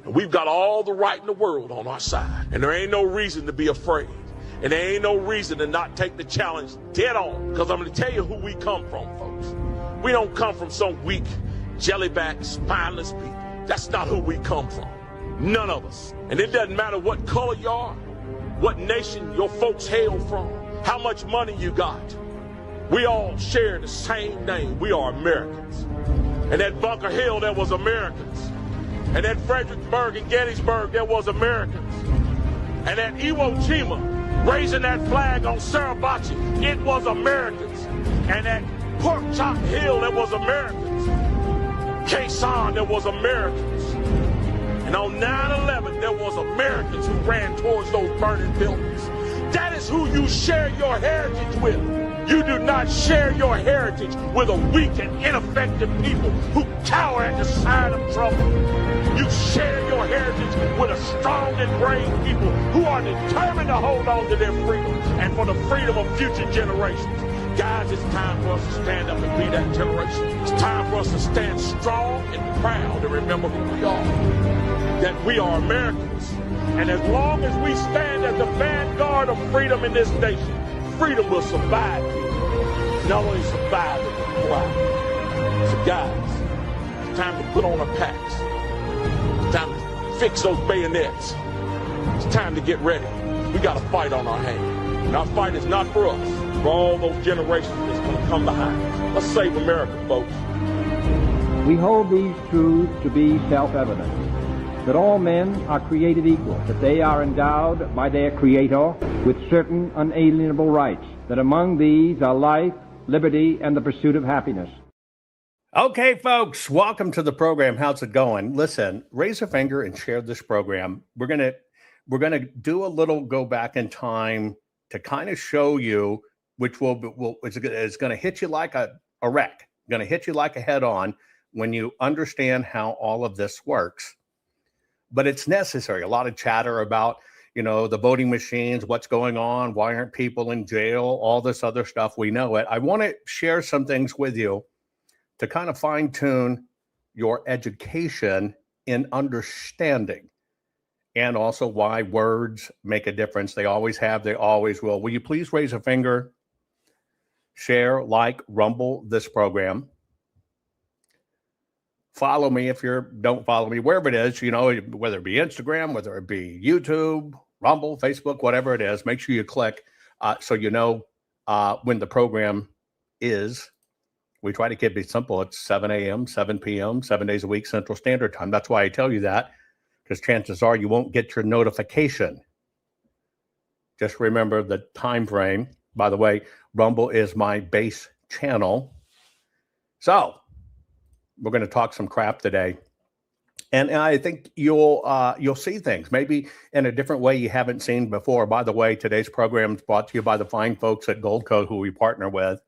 And we've got all the right in the world on our side. And there ain't no reason to be afraid. And there ain't no reason to not take the challenge dead on. Because I'm going to tell you who we come from, folks. We don't come from some weak, jellyback, spineless people. That's not who we come from. None of us. And it doesn't matter what color you are, what nation your folks hail from, how much money you got. We all share the same name. We are Americans. And at Bunker Hill, there was Americans. And at Fredericksburg and Gettysburg, there was Americans. And at Iwo Jima, raising that flag on Suribachi, it was Americans. And at Pork Chop Hill, there was Americans. Quezon, there was Americans. And on 9/11, there was Americans who ran towards those burning buildings. That is who you share your heritage with. You do not share your heritage with a weak and ineffective people who cower at the sight of trouble. You share your heritage with a strong and brave people who are determined to hold on to their freedom and for the freedom of future generations. Guys, it's time for us to stand up and be that generation. It's time for us to stand strong and proud and remember who we are. That we are Americans. And as long as we stand as the vanguard of freedom in this nation, freedom will survive you. Not only survive, it will thrive. So guys, it's time to put on our packs. It's time to fix those bayonets. It's time to get ready. We got a fight on our hands. And our fight is not for us, for all those generations that's going to come behind us. Let's save America, folks. We hold these truths to be self-evident. That all men are created equal, that they are endowed by their Creator with certain unalienable rights, that among these are life, liberty, and the pursuit of happiness. Okay, folks, welcome to the program. How's it going? Listen, raise a finger and share this program. We're gonna do a little go back in time to kind of show you, which is going to hit you like a wreck, going to hit you like a head on when you understand how all of this works. But it's necessary. A lot of chatter about, the voting machines, what's going on, why aren't people in jail, all this other stuff. We know it. I want to share some things with you to kind of fine tune your education in understanding and also why words make a difference. They always have, they always will. Will you please raise a finger, share, like, rumble this program? Follow me if you don't follow me, wherever it is, whether it be Instagram, whether it be YouTube, Rumble, Facebook, whatever it is, make sure you click so you know when the program is. We try to keep it simple. It's 7 a.m., 7 p.m., 7 days a week, Central Standard Time. That's why I tell you that, because chances are you won't get your notification. Just remember the time frame. By the way, Rumble is my base channel. So we're going to talk some crap today, and I think you'll see things maybe in a different way you haven't seen before. By the way, today's program is brought to you by the fine folks at Gold Code, who we partner with.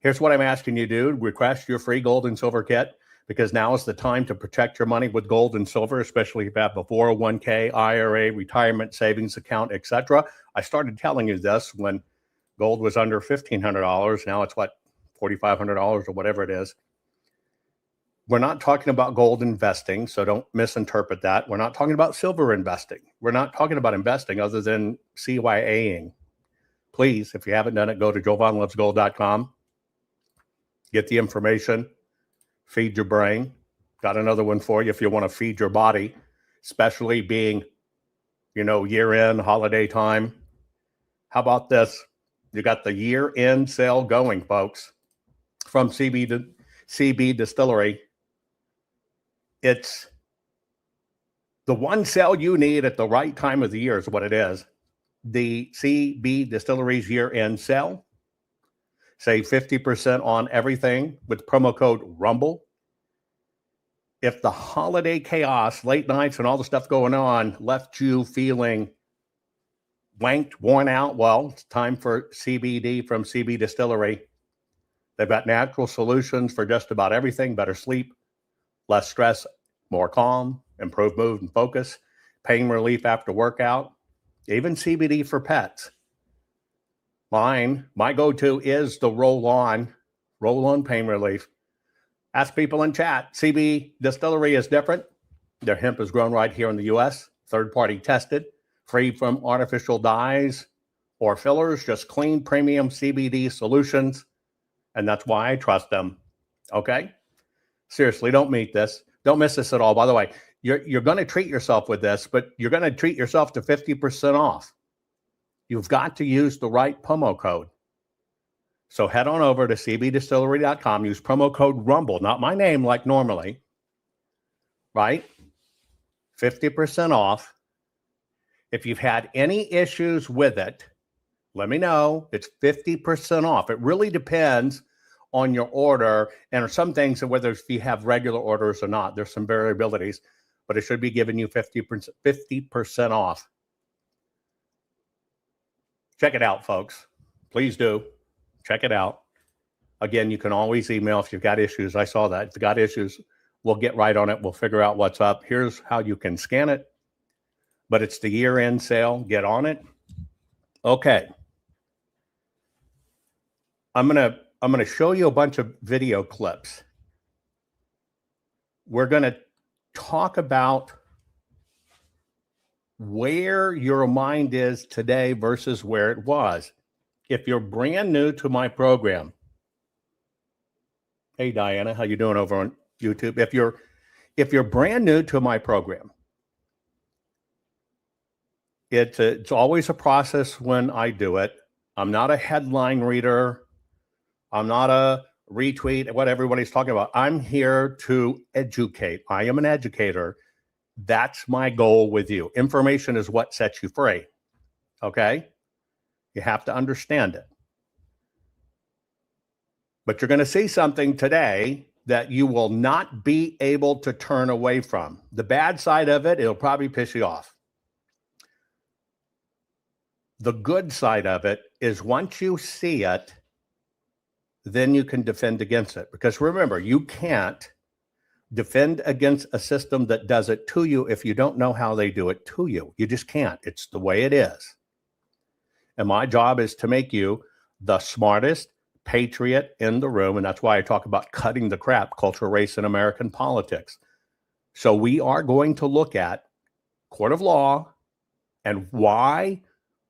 Here's what I'm asking you to do: request your free gold and silver kit, because now is the time to protect your money with gold and silver, especially if you have a 401k, IRA, retirement savings account, etc. I started telling you this when gold was under $1,500. Now it's what, $4,500 or whatever it is. We're not talking about gold investing, so don't misinterpret that. We're not talking about silver investing. We're not talking about investing other than CYAing. Please, if you haven't done it, go to jovanlovesgold.com. Get the information. Feed your brain. Got another one for you if you want to feed your body, especially being, year-end, holiday time. How about this? You got the year-end sale going, folks, from CB Distillery. It's the one sale you need at the right time of the year is what it is. The CB Distillery's year-end sale. Save 50% on everything with promo code RUMBLE. If the holiday chaos, late nights, and all the stuff going on left you feeling wanked, worn out, well, it's time for CBD from CB Distillery. They've got natural solutions for just about everything: better sleep, less stress, more calm, improved mood and focus, pain relief after workout, even CBD for pets. My go-to is the roll-on pain relief. Ask people in chat. CB Distillery is different. Their hemp is grown right here in the U.S., third-party tested, free from artificial dyes or fillers, just clean premium CBD solutions. And that's why I trust them. Okay? Seriously, don't miss this at all. By the way, you're going to treat yourself with this, but you're going to treat yourself to 50% off. You've got to use the right promo code. So head on over to cbdistillery.com. Use promo code RUMBLE, not my name like normally, right? 50% off. If you've had any issues with it, let me know. It's 50% off. It really depends on your order, and some things, whether if you have regular orders or not, there's some variabilities, but it should be giving you 50% off. Check it out, folks. Please do. Check it out. Again, you can always email if you've got issues. I saw that. If you've got issues, we'll get right on it. We'll figure out what's up. Here's how you can scan it. But it's the year-end sale. Get on it. Okay. I'm gonna show you a bunch of video clips. We're gonna talk about where your mind is today versus where it was. If you're brand new to my program, hey Diana, how you doing over on YouTube? If you're brand new to my program, it's always a process when I do it. I'm not a headline reader. I'm not a retweet, what everybody's talking about. I'm here to educate. I am an educator. That's my goal with you. Information is what sets you free. Okay? You have to understand it. But you're going to see something today that you will not be able to turn away from. The bad side of it, it'll probably piss you off. The good side of it is once you see it, then you can defend against it. Because remember, you can't defend against a system that does it to you if you don't know how they do it to you. You just can't. It's the way it is. And my job is to make you the smartest patriot in the room. And that's why I talk about cutting the crap, culture, race, and American politics. So we are going to look at court of law and why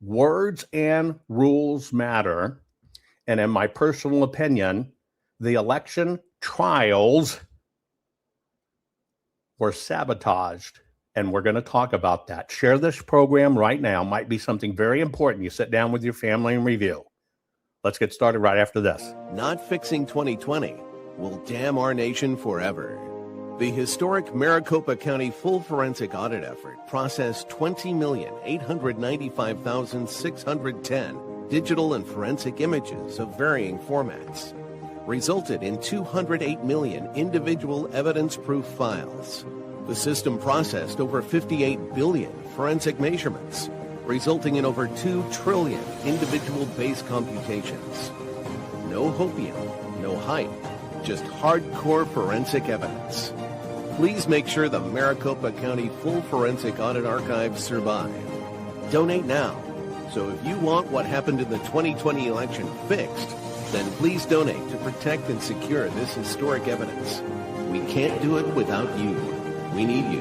words and rules matter. And in my personal opinion, the election trials were sabotaged. And we're going to talk about that. Share this program right now. Might be something very important. You sit down with your family and review. Let's get started right after this. Not fixing 2020 will damn our nation forever. The historic Maricopa County full forensic audit effort processed 20,895,610 digital and forensic images of varying formats, resulted in 208 million individual evidence-proof files. The system processed over 58 billion forensic measurements, resulting in over 2 trillion individual base computations. No hopium, no hype, just hardcore forensic evidence. Please make sure the Maricopa County full forensic audit archives survive. Donate now. So if you want what happened in the 2020 election fixed, then please donate to protect and secure this historic evidence. We can't do it without you. We need you.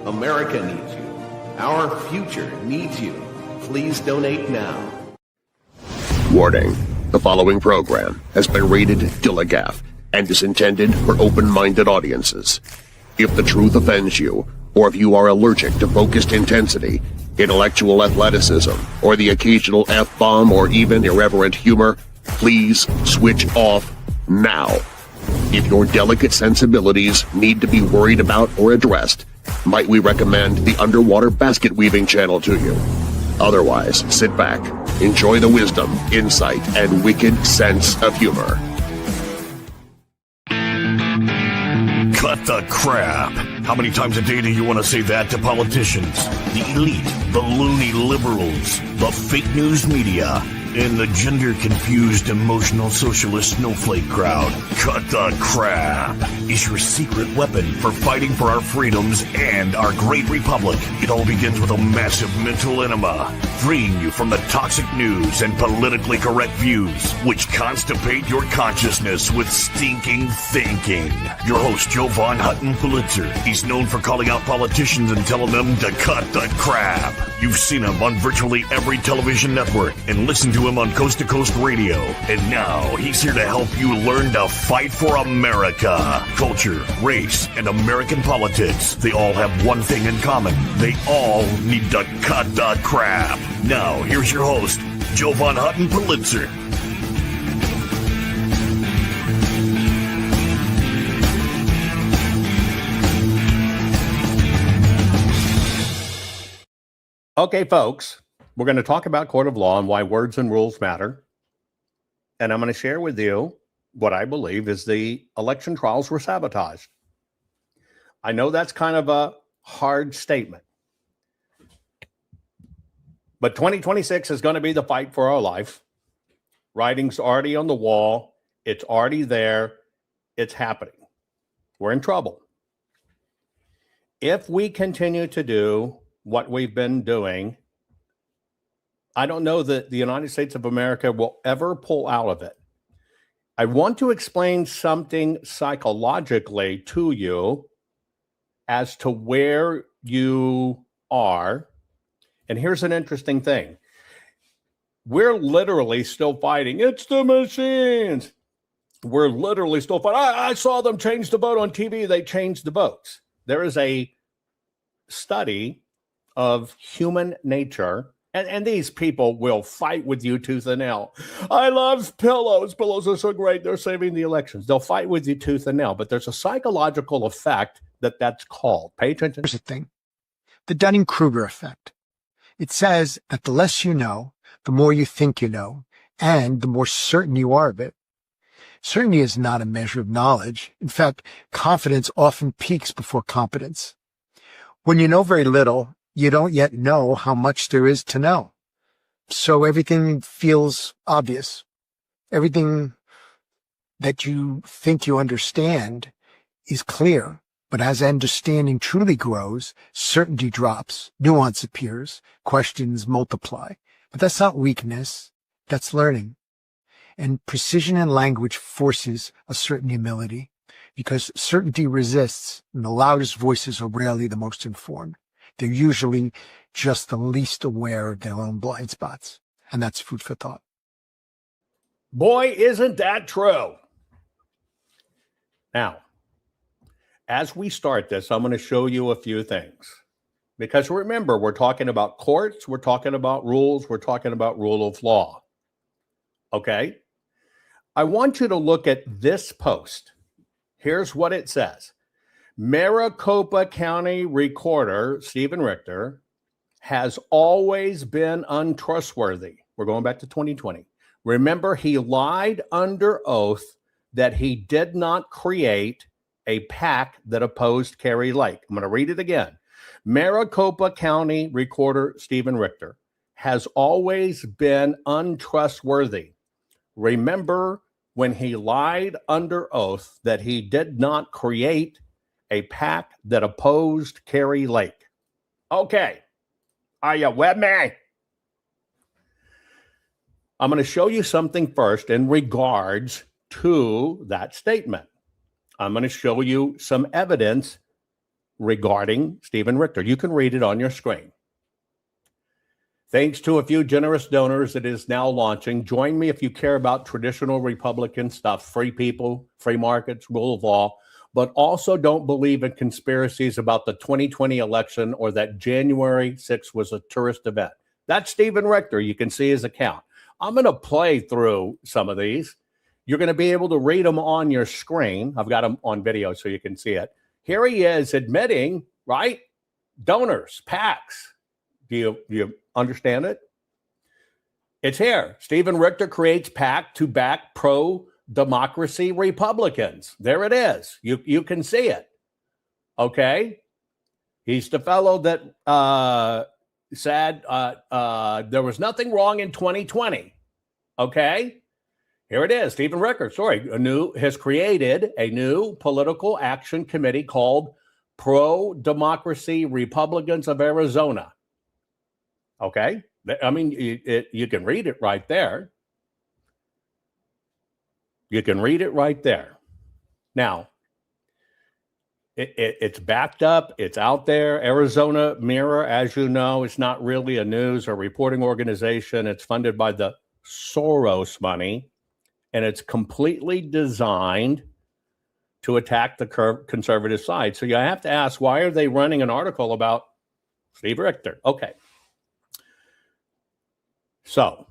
America needs you. Our future needs you. Please donate now. Warning. The following program has been rated Dilligaff and is intended for open-minded audiences. If the truth offends you, or if you are allergic to focused intensity, intellectual athleticism, or the occasional F-bomb or even irreverent humor, please switch off now. If your delicate sensibilities need to be worried about or addressed, might we recommend the Underwater Basket Weaving channel to you? Otherwise, sit back, enjoy the wisdom, insight, and wicked sense of humor. Cut the crap. How many times a day do you want to say that to politicians, the elite, the loony liberals, the fake news media, and the gender-confused, emotional socialist snowflake crowd. Cut the Crap is your secret weapon for fighting for our freedoms and our great republic. It all begins with a massive mental enema, freeing you from the toxic news and politically correct views, which constipate your consciousness with stinking thinking. Your host, Jovan Hutton Pulitzer. He's known for calling out politicians and telling them to cut the crap. You've seen him on virtually every television network and listened to him on Coast to Coast Radio. And now he's here to help you learn to fight for America. Culture, race, and American politics. They all have one thing in common. They all need to cut the crap. Now, here's your host, Jovan Hutton Pulitzer. Okay, folks, we're going to talk about court of law and why words and rules matter. And I'm going to share with you what I believe is the election trials were sabotaged. I know that's kind of a hard statement, but 2026 is going to be the fight for our life. Writing's already on the wall. It's already there. It's happening. We're in trouble. If we continue to do what we've been doing, I don't know that the United States of America will ever pull out of it. I want to explain something psychologically to you as to where you are. And here's an interesting thing. We're literally still fighting. It's the machines. We're literally still fighting. I saw them change the vote on TV. They changed the votes. There is a study of human nature, and these people will fight with you tooth and nail. I love pillows. Pillows are so great. They're saving the elections. They'll fight with you tooth and nail, but there's a psychological effect that's called. Pay attention. Here's the thing. The Dunning-Kruger effect. It says that the less you know, the more you think you know, and the more certain you are of it. Certainty is not a measure of knowledge. In fact, confidence often peaks before competence. When you know very little, you don't yet know how much there is to know. So everything feels obvious. Everything that you think you understand is clear. But as understanding truly grows, certainty drops, nuance appears, questions multiply. But that's not weakness, that's learning. And precision in language forces a certain humility, because certainty resists, and the loudest voices are rarely the most informed. They're usually just the least aware of their own blind spots. And that's food for thought. Boy, isn't that true? Now, as we start this, I'm going to show you a few things. Because remember, we're talking about courts, we're talking about rules, we're talking about rule of law. Okay? I want you to look at this post. Here's what it says. Maricopa County Recorder Stephen Richter has always been untrustworthy. We're going back to 2020. Remember, he lied under oath that he did not create a PAC that opposed Kari Lake. I'm going to read it again. Maricopa County Recorder Stephen Richter has always been untrustworthy. Remember when he lied under oath that he did not create a PAC that opposed Kari Lake. Okay. Are you with me? I'm going to show you something first in regards to that statement. I'm going to show you some evidence regarding Stephen Richter. You can read it on your screen. Thanks to a few generous donors, it is now launching. Join me if you care about traditional Republican stuff, free people, free markets, rule of law, but also don't believe in conspiracies about the 2020 election or that January 6th was a tourist event. That's Stephen Richter. You can see his account. I'm going to play through some of these. You're going to be able to read them on your screen. I've got them on video so you can see it. Here he is admitting, right? Donors, PACs. Do you understand it? It's here. Stephen Richter creates PAC to back pro-democracy Republicans. There it is. You can see it. Okay? He's the fellow that said there was nothing wrong in 2020. Okay? Here it is. Stephen Richter, has created a new political action committee called Pro-Democracy Republicans of Arizona. Okay? I mean, you can read it right there. You can read it right there. Now, it's backed up. It's out there. Arizona Mirror, as you know, it's not really a news or reporting organization. It's funded by the Soros money, and it's completely designed to attack the conservative side. So you have to ask, why are they running an article about Steve Richter? Okay. So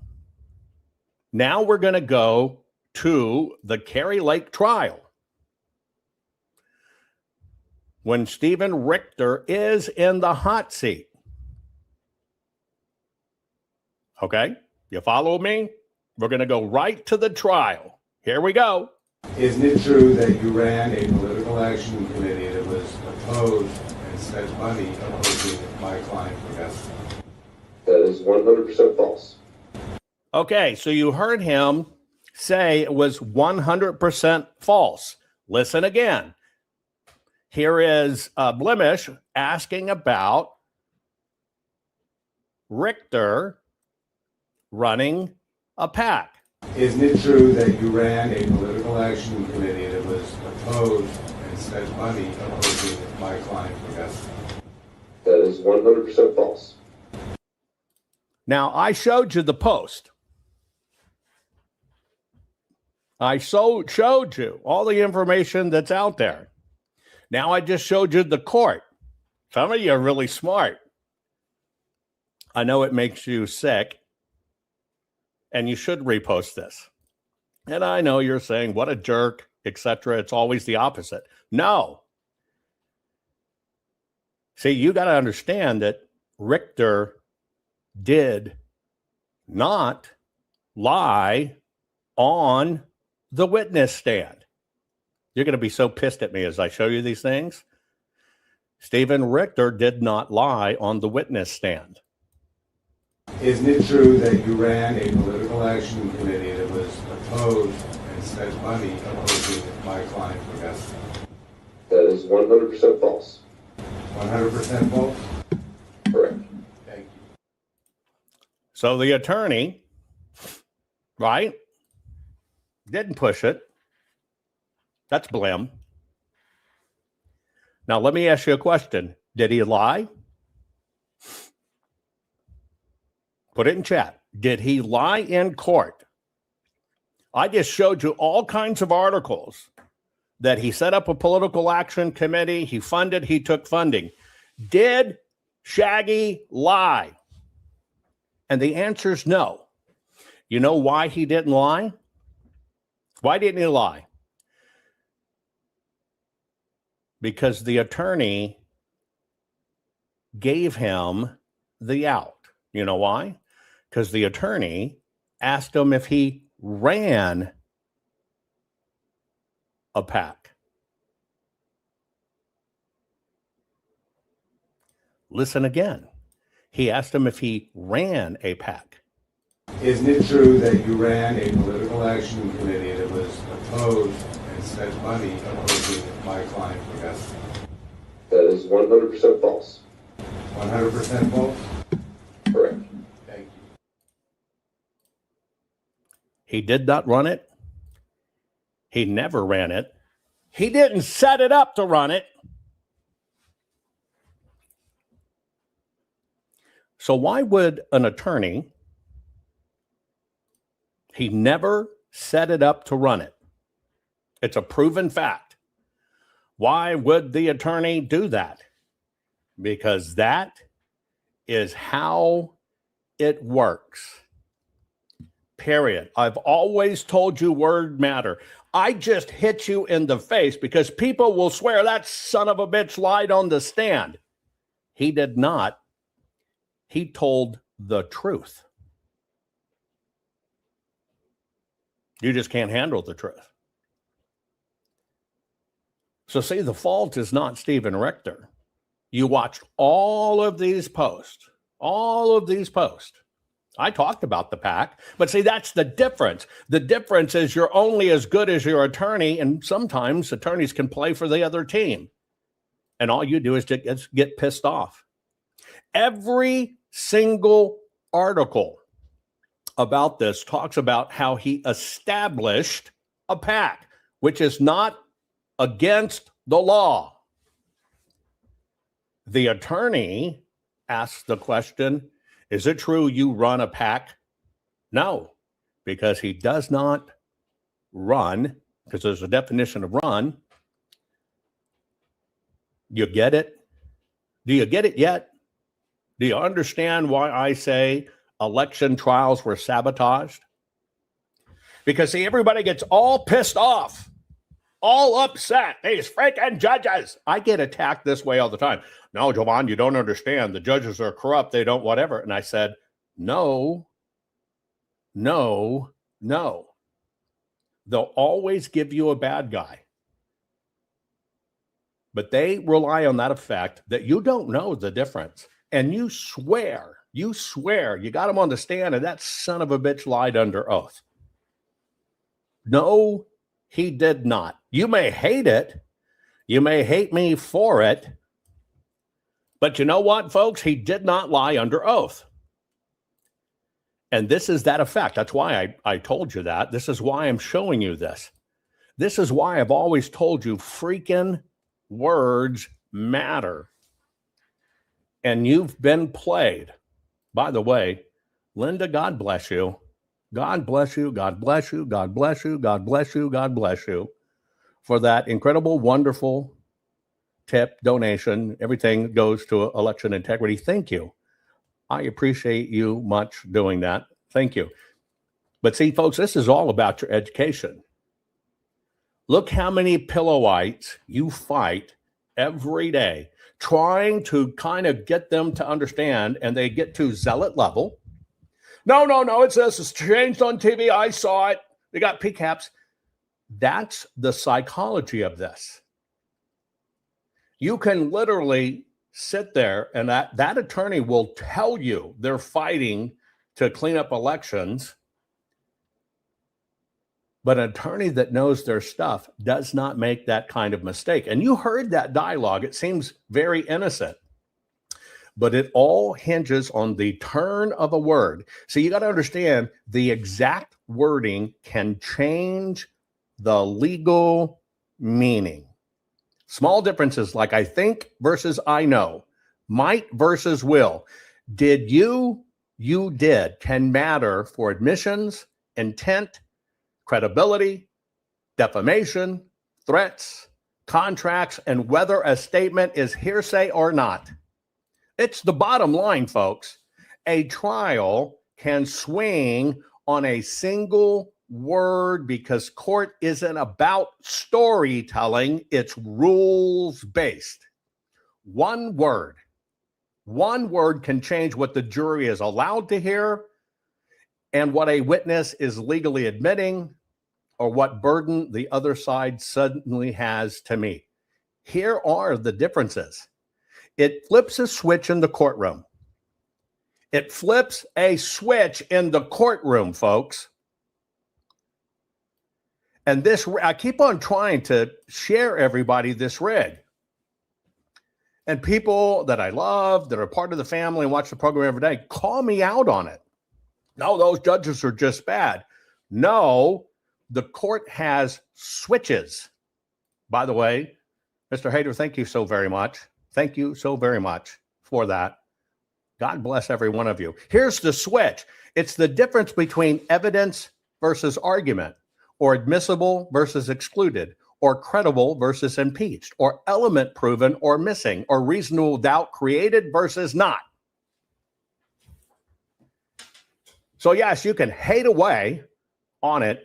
now we're going to go to the Kari Lake trial. When Stephen Richter is in the hot seat. Okay? You follow me? We're going to go right to the trial. Here we go. Isn't it true that you ran a political action committee that was opposed and spent money opposing my client Augusta? That is 100% false. Okay, so you heard him say it was 100% false. Listen again. Here is Blemish asking about Richter running a PAC. Isn't it true that you ran a political action committee that was opposed and spent money opposing my client Augusta? That is 100% false. Now, I showed you the post. I showed you all the information that's out there. Now I just showed you the court. Some of you are really smart. I know it makes you sick, and you should repost this. And I know you're saying, what a jerk, etc. It's always the opposite. No. See, you got to understand that Richter did not lie on the witness stand. You're going to be so pissed at me as I show you these things. Stephen Richter did not lie on the witness stand. Isn't it true that you ran a political action committee that was opposed and spent money opposing my client Augusta? That is 100% false. 100% false? Correct. Thank you. So the attorney, right, didn't push it. That's Blim. Now, let me ask you a question. Did he lie? Put it in chat. Did he lie in court? I just showed you all kinds of articles that he set up a political action committee. He funded, he took funding. Did Shaggy lie? And the answer is no. You know why he didn't lie? Why didn't he lie? Because the attorney gave him the out. You know why? Because the attorney asked him if he ran a PAC. Listen again. He asked him if he ran a PAC. Isn't it true that you ran a political action committee that was opposed and spent money opposing my client Augusta? That is 100% false. 100% false? Correct. Thank you. He did not run it. He never ran it. He didn't set it up to run it. So why would an attorney, he never set it up to run it? It's a proven fact. Why would the attorney do that? Because that is how it works. Period. I've always told you word matter. I just hit you in the face because people will swear that son of a bitch lied on the stand. He did not. He told the truth. You just can't handle the truth. So see, the fault is not Stephen Richter. You watched all of these posts, I talked about the PAC, but see, that's the difference. The difference is you're only as good as your attorney, and sometimes attorneys can play for the other team. And all you do is get pissed off. Every single article about this talks about how he established a PAC, which is not against the law. The attorney asks the question, is it true you run a PAC? No, because he does not run, because there's a definition of run. You get it? Do you get it yet? Do you understand why I say election trials were sabotaged? Because, see, everybody gets all pissed off, all upset. These freaking judges. I get attacked this way all the time. No, Jovan, you don't understand. The judges are corrupt. They don't whatever. And I said, no. They'll always give you a bad guy. But they rely on that effect that you don't know the difference. And you swear, you got him on the stand and that son of a bitch lied under oath. No, he did not. You may hate it. You may hate me for it. But you know what, folks? He did not lie under oath. And this is that effect. That's why I told you that. This is why I'm showing you this. This is why I've always told you freaking words matter. And you've been played. By the way, Linda, God bless you. God bless you. God bless you. God bless you. God bless you. God bless you for that incredible, wonderful tip, donation. Everything goes to election integrity. Thank you. I appreciate you much doing that. Thank you. But see, folks, this is all about your education. Look how many pillowites you fight every day trying to kind of get them to understand, and they get to zealot level. No, it's this. It's changed on TV. I saw it. They got PCAPs. That's the psychology of this. You can literally sit there and that attorney will tell you they're fighting to clean up elections. But an attorney that knows their stuff does not make that kind of mistake. And you heard that dialogue. It seems very innocent. But it all hinges on the turn of a word. So you got to understand the exact wording can change the legal meaning. Small differences like I think versus I know, might versus will. Did you did can matter for admissions, intent, credibility, defamation, threats, contracts, and whether a statement is hearsay or not. It's the bottom line, folks. A trial can swing on a single word because court isn't about storytelling. It's rules-based. One word can change what the jury is allowed to hear and what a witness is legally admitting or what burden the other side suddenly has to meet. Here are the differences. It flips a switch in the courtroom. It flips a switch in the courtroom, folks. And this, I keep on trying to share everybody this rig. And people that I love, that are part of the family and watch the program every day, call me out on it. No, those judges are just bad. No, the court has switches. By the way, Mr. Hader, thank you so very much. Thank you so very much for that. God bless every one of you. Here's the switch. It's the difference between evidence versus argument, or admissible versus excluded, or credible versus impeached, or element proven or missing, or reasonable doubt created versus not. So yes, you can hate away on it.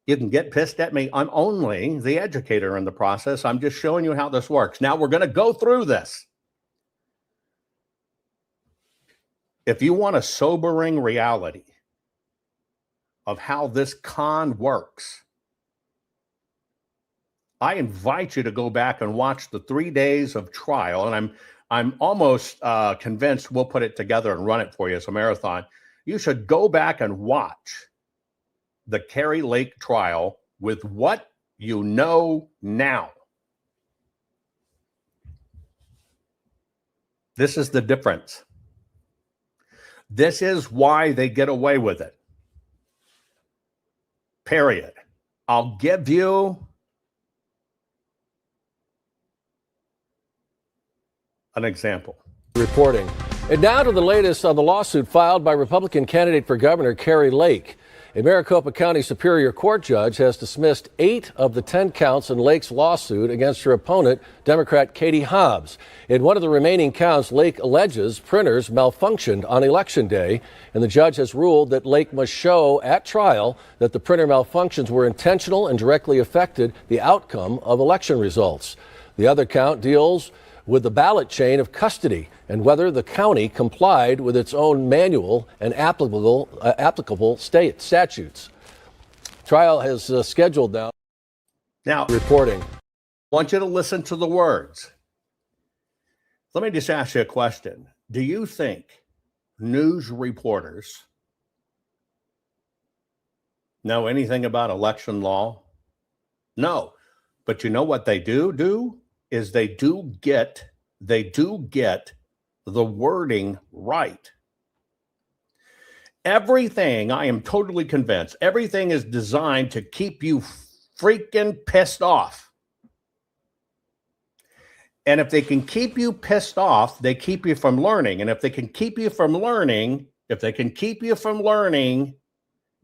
You can get pissed at me. I'm only the educator in the process. I'm just showing you how this works. Now we're going to go through this. If you want a sobering reality of how this con works, I invite you to go back and watch the 3 days of trial. And I'm almost convinced we'll put it together and run it for you as a marathon. You should go back and watch the Kari Lake trial with what you know now. This is the difference. This is why they get away with it. Period. I'll give you an example. Reporting. And now to the latest on the lawsuit filed by Republican candidate for governor Kari Lake. A Maricopa County Superior Court judge has dismissed 8 of the 10 counts in Lake's lawsuit against her opponent, Democrat Katie Hobbs. In one of the remaining counts, Lake alleges printers malfunctioned on Election Day, and the judge has ruled that Lake must show at trial that the printer malfunctions were intentional and directly affected the outcome of election results. The other count deals with the ballot chain of custody and whether the county complied with its own manual and applicable state statutes. Trial has scheduled now. Now, Reporting. I want you to listen to the words. Let me just ask you a question. Do you think news reporters know anything about election law? No. But you know what they do is they do get the wording right. Everything, I am totally convinced, everything is designed to keep you freaking pissed off. And if they can keep you pissed off, they keep you from learning. And if they can keep you from learning,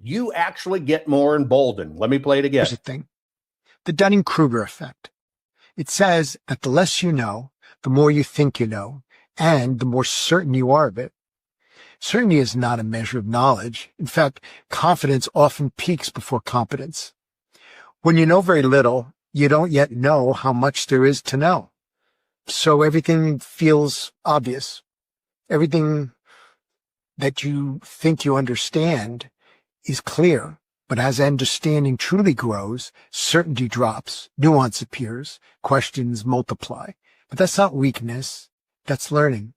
you actually get more emboldened. Let me play it again. Here's the thing. The Dunning-Kruger effect. It says that the less you know, the more you think you know, and the more certain you are of it. Certainty is not a measure of knowledge. In fact, confidence often peaks before competence. When you know very little, you don't yet know how much there is to know. So everything feels obvious. Everything that you think you understand is clear. But as understanding truly grows, certainty drops, nuance appears, questions multiply. But that's not weakness, that's learning.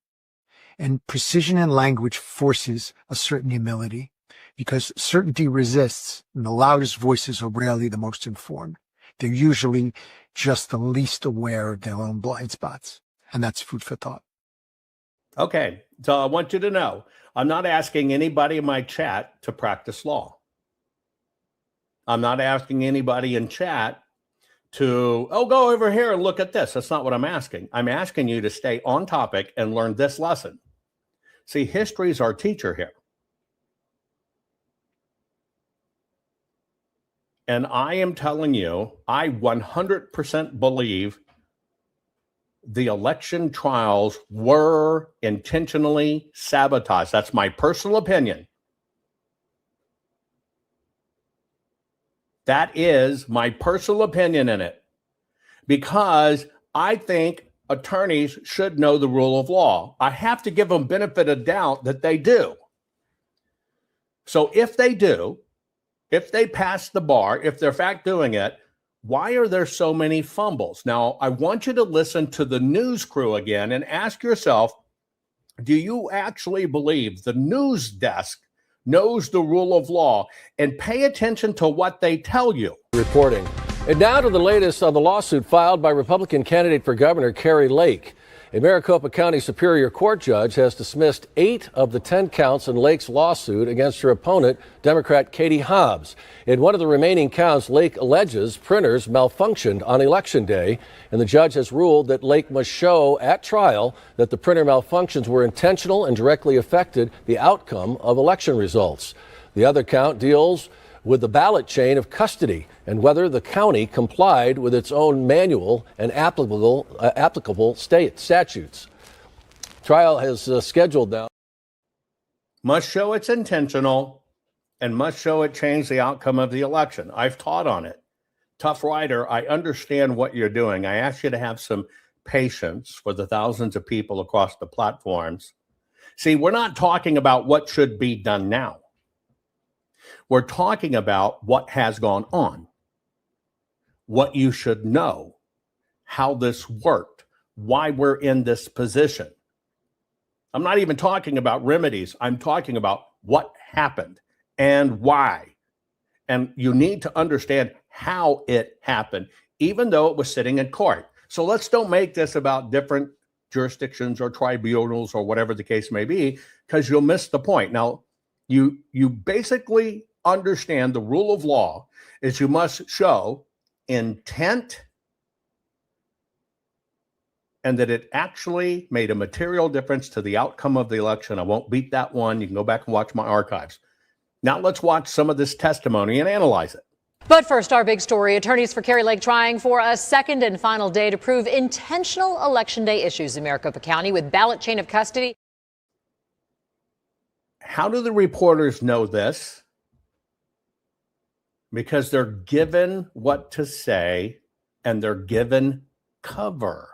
And precision in language forces a certain humility, because certainty resists, and the loudest voices are rarely the most informed. They're usually just the least aware of their own blind spots. And that's food for thought. Okay, so I want you to know, I'm not asking anybody in my chat to practice law. I'm not asking anybody in chat to, go over here and look at this. That's not what I'm asking. I'm asking you to stay on topic and learn this lesson. See, history is our teacher here. And I am telling you, I 100% believe the election trials were intentionally sabotaged. That's my personal opinion. That is my personal opinion in it, because I think attorneys should know the rule of law. I have to give them benefit of doubt that they do. So if they do, if they pass the bar, if they're in fact doing it, why are there so many fumbles? Now, I want you to listen to the news crew again and ask yourself, do you actually believe the news desk knows the rule of law? And pay attention to what they tell you. Reporting. And now to the latest on the lawsuit filed by Republican candidate for governor Kari Lake. A Maricopa County Superior Court judge has dismissed 8 of the 10 counts in Lake's lawsuit against her opponent, Democrat Katie Hobbs. In one of the remaining counts, Lake alleges printers malfunctioned on Election Day, and the judge has ruled that Lake must show at trial that the printer malfunctions were intentional and directly affected the outcome of election results. The other count deals with the ballot chain of custody and whether the county complied with its own manual and applicable state statutes. Trial has scheduled now. Must show it's intentional and must show it changed the outcome of the election. I've taught on it. Tough Rider, I understand what you're doing. I ask you to have some patience for the thousands of people across the platforms. See, we're not talking about what should be done now. We're talking about what has gone on, what you should know, how this worked, why we're in this position. I'm not even talking about remedies. I'm talking about what happened and why. And you need to understand how it happened, even though it was sitting in court. So let's don't make this about different jurisdictions or tribunals or whatever the case may be, because you'll miss the point. Now, you basically understand the rule of law is you must show intent and that it actually made a material difference to the outcome of the election. I won't beat that one. You can go back and watch my archives. Now let's watch some of this testimony and analyze it. But first, our big story. Attorneys for Kari Lake trying for a second and final day to prove intentional Election Day issues in Maricopa County with ballot chain of custody. How do the reporters know this? Because they're given what to say and they're given cover.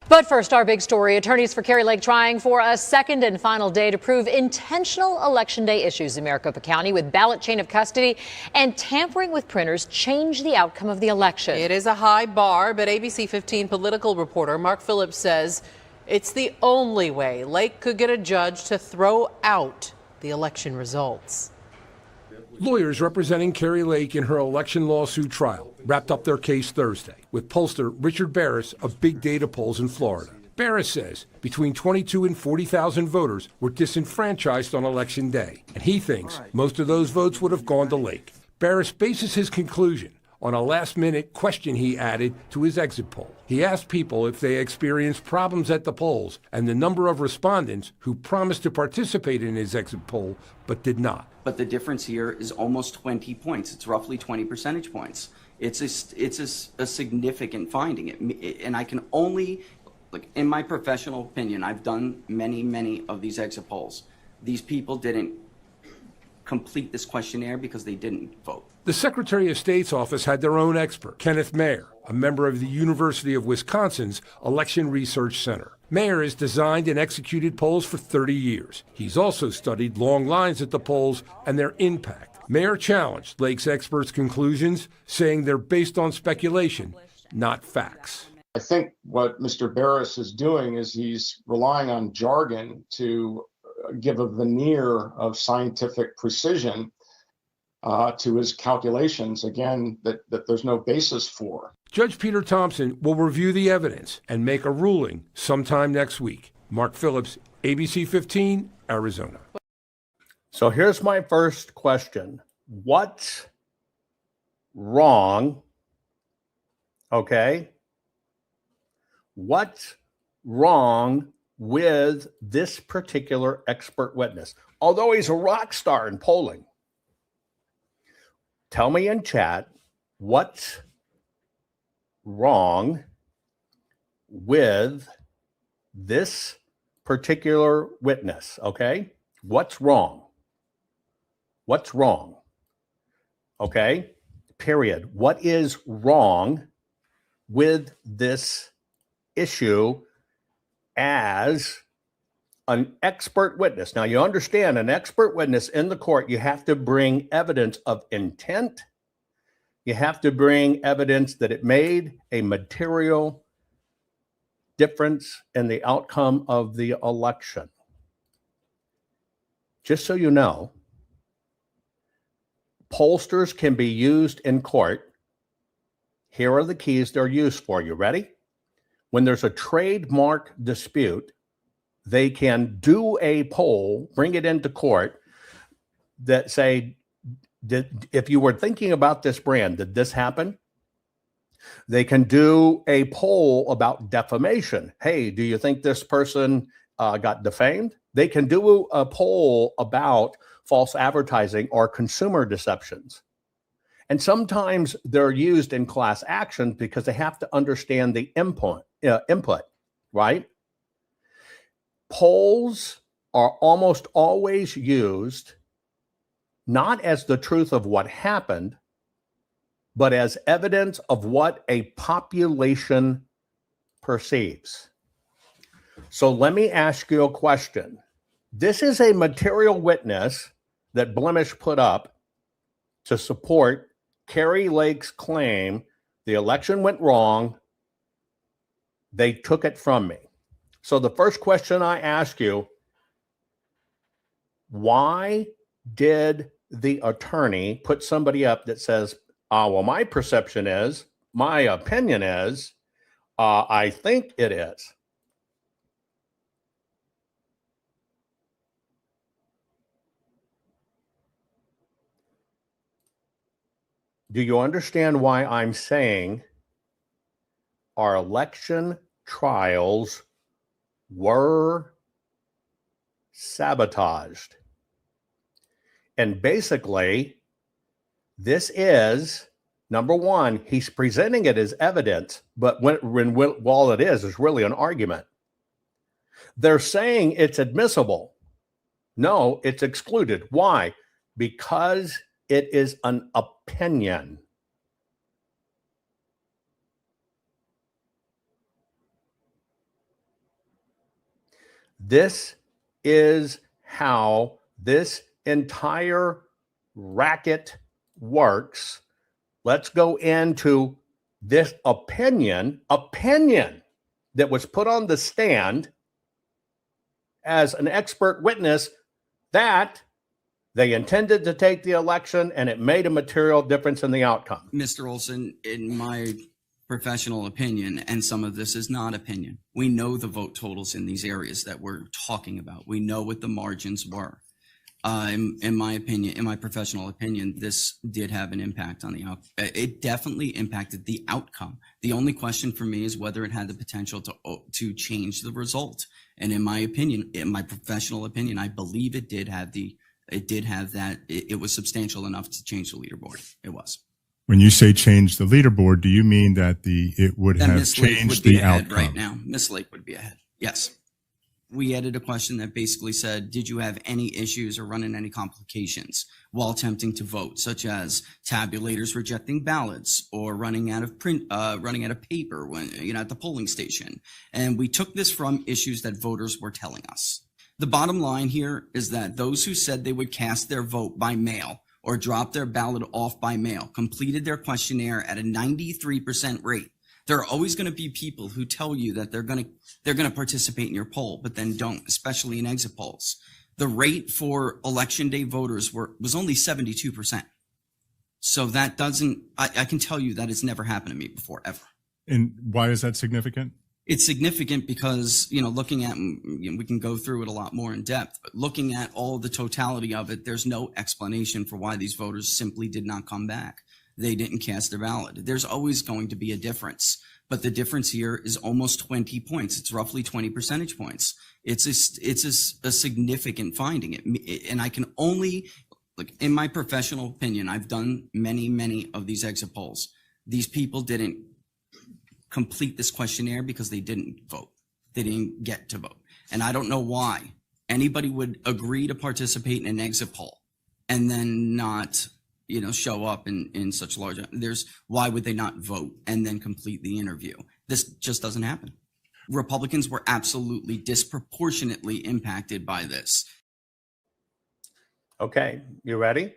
But first, our big story. Attorneys for Kari Lake trying for a second and final day to prove intentional Election Day issues in Maricopa County with ballot chain of custody and tampering with printers change the outcome of the election. It is a high bar, but ABC 15 political reporter Mark Phillips says it's the only way Lake could get a judge to throw out the election results. Lawyers representing Kari Lake in her election lawsuit trial wrapped up their case Thursday with pollster Richard Barris of Big Data Polls in Florida. Barris says between 22 and 40,000 voters were disenfranchised on Election Day, and he thinks most of those votes would have gone to Lake. Barris bases his conclusion on a last-minute question he added to his exit poll. He asked people if they experienced problems at the polls, and the number of respondents who promised to participate in his exit poll but did not. But the difference here is almost 20 points. It's roughly 20 percentage points. It's a significant finding. And I can only, like, in my professional opinion, I've done many of these exit polls. These people didn't complete this questionnaire because they didn't vote. The Secretary of State's office had their own expert, Kenneth Mayer, a member of the University of Wisconsin's Election Research Center. Mayer has designed and executed polls for 30 years. He's also studied long lines at the polls and their impact. Mayer challenged Lake's experts' conclusions, saying they're based on speculation, not facts. I think what Mr. Barris is doing is he's relying on jargon to give a veneer of scientific precision to his calculations, again, that there's no basis for. Judge Peter Thompson will review the evidence and make a ruling sometime next week. Mark Phillips, ABC 15, Arizona. So here's my first question. What's wrong? Okay. What's wrong with this particular expert witness? Although he's a rock star in polling. Tell me in chat what's wrong with this particular witness, okay? What's wrong? What's wrong? Okay? Period. What is wrong with this issue as an expert witness? Now, you understand, an expert witness in the court, you have to bring evidence of intent. You have to bring evidence that it made a material difference in the outcome of the election. Just so you know, pollsters can be used in court. Here are the keys they're used for. You ready? When there's a trademark dispute, they can do a poll, bring it into court that say, if you were thinking about this brand, did this happen? They can do a poll about defamation. Hey, do you think this person got defamed? They can do a poll about false advertising or consumer deceptions. And sometimes they're used in class actions because they have to understand the input, right? Polls are almost always used not as the truth of what happened, but as evidence of what a population perceives. So let me ask you a question. This is a material witness that Blemish put up to support Kari Lake's claim the election went wrong. They took it from me. So the first question I ask you, why did the attorney put somebody up that says, well, my perception is, my opinion is, I think it is? Do you understand why I'm saying our election trials were sabotaged? And basically, this is, number one, he's presenting it as evidence, but when all it is really an argument. They're saying it's admissible. No, it's excluded. Why? Because it is an opinion. This is how this entire racket works. Let's go into this opinion that was put on the stand as an expert witness that they intended to take the election and it made a material difference in the outcome. Mr. Olson, in my professional opinion, and some of this is not opinion, we know the vote totals in these areas that we're talking about. We know what the margins were. In my opinion, in my professional opinion, this did have an impact on the outcome. It definitely impacted the outcome. The only question for me is whether it had the potential to change the result. And in my opinion, in my professional opinion, I believe it did have that. It was substantial enough to change the leaderboard. It was. When you say change the leaderboard, do you mean that it would have changed the outcome? Right now, Miss Lake would be ahead. Yes. We added a question that basically said, did you have any issues or run into any complications while attempting to vote, such as tabulators rejecting ballots or running out of paper when at the polling station? And we took this from issues that voters were telling us. The bottom line here is that those who said they would cast their vote by mail or drop their ballot off by mail completed their questionnaire at a 93% rate. There are always going to be people who tell you that they're going to participate in your poll, but then don't, especially in exit polls. The rate for election day voters was only 72%. So that I can tell you that it's never happened to me before, ever. And why is that significant? It's significant because, looking at, we can go through it a lot more in depth, but looking at all the totality of it, there's no explanation for why these voters simply did not come back. They didn't cast their ballot. There's always going to be a difference, but the difference here is almost 20 points. It's roughly 20 percentage points. It's a significant finding. And I can only, in my professional opinion, I've done many of these exit polls. These people didn't complete this questionnaire because they didn't vote. They didn't get to vote. And I don't know why anybody would agree to participate in an exit poll and then not show up in such large, why would they not vote and then complete the interview? This just doesn't happen. Republicans were absolutely disproportionately impacted by this. Okay, you ready?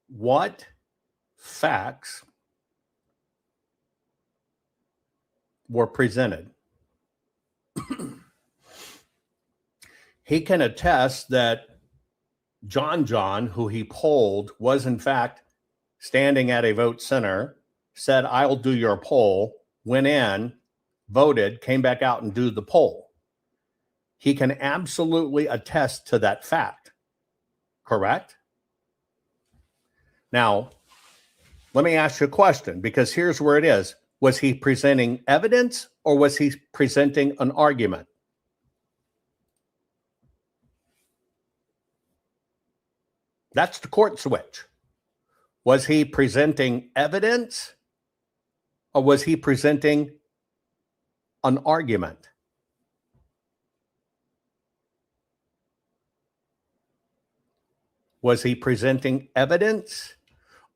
What facts were presented? He can attest that John, who he polled, was in fact standing at a vote center, said, I'll do your poll, went in, voted, came back out and do the poll. He can absolutely attest to that fact, correct? Now, let me ask you a question, because here's where it is. Was he presenting evidence or was he presenting an argument? That's the court switch. Was he presenting evidence or was he presenting an argument? Was he presenting evidence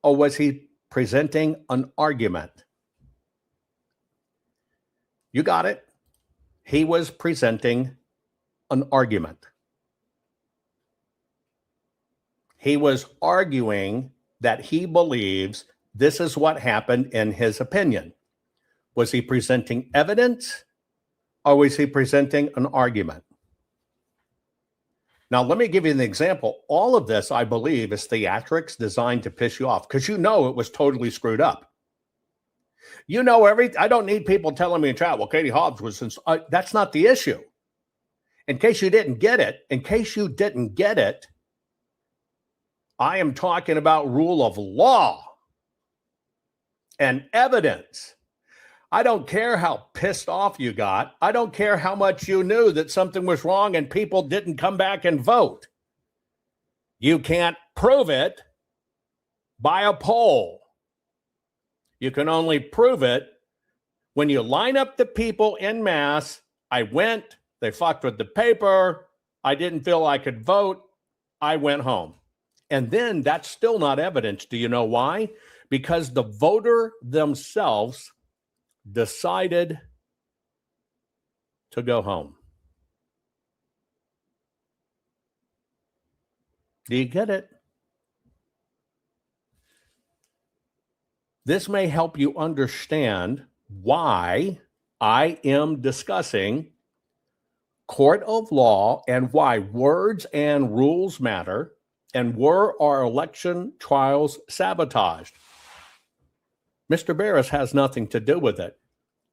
or was he presenting an argument? You got it. He was presenting an argument. He was arguing that he believes this is what happened in his opinion. Was he presenting evidence or was he presenting an argument? Now, let me give you an example. All of this, I believe, is theatrics designed to piss you off because you know it was totally screwed up. You know, I don't need people telling me in chat, well, Katie Hobbs was, that's not the issue. In case you didn't get it, I am talking about rule of law and evidence. I don't care how pissed off you got. I don't care how much you knew that something was wrong and people didn't come back and vote. You can't prove it by a poll. You can only prove it when you line up the people en masse. I went, they fucked with the paper. I didn't feel I could vote. I went home. And then that's still not evidence. Do you know why? Because the voter themselves decided to go home. Do you get it? This may help you understand why I am discussing court of law and why words and rules matter and were our election trials sabotaged. Mr. Barris has nothing to do with it.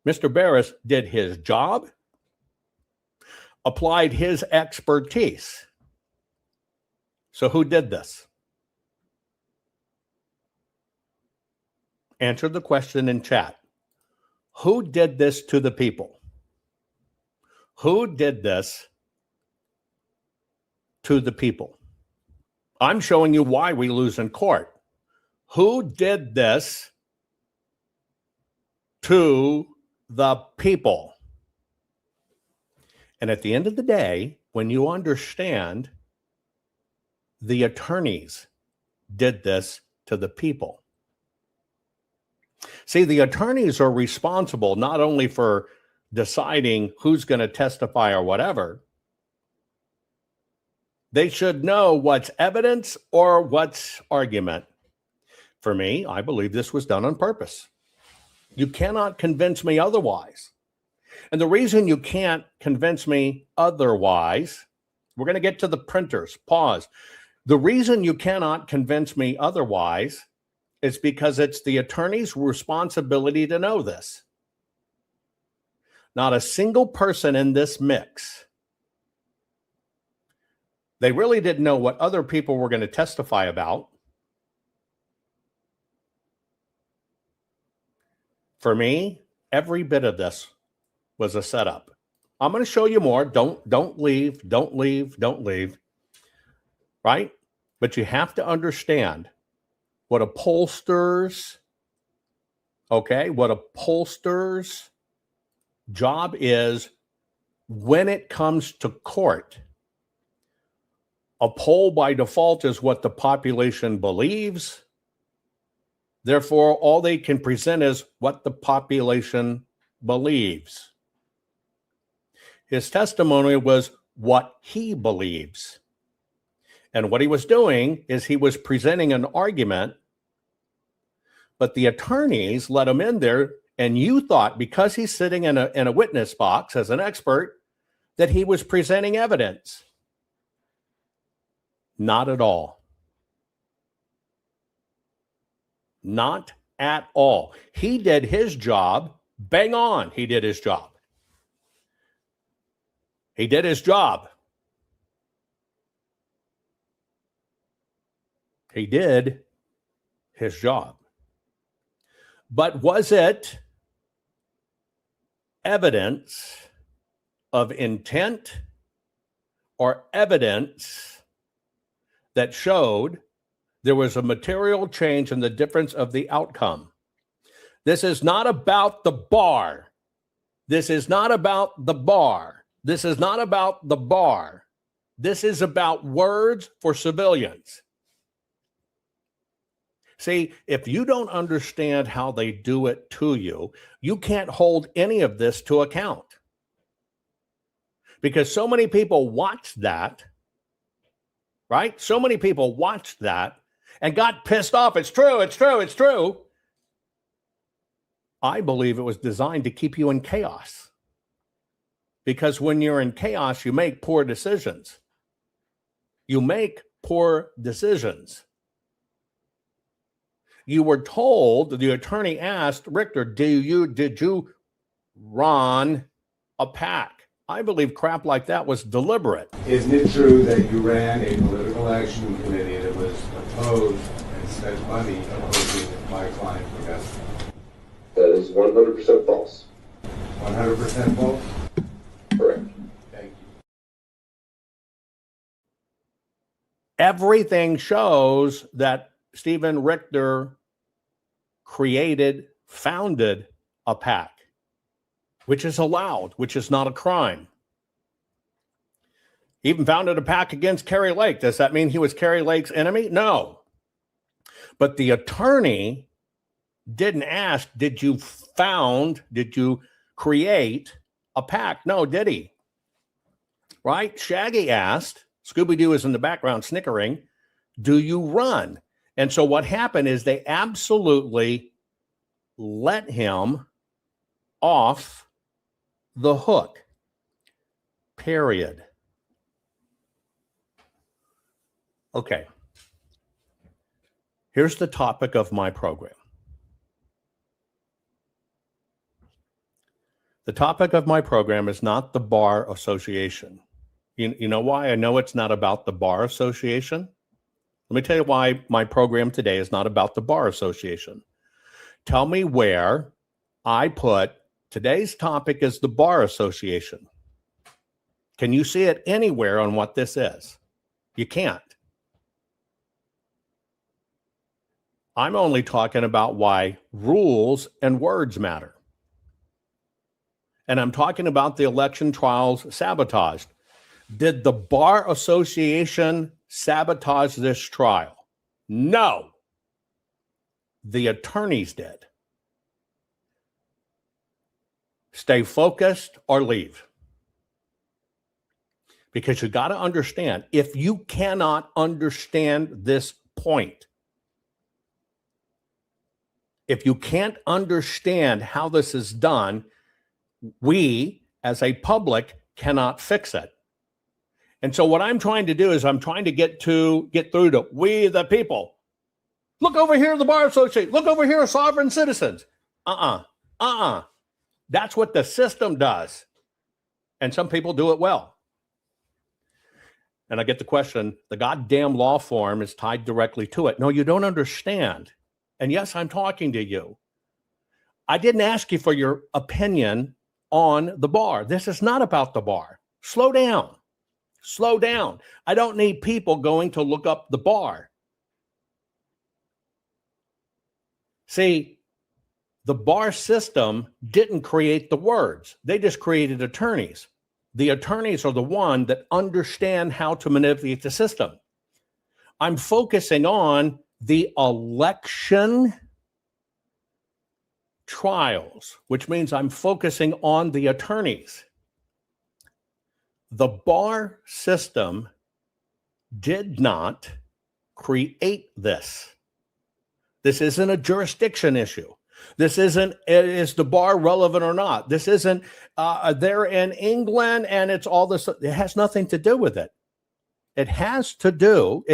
Mr. Barris did his job, applied his expertise. So who did this? Answer the question in chat. Who did this to the people? Who did this to the people? I'm showing you why we lose in court. Who did this to the people? And at the end of the day, when you understand the attorneys did this to the people. See, the attorneys are responsible not only for deciding who's going to testify or whatever. They should know what's evidence or what's argument. For me, I believe this was done on purpose. You cannot convince me otherwise. And the reason you can't convince me otherwise, we're going to get to the printers. Pause. The reason you cannot convince me otherwise is because it's the attorney's responsibility to know this. Not a single person in this mix. They really didn't know what other people were going to testify about. For me, every bit of this was a setup. I'm going to show you more. Don't leave. Right? But you have to understand what a pollster's job is when it comes to court. A poll by default is what the population believes. Therefore, all they can present is what the population believes. His testimony was what he believes. And what he was doing is he was presenting an argument, but the attorneys let him in there, and you thought because he's sitting in a witness box as an expert that he was presenting evidence. Not at all. Not at all. He did his job. Bang on. He did his job. He did his job. He did his job. But was it evidence of intent or evidence that showed there was a material change in the difference of the outcome? This is not about the bar. This is not about the bar. This is not about the bar. This is about words for civilians. See, if you don't understand how they do it to you, you can't hold any of this to account. Because so many people watched that, right? So many people watched that and got pissed off. It's true, it's true, it's true. I believe it was designed to keep you in chaos. Because when you're in chaos, you make poor decisions. You make poor decisions. You were told, the attorney asked Richter, did you run a PAC? I believe crap like that was deliberate. Isn't it true that you ran a political action committee that was opposed and spent money opposing my client for custody? That is 100% false. 100% false? Correct. Thank you. Everything shows that Stephen Richter founded a PAC, which is allowed, which is not a crime. He even founded a PAC against Kari Lake. Does that mean he was Kari Lake's enemy? No. But the attorney didn't ask, did you create a PAC? No, did he? Right? Shaggy asked, Scooby-Doo is in the background snickering, do you run? And so what happened is they absolutely let him off the hook. Period. Okay. Here's the topic of my program. The topic of my program is not the Bar Association. You know why I know it's not about the Bar Association? Let me tell you why my program today is not about the Bar Association. Tell me where I put today's topic is the Bar Association. Can you see it anywhere on what this is? You can't. I'm only talking about why rules and words matter. And I'm talking about the election trials sabotaged. Did the Bar Association sabotage this trial? No. The attorneys did. Stay focused or leave. Because you got to understand, if you cannot understand this point, if you can't understand how this is done, we as a public cannot fix it. And so what I'm trying to do is I'm trying to get through to we the people. Look over here, the Bar Association. Look over here, sovereign citizens. That's what the system does. And some people do it well. And I get the question, the goddamn law form is tied directly to it. No, you don't understand. And yes, I'm talking to you. I didn't ask you for your opinion on the bar. This is not about the bar. Slow down. Slow down. I don't need people going to look up the bar. See, the bar system didn't create the words. They just created attorneys. The attorneys are the one that understand how to manipulate the system. I'm focusing on the election trials, which means I'm focusing on the attorneys. The bar system did not create this. This isn't a jurisdiction issue. This isn't, is the bar relevant or not? This isn't, they're in England and it's all this. It has nothing to do with it. It has to do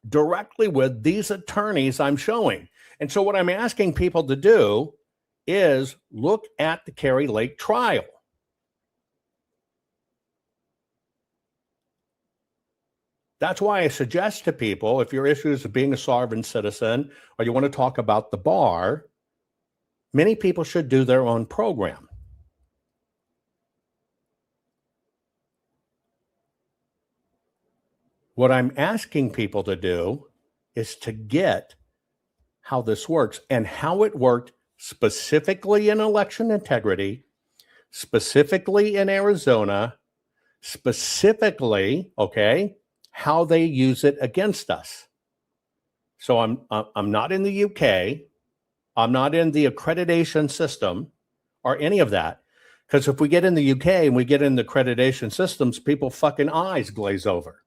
directly with these attorneys I'm showing. And so what I'm asking people to do is look at the Kari Lake trial. That's why I suggest to people, if your issue is being a sovereign citizen or you want to talk about the bar, many people should do their own program. What I'm asking people to do is to get how this works and how it worked specifically in election integrity, specifically in Arizona, specifically, okay, how they use it against us. So I'm not in the UK. I'm not in the accreditation system or any of that. Because if we get in the UK and we get in the accreditation systems, people fucking eyes glaze over.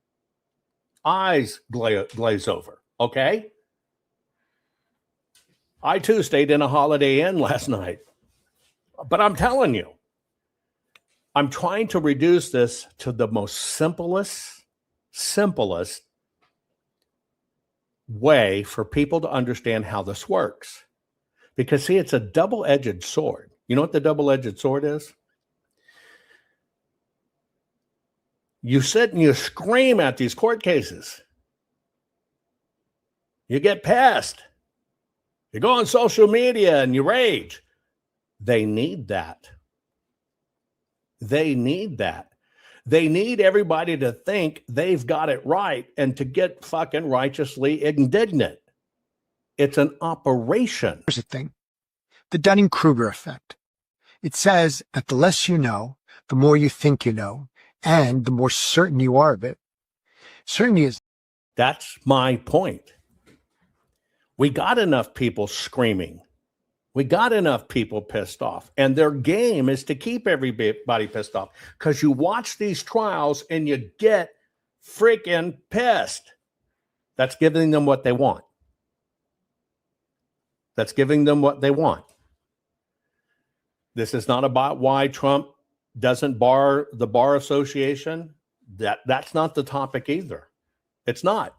Eyes glaze over, okay? I too stayed in a Holiday Inn last night. But I'm telling you, I'm trying to reduce this to the most simplest simplest way for people to understand how this works. Because, see, it's a double-edged sword. You know what the double-edged sword is? You sit and you scream at these court cases. You get pissed. You go on social media and you rage. They need that. They need that. They need everybody to think they've got it right and to get fucking righteously indignant. It's an operation. Here's the thing. The Dunning-Kruger effect. It says that the less you know, the more you think you know, and the more certain you are of it. Certainty is... That's my point. We got enough people screaming. We got enough people pissed off. And their game is to keep everybody pissed off. Because you watch these trials and you get freaking pissed. That's giving them what they want. That's giving them what they want. This is not about why Trump doesn't bar the Bar Association. That's not the topic either. It's not.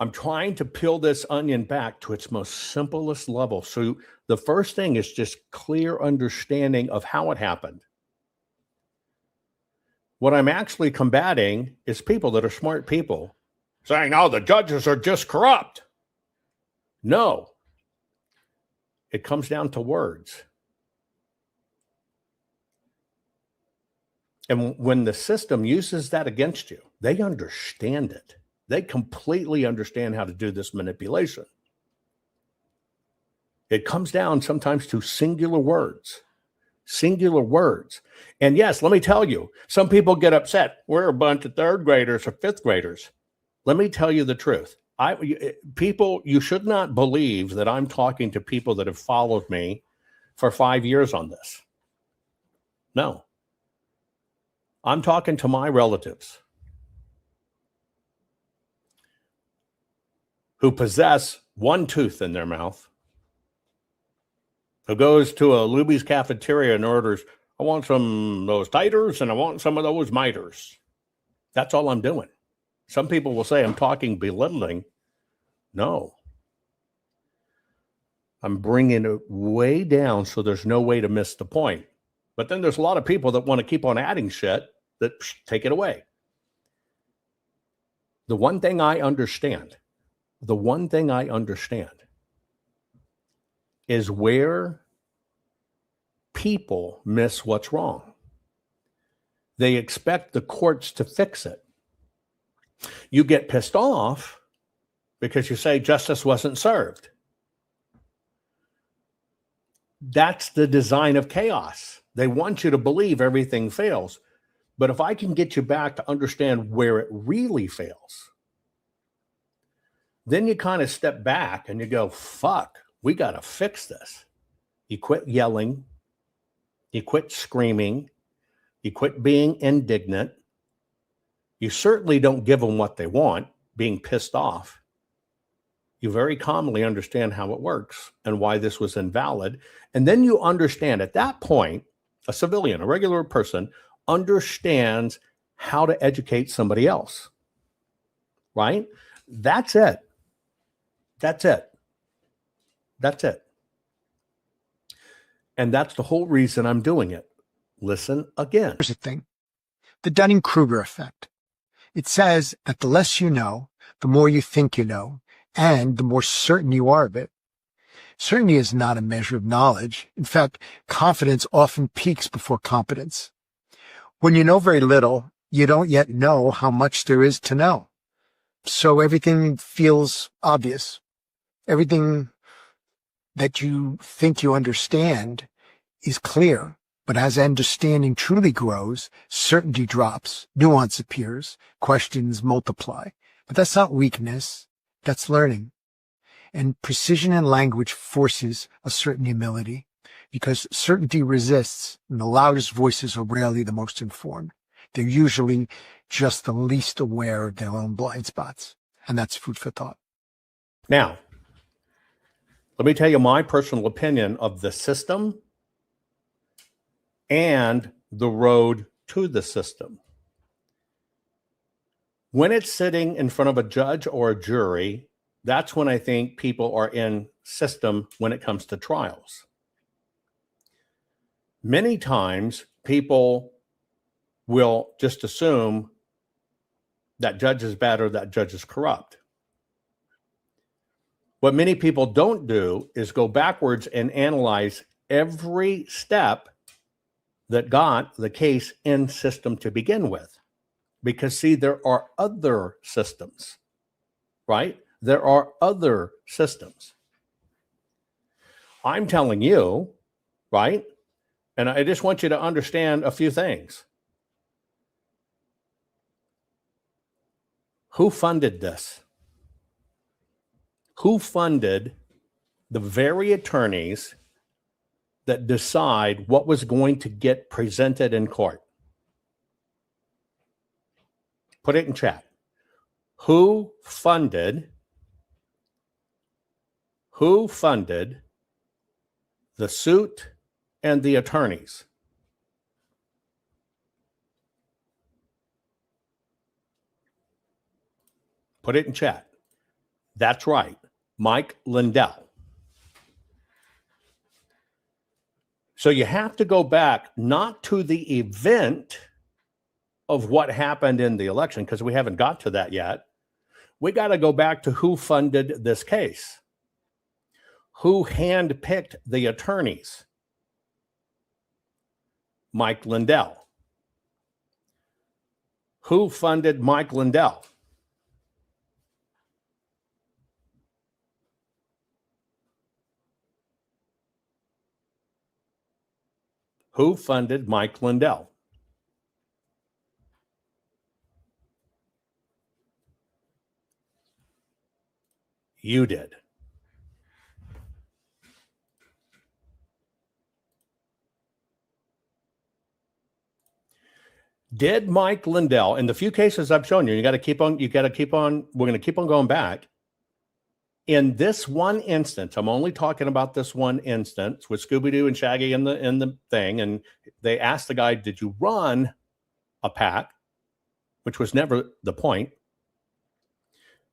I'm trying to peel this onion back to its most simplest level. So the first thing is just clear understanding of how it happened. What I'm actually combating is people that are smart people saying, oh, the judges are just corrupt. No. It comes down to words. And when the system uses that against you, they understand it. They completely understand how to do this manipulation. It comes down sometimes to singular words. Singular words. And yes, let me tell you, some people get upset. We're a bunch of third graders or fifth graders. Let me tell you the truth. People, you should not believe that I'm talking to people that have followed me for 5 years on this. No. I'm talking to my relatives who possess one tooth in their mouth, who goes to a Luby's cafeteria and orders, I want some of those titers and I want some of those miters. That's all I'm doing. Some people will say I'm talking belittling. No. I'm bringing it way down so there's no way to miss the point. But then there's a lot of people that want to keep on adding shit that take it away. The one thing I understand is where people miss what's wrong. They expect the courts to fix it. You get pissed off because you say justice wasn't served. That's the design of chaos. They want you to believe everything fails. But if I can get you back to understand where it really fails, then you kind of step back and you go, fuck, we got to fix this. You quit yelling. You quit screaming. You quit being indignant. You certainly don't give them what they want, being pissed off. You very calmly understand how it works and why this was invalid. And then you understand at that point, a civilian, a regular person, understands how to educate somebody else. Right? That's it. That's it. That's it. And that's the whole reason I'm doing it. Listen again. Here's the thing. The Dunning-Kruger effect. It says that the less you know, the more you think you know, and the more certain you are of it. Certainty is not a measure of knowledge. In fact, confidence often peaks before competence. When you know very little, you don't yet know how much there is to know. So everything feels obvious. Everything that you think you understand is clear. But as understanding truly grows, certainty drops, nuance appears, questions multiply. But that's not weakness, that's learning. And precision in language forces a certain humility, because certainty resists, and the loudest voices are rarely the most informed. They're usually just the least aware of their own blind spots. And that's food for thought. Now, let me tell you my personal opinion of the system and the road to the system. When it's sitting in front of a judge or a jury, that's when I think people are in system when it comes to trials. Many times people will just assume that judge is bad or that judge is corrupt. What many people don't do is go backwards and analyze every step that got the case in system to begin with. Because, see, there are other systems, right? There are other systems. I'm telling you, right? And I just want you to understand a few things. Who funded this? Who funded the very attorneys that decide what was going to get presented in court? Put it in chat. Who funded the suit and the attorneys? Put it in chat. That's right. Mike Lindell. So you have to go back not to the event of what happened in the election, because we haven't got to that yet. We got to go back to who funded this case. Who handpicked the attorneys? Mike Lindell. Who funded Mike Lindell? Who funded Mike Lindell? You did. Did Mike Lindell, in the few cases I've shown you, we're going to keep on going back. In this one instance, I'm only talking about this one instance with Scooby-Doo and Shaggy in the thing, and they asked the guy, did you run a PAC? Which was never the point.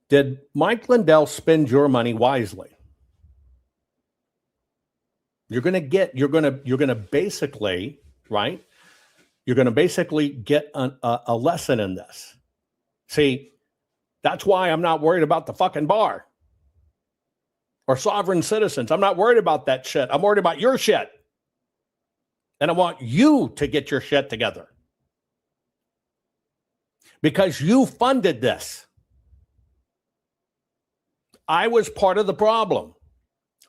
Did Mike Lindell spend your money wisely? You're going to basically, right? You're going to basically get a lesson in this. See, that's why I'm not worried about the fucking bar or sovereign citizens. I'm not worried about that shit. I'm worried about your shit. And I want you to get your shit together. Because you funded this. I was part of the problem.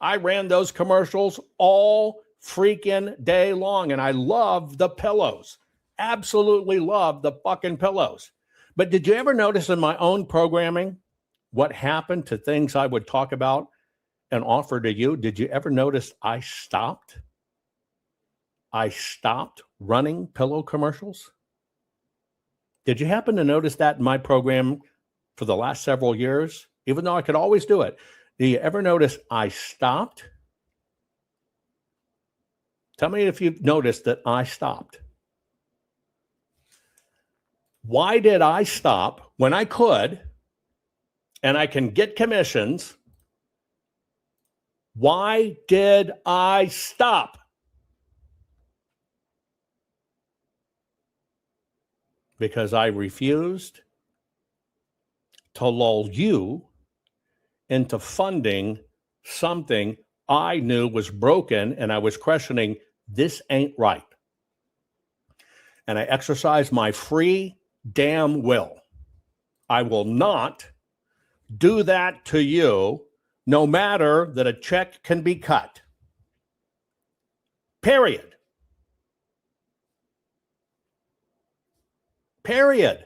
I ran those commercials all freaking day long, and I love the pillows. Absolutely love the fucking pillows. But did you ever notice in my own programming what happened to things I would talk about and offer to you? Did you ever notice I stopped running pillow commercials? Did you happen to notice that in my program for the last several years? Even though I could always do it. Do you ever notice I stopped? Tell me if you've noticed that I stopped. Why did I stop when I could and I can get commissions? Why did I stop? Because I refused to lull you into funding something I knew was broken, and I was questioning, this ain't right. And I exercised my free damn will. I will not do that to you, no matter that a check can be cut. Period. Period.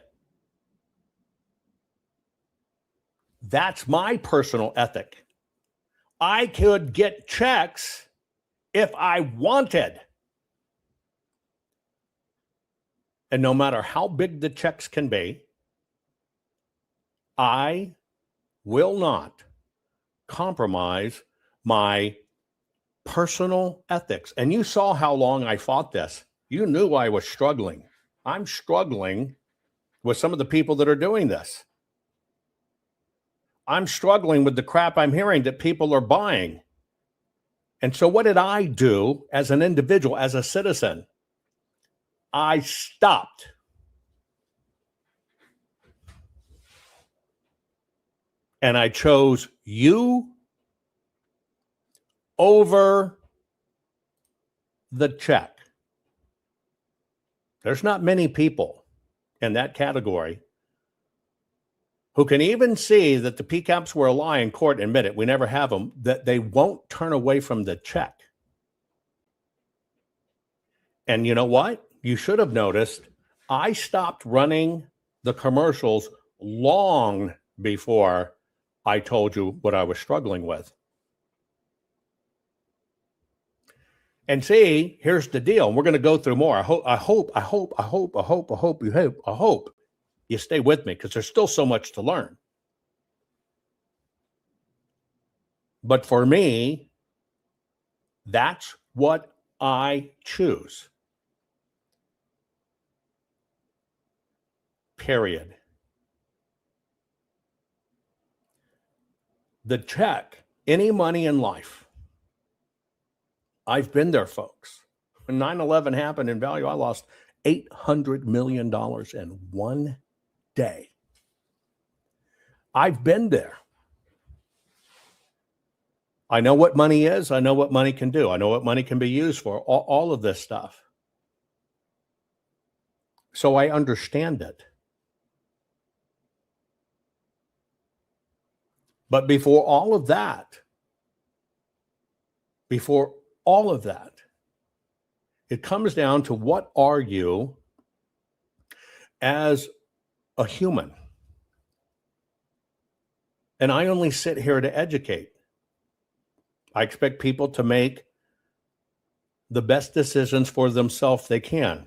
That's my personal ethic. I could get checks if I wanted. And no matter how big the checks can be, I will not compromise my personal ethics. And you saw how long I fought this. You knew I was struggling. I'm struggling with some of the people that are doing this. I'm struggling with the crap I'm hearing that people are buying. And so what did I do as an individual, as a citizen? I stopped. And I chose you over the check. There's not many people in that category who can even see that the PCAPs were a lie in court and admit it, we never have them, that they won't turn away from the check. And you know what? You should have noticed I stopped running the commercials long before I told you what I was struggling with. And see, here's the deal. We're going to go through more. I hope you stay with me because there's still so much to learn. But for me, that's what I choose. Period. The check, any money in life. I've been there, folks. When 9/11 happened in value, I lost $800 million in one day. I've been there. I know what money is. I know what money can do. I know what money can be used for, all of this stuff. So I understand it. But before all of that, it comes down to what are you as a human? And I only sit here to educate. I expect people to make the best decisions for themselves they can.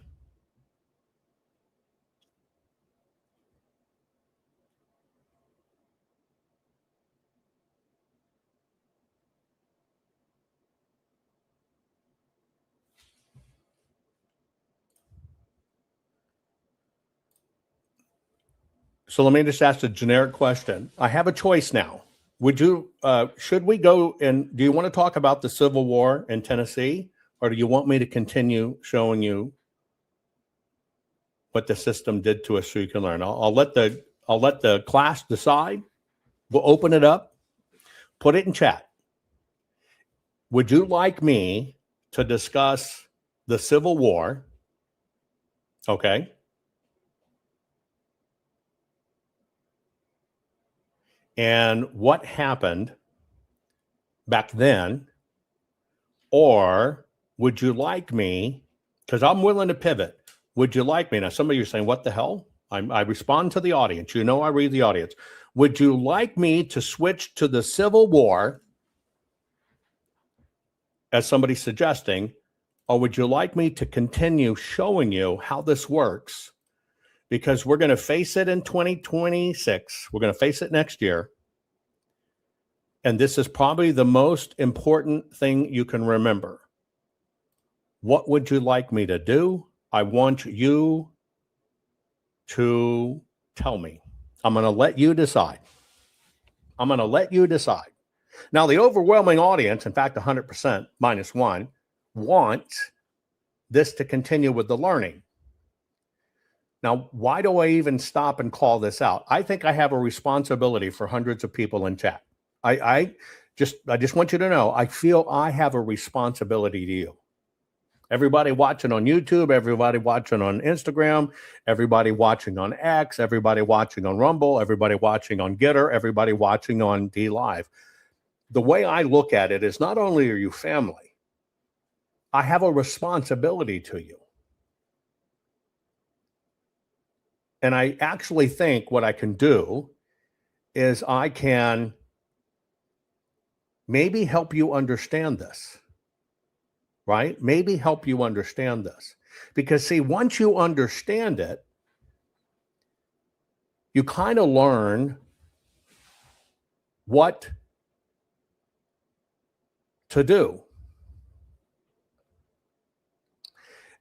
So let me just ask a generic question. I have a choice now. Should we go and do you want to talk about the Civil War in Tennessee, or do you want me to continue showing you what the system did to us so you can learn? I'll let the class decide. We'll open it up, put it in chat. Would you like me to discuss the Civil War? Okay. And what happened back then? Or would you like me, because I'm willing to pivot, would you like me, now some of you are saying, what the hell? I respond to the audience. You know I read the audience. Would you like me to switch to the Civil War, as somebody's suggesting, or would you like me to continue showing you how this works? Because we're going to face it in 2026. We're going to face it next year. And this is probably the most important thing you can remember. What would you like me to do? I want you to tell me. I'm going to let you decide. Now, the overwhelming audience, in fact, 100% minus one, wants this to continue with the learning. Now, why do I even stop and call this out? I think I have a responsibility for hundreds of people in chat. I just want you to know, I feel I have a responsibility to you. Everybody watching on YouTube, everybody watching on Instagram, everybody watching on X, everybody watching on Rumble, everybody watching on Getter, everybody watching on DLive. The way I look at it is not only are you family, I have a responsibility to you. And I actually think what I can do is I can maybe help you understand this, right? Maybe help you understand this. Because see, once you understand it, you kind of learn what to do.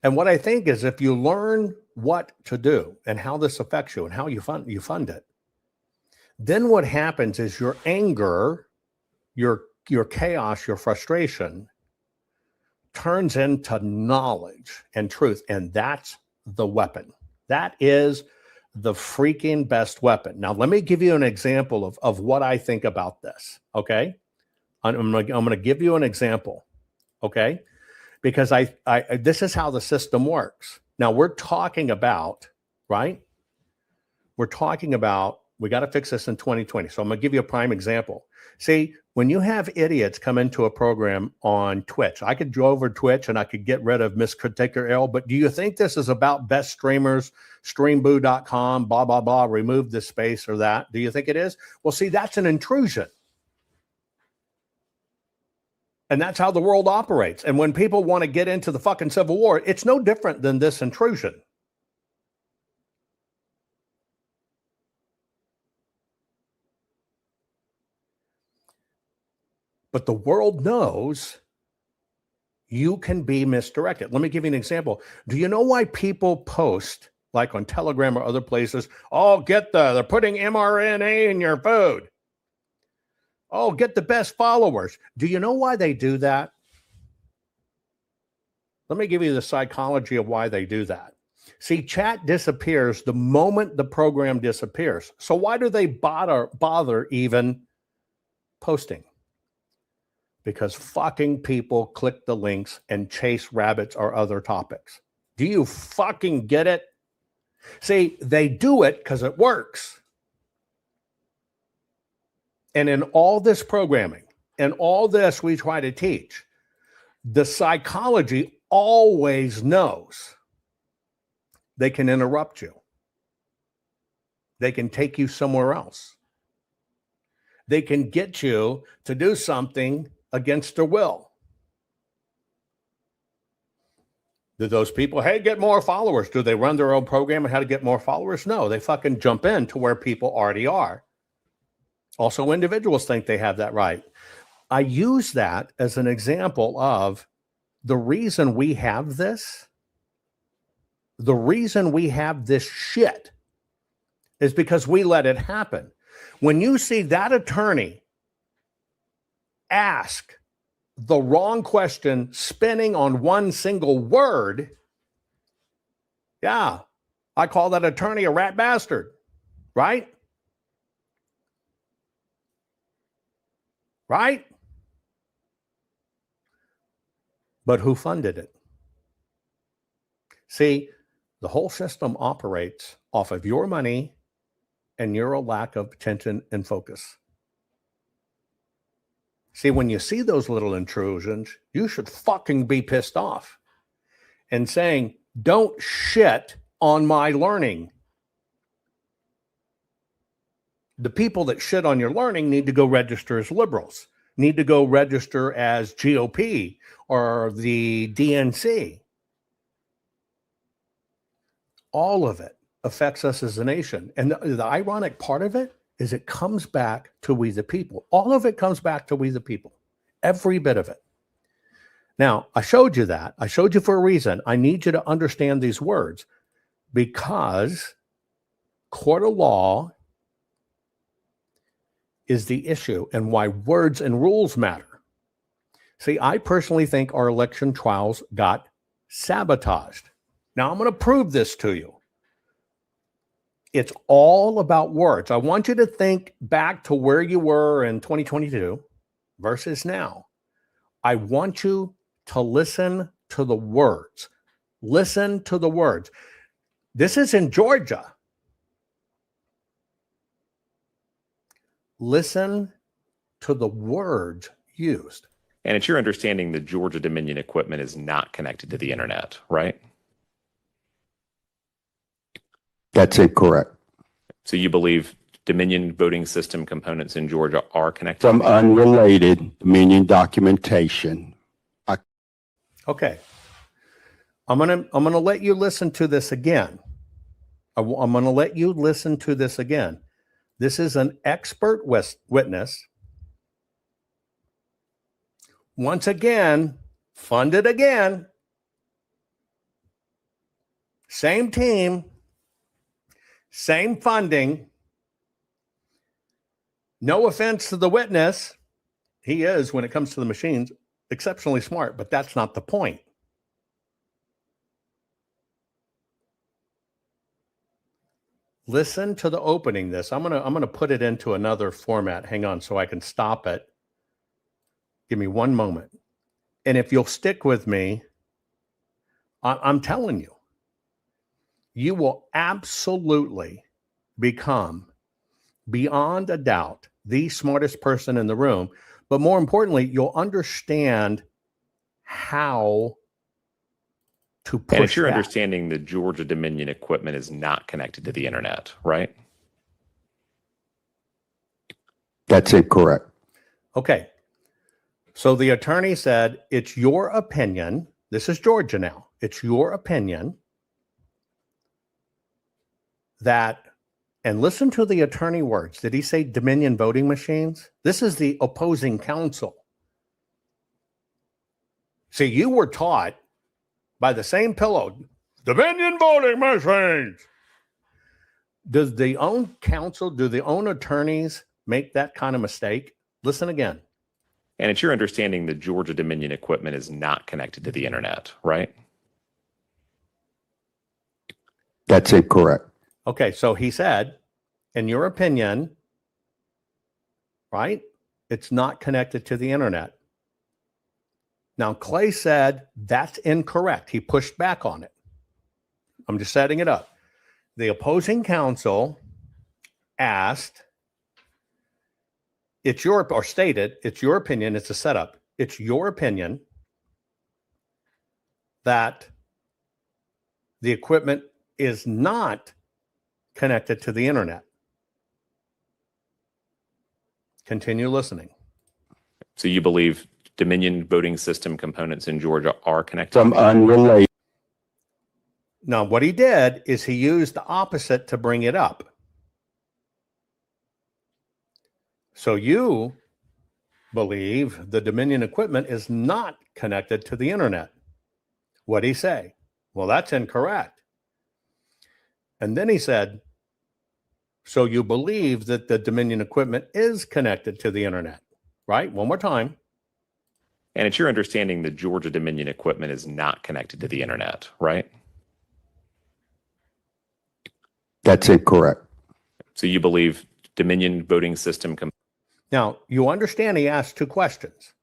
And what I think is if you learn what to do and how this affects you and how you fund it, then what happens is your anger, your chaos, your frustration turns into knowledge and truth. And that's the weapon. That is the freaking best weapon. Now, let me give you an example of what I think about this. Okay. I'm going to give you an example. Okay. Because I this is how the system works. Now we're talking about, right? We're talking about, we got to fix this in 2020. So I'm going to give you a prime example. See, when you have idiots come into a program on Twitch, I could go over Twitch and I could get rid of Miss Critiquer L, but do you think this is about best streamers, streamboo.com, blah, blah, blah, remove this space or that? Do you think it is? Well, see, that's an intrusion. And that's how the world operates. And when people want to get into the fucking Civil War, it's no different than this intrusion. But the world knows you can be misdirected. Let me give you an example. Do you know why people post, like on Telegram or other places, oh, they're putting mRNA in your food. Oh, get the best followers. Do you know why they do that? Let me give you the psychology of why they do that. See, chat disappears the moment the program disappears. So why do they bother even posting? Because fucking people click the links and chase rabbits or other topics. Do you fucking get it? See, they do it because it works. And in all this programming and all this we try to teach, the psychology always knows they can interrupt you. They can take you somewhere else. They can get you to do something against their will. Do those people, hey, get more followers? Do they run their own program on how to get more followers? No, they fucking jump in to where people already are. Also, individuals think they have that right. I use that as an example of the reason we have this. The reason we have this shit is because we let it happen. When you see that attorney ask the wrong question spinning on one single word, yeah, I call that attorney a rat bastard, right? Right? But who funded it? See, the whole system operates off of your money and your lack of attention and focus. See, when you see those little intrusions, you should fucking be pissed off and saying, don't shit on my learning. The people that shit on your learning need to go register as liberals, need to go register as GOP or the DNC. All of it affects us as a nation. And the ironic part of it is it comes back to we the people. All of it comes back to we the people. Every bit of it. Now, I showed you that. I showed you for a reason. I need you to understand these words because court of law is the issue and why words and rules matter. See, I personally think our election trials got sabotaged. Now, I'm going to prove this to you. It's all about words. I want you to think back to where you were in 2022 versus now. I want you to listen to the words. Listen to the words. This is in Georgia. Listen to the words used. And it's your understanding the Georgia Dominion equipment is not connected to the internet, right? That's incorrect. So you believe Dominion voting system components in Georgia are connected? From unrelated Dominion documentation. Okay. I'm gonna let you listen to this again. I'm gonna let you listen to this again. This is an expert witness. Once again, funded again. same team, same funding. No offense to the witness. He is, when it comes to the machines, exceptionally smart, but that's not the point. Listen to the opening this. I'm gonna put it into another format. Hang on so I can stop it. Give me one moment. And if you'll stick with me, I'm telling you, you will absolutely become, beyond a doubt, the smartest person in the room. But more importantly, you'll understand how to push. And it's your back. understanding the Georgia Dominion equipment is not connected to the internet, right? That's incorrect. Okay. So the attorney said, it's your opinion. This is Georgia now. It's your opinion that, and listen to the attorney words. Did he say Dominion voting machines? This is the opposing counsel. See, you were taught by the same pillow, Dominion voting machines. Does the own counsel, do the own attorneys make that kind of mistake? Listen again. And it's your understanding the Georgia Dominion equipment is not connected to the internet, right? That's incorrect. Okay, so he said, in your opinion, right, it's not connected to the internet. Now, Clay said that's incorrect. He pushed back on it. I'm just setting it up. The opposing counsel asked, stated, it's your opinion, it's a setup. It's your opinion that the equipment is not connected to the internet. Continue listening. So you believe Dominion voting system components in Georgia are connected? Some unrelated. Now, what he did is he used the opposite to bring it up. So you believe the Dominion equipment is not connected to the internet. What'd he say? Well, that's incorrect. And then he said, so you believe that the Dominion equipment is connected to the internet, right? One more time. And it's your understanding the Georgia Dominion equipment is not connected to the internet, right? That's incorrect. So you believe Dominion voting system Now, you understand he asked two questions.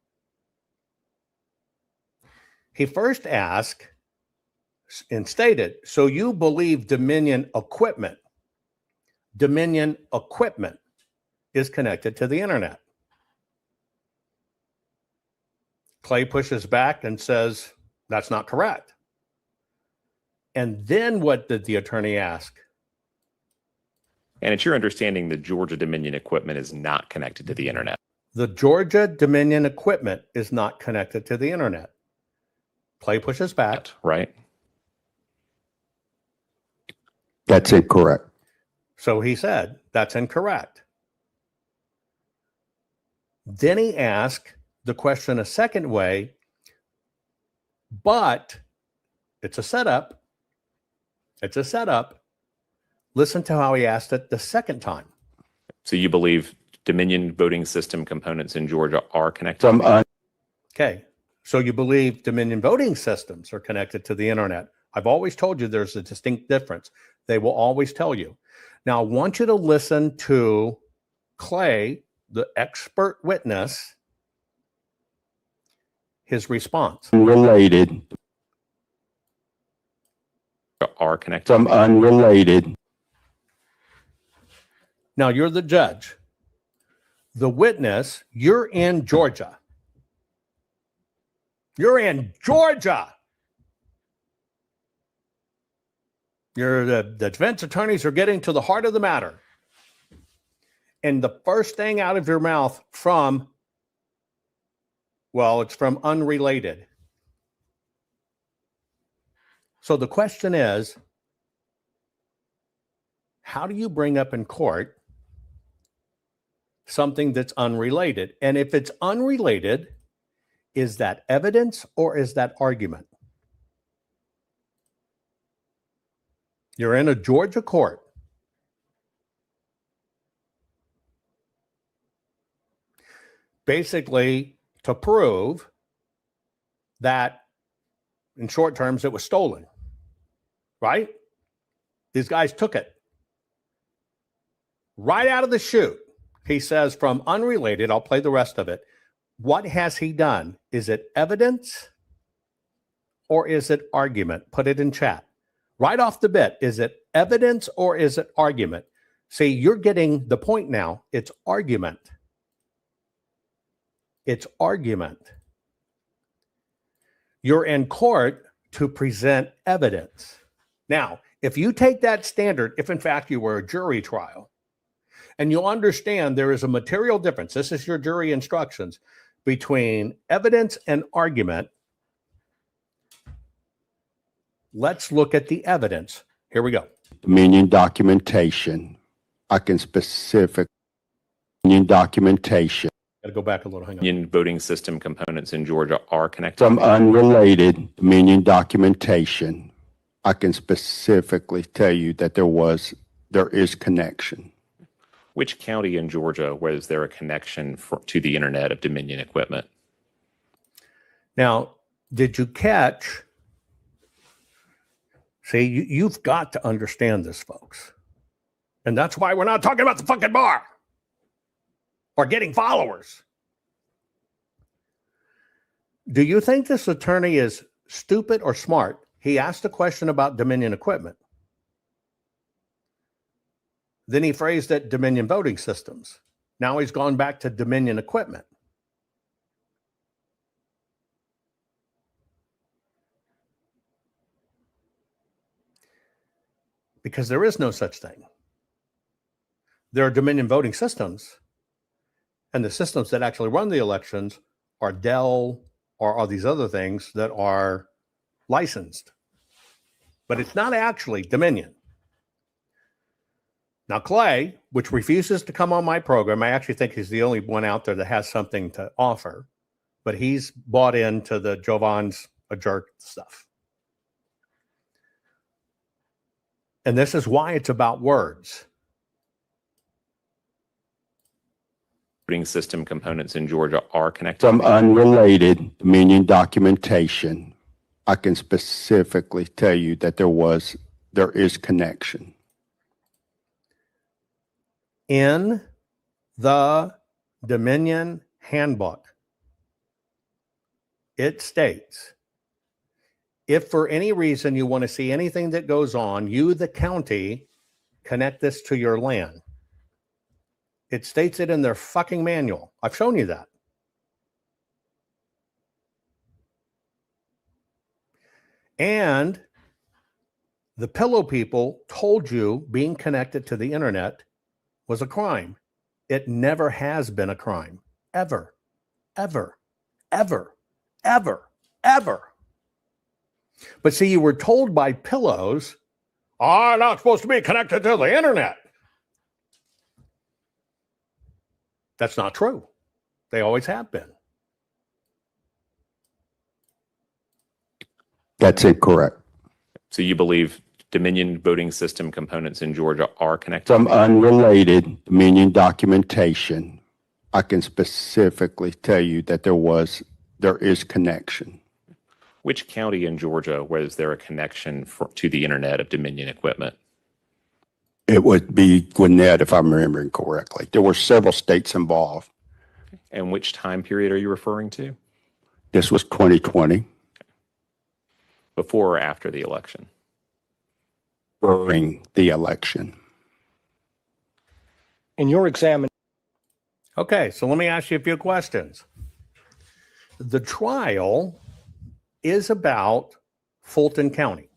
He first asked and stated, so you believe Dominion equipment is connected to the internet? Clay pushes back and says, that's not correct. And then what did the attorney ask? And it's your understanding the Georgia Dominion equipment is not connected to the internet. The Georgia Dominion equipment is not connected to the internet. Clay pushes back. Right. That's incorrect. So he said, that's incorrect. Then he asked the question a second way, but it's a setup. It's a setup. Listen to how he asked it the second time. So you believe Dominion voting system components in Georgia are connected? Okay. So you believe Dominion voting systems are connected to the internet. I've always told you there's a distinct difference. They will always tell you. Now, I want you to listen to Clay, the expert witness, his response. Related. Are connected. Some unrelated. Now, you're the judge. The witness, you're in Georgia. You're in Georgia. The defense attorneys are getting to the heart of the matter. And the first thing out of your mouth it's from unrelated. So the question is, how do you bring up in court something that's unrelated? And if it's unrelated, is that evidence or is that argument? You're in a Georgia court. Basically, to prove that, in short terms, it was stolen. Right? These guys took it. Right out of the chute, he says, from unrelated, I'll play the rest of it. What has he done? Is it evidence or is it argument? Put it in chat. Right off the bat, is it evidence or is it argument? See, you're getting the point now. It's argument. It's argument. You're in court to present evidence. Now, if you take that standard, if in fact you were a jury trial, and you'll understand there is a material difference, this is your jury instructions, between evidence and argument. Let's look at the evidence. Here we go. Dominion documentation. I can specific Dominion documentation. Got to go back a little. Hang on. Dominion voting system components in Georgia are connected. Some unrelated Dominion documentation. I can specifically tell you that there is connection. Which county in Georgia was there a connection to the internet of Dominion equipment? Now, did you catch? See, you've got to understand this, folks. And that's why we're not talking about the fucking bar or getting followers. Do you think this attorney is stupid or smart? He asked a question about Dominion equipment. Then he phrased it Dominion voting systems. Now he's gone back to Dominion equipment. Because there is no such thing. There are Dominion voting systems, and the systems that actually run the elections are Dell or all these other things that are licensed. But it's not actually Dominion. Now, Clay, which refuses to come on my program, I actually think he's the only one out there that has something to offer, but he's bought into the Jovan's a jerk stuff. And this is why it's about words. Voting system components in Georgia are connected. Some unrelated Dominion documentation. I can specifically tell you that there is connection. In the Dominion handbook, it states, if for any reason you want to see anything that goes on, you, the county, connect this to your land. It states it in their fucking manual. I've shown you that. And the pillow people told you being connected to the internet was a crime. It never has been a crime. Ever, ever, ever, ever, ever. But see, you were told by pillows, are not supposed to be connected to the internet. That's not true. They always have been. That's incorrect. So you believe Dominion voting system components in Georgia are connected? Some unrelated Dominion documentation. I can specifically tell you that there is connection. Which county in Georgia was there a connection to the internet of Dominion equipment? It would be Gwinnett, if I'm remembering correctly. There were several states involved. And which time period are you referring to? This was 2020. Before or after the election? During the election. In your examination. Okay, so let me ask you a few questions. The trial is about Fulton County.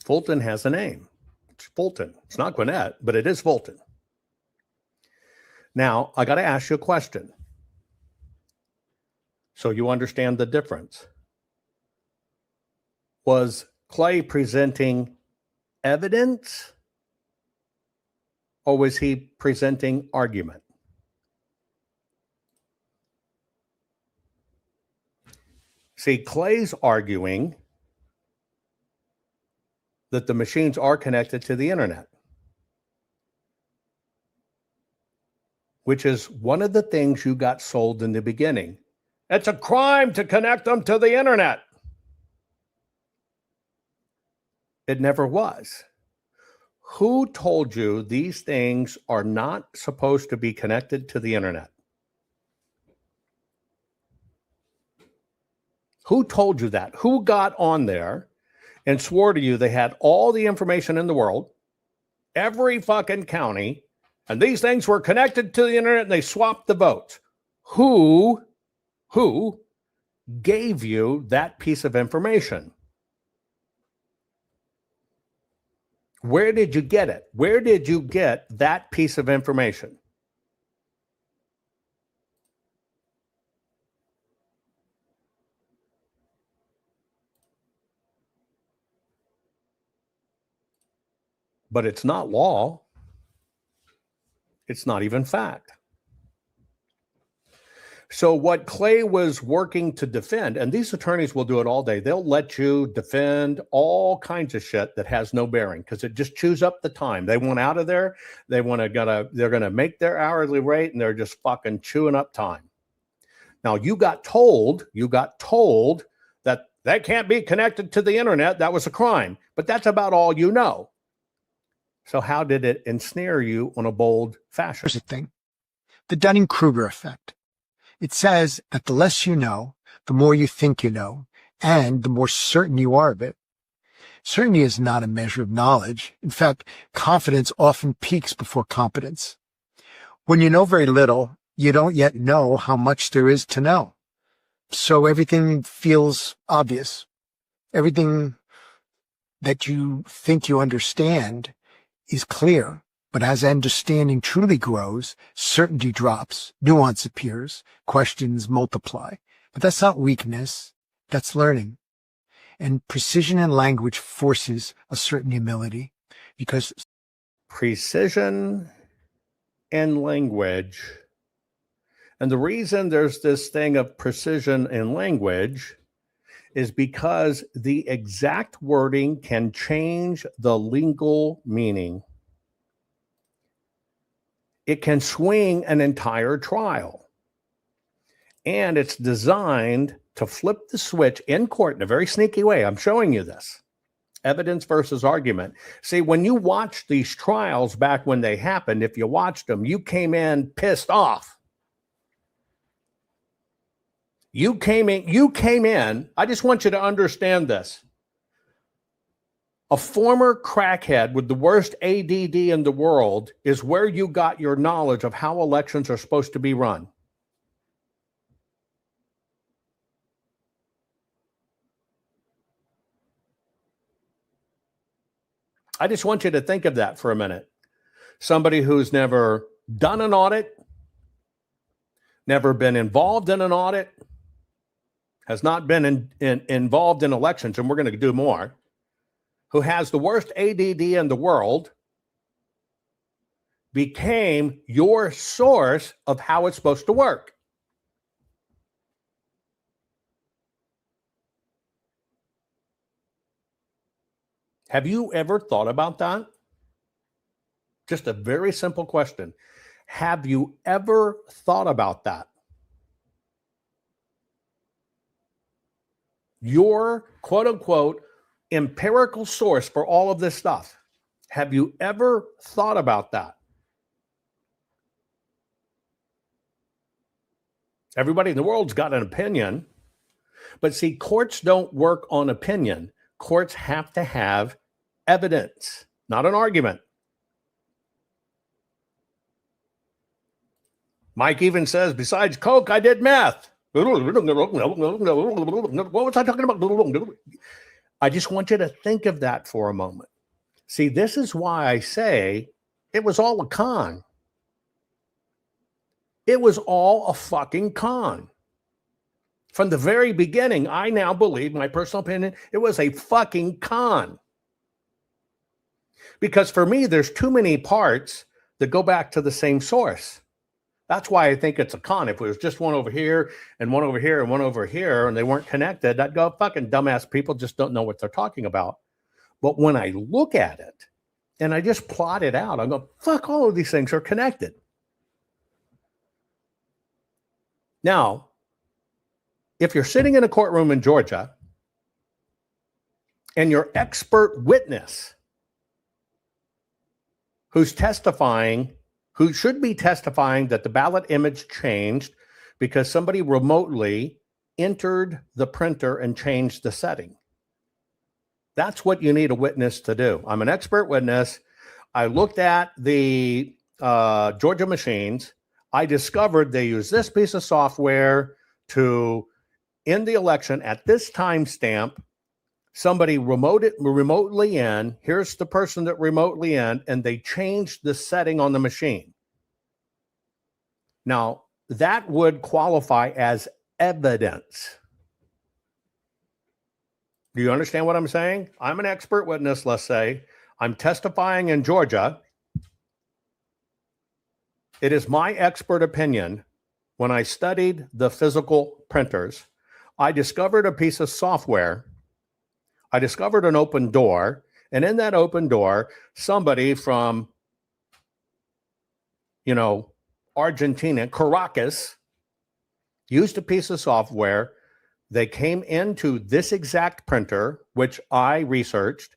Fulton has a name. It's Fulton. It's not Gwinnett, but it is Fulton. Now, I got to ask you a question so you understand the difference. Was Clay presenting evidence or was he presenting argument? See, Clay's arguing that the machines are connected to the internet, which is one of the things you got sold in the beginning. It's a crime to connect them to the internet. It never was. Who told you these things are not supposed to be connected to the internet? Who told you that? Who got on there and swore to you they had all the information in the world, every fucking county, and these things were connected to the internet and they swapped the votes? Who gave you that piece of information? Where did you get it? Where did you get that piece of information? But it's not law. It's not even fact. So what Clay was working to defend, and these attorneys will do it all day, they'll let you defend all kinds of shit that has no bearing because it just chews up the time. They want out of there. They're going to make their hourly rate and they're just fucking chewing up time. Now you got told that that can't be connected to the internet. That was a crime, but that's about all you know. So how did it ensnare you on a bold fashion? Here's the thing. The Dunning-Kruger effect. It says that the less you know, the more you think you know, and the more certain you are of it. Certainty is not a measure of knowledge. In fact, confidence often peaks before competence. When you know very little, you don't yet know how much there is to know. So everything feels obvious. Everything that you think you understand is clear, but as understanding truly grows, certainty drops, nuance appears, questions multiply. But that's not weakness, that's learning. And precision in language forces a certain humility, because precision in language, and the reason there's this thing of precision in language is because the exact wording can change the legal meaning. It can swing an entire trial. And it's designed to flip the switch in court in a very sneaky way. I'm showing you this. Evidence versus argument. See, when you watch these trials back when they happened, if you watched them, you came in pissed off. You came in, I just want you to understand this. A former crackhead with the worst ADD in the world is where you got your knowledge of how elections are supposed to be run. I just want you to think of that for a minute. Somebody who's never done an audit, never been involved in an audit, has not been involved in elections, and we're going to do more, who has the worst ADD in the world, became your source of how it's supposed to work. Have you ever thought about that? Just a very simple question. Have you ever thought about that? Your quote unquote empirical source for all of this stuff. Have you ever thought about that? Everybody in the world's got an opinion, but see, courts don't work on opinion. Courts have to have evidence, not an argument. Mike even says, besides Coke, I did meth. What was I talking about? I just want you to think of that for a moment. See, this is why I say it was all a con. It was all a fucking con. From the very beginning, I now believe, my personal opinion, it was a fucking con. Because for me, there's too many parts that go back to the same source. That's why I think it's a con. If it was just one over here and one over here and one over here and they weren't connected, I'd go, fucking dumbass people just don't know what they're talking about. But when I look at it and I just plot it out, I go, fuck, all of these things are connected. Now, if you're sitting in a courtroom in Georgia and your expert witness who's testifying, who should be testifying that the ballot image changed because somebody remotely entered the printer and changed the setting. That's what you need a witness to do. I'm an expert witness. I looked at the Georgia machines. I discovered they use this piece of software to end the election at this timestamp. Somebody remotely in, here's the person that remotely in, and they changed the setting on the machine. Now, that would qualify as evidence. Do you understand what I'm saying? I'm an expert witness, let's say. I'm testifying in Georgia. It is my expert opinion. When I studied the physical printers, I discovered a piece of software. I discovered an open door, and in that open door, somebody from, Argentina, Caracas, used a piece of software. They came into this exact printer, which I researched.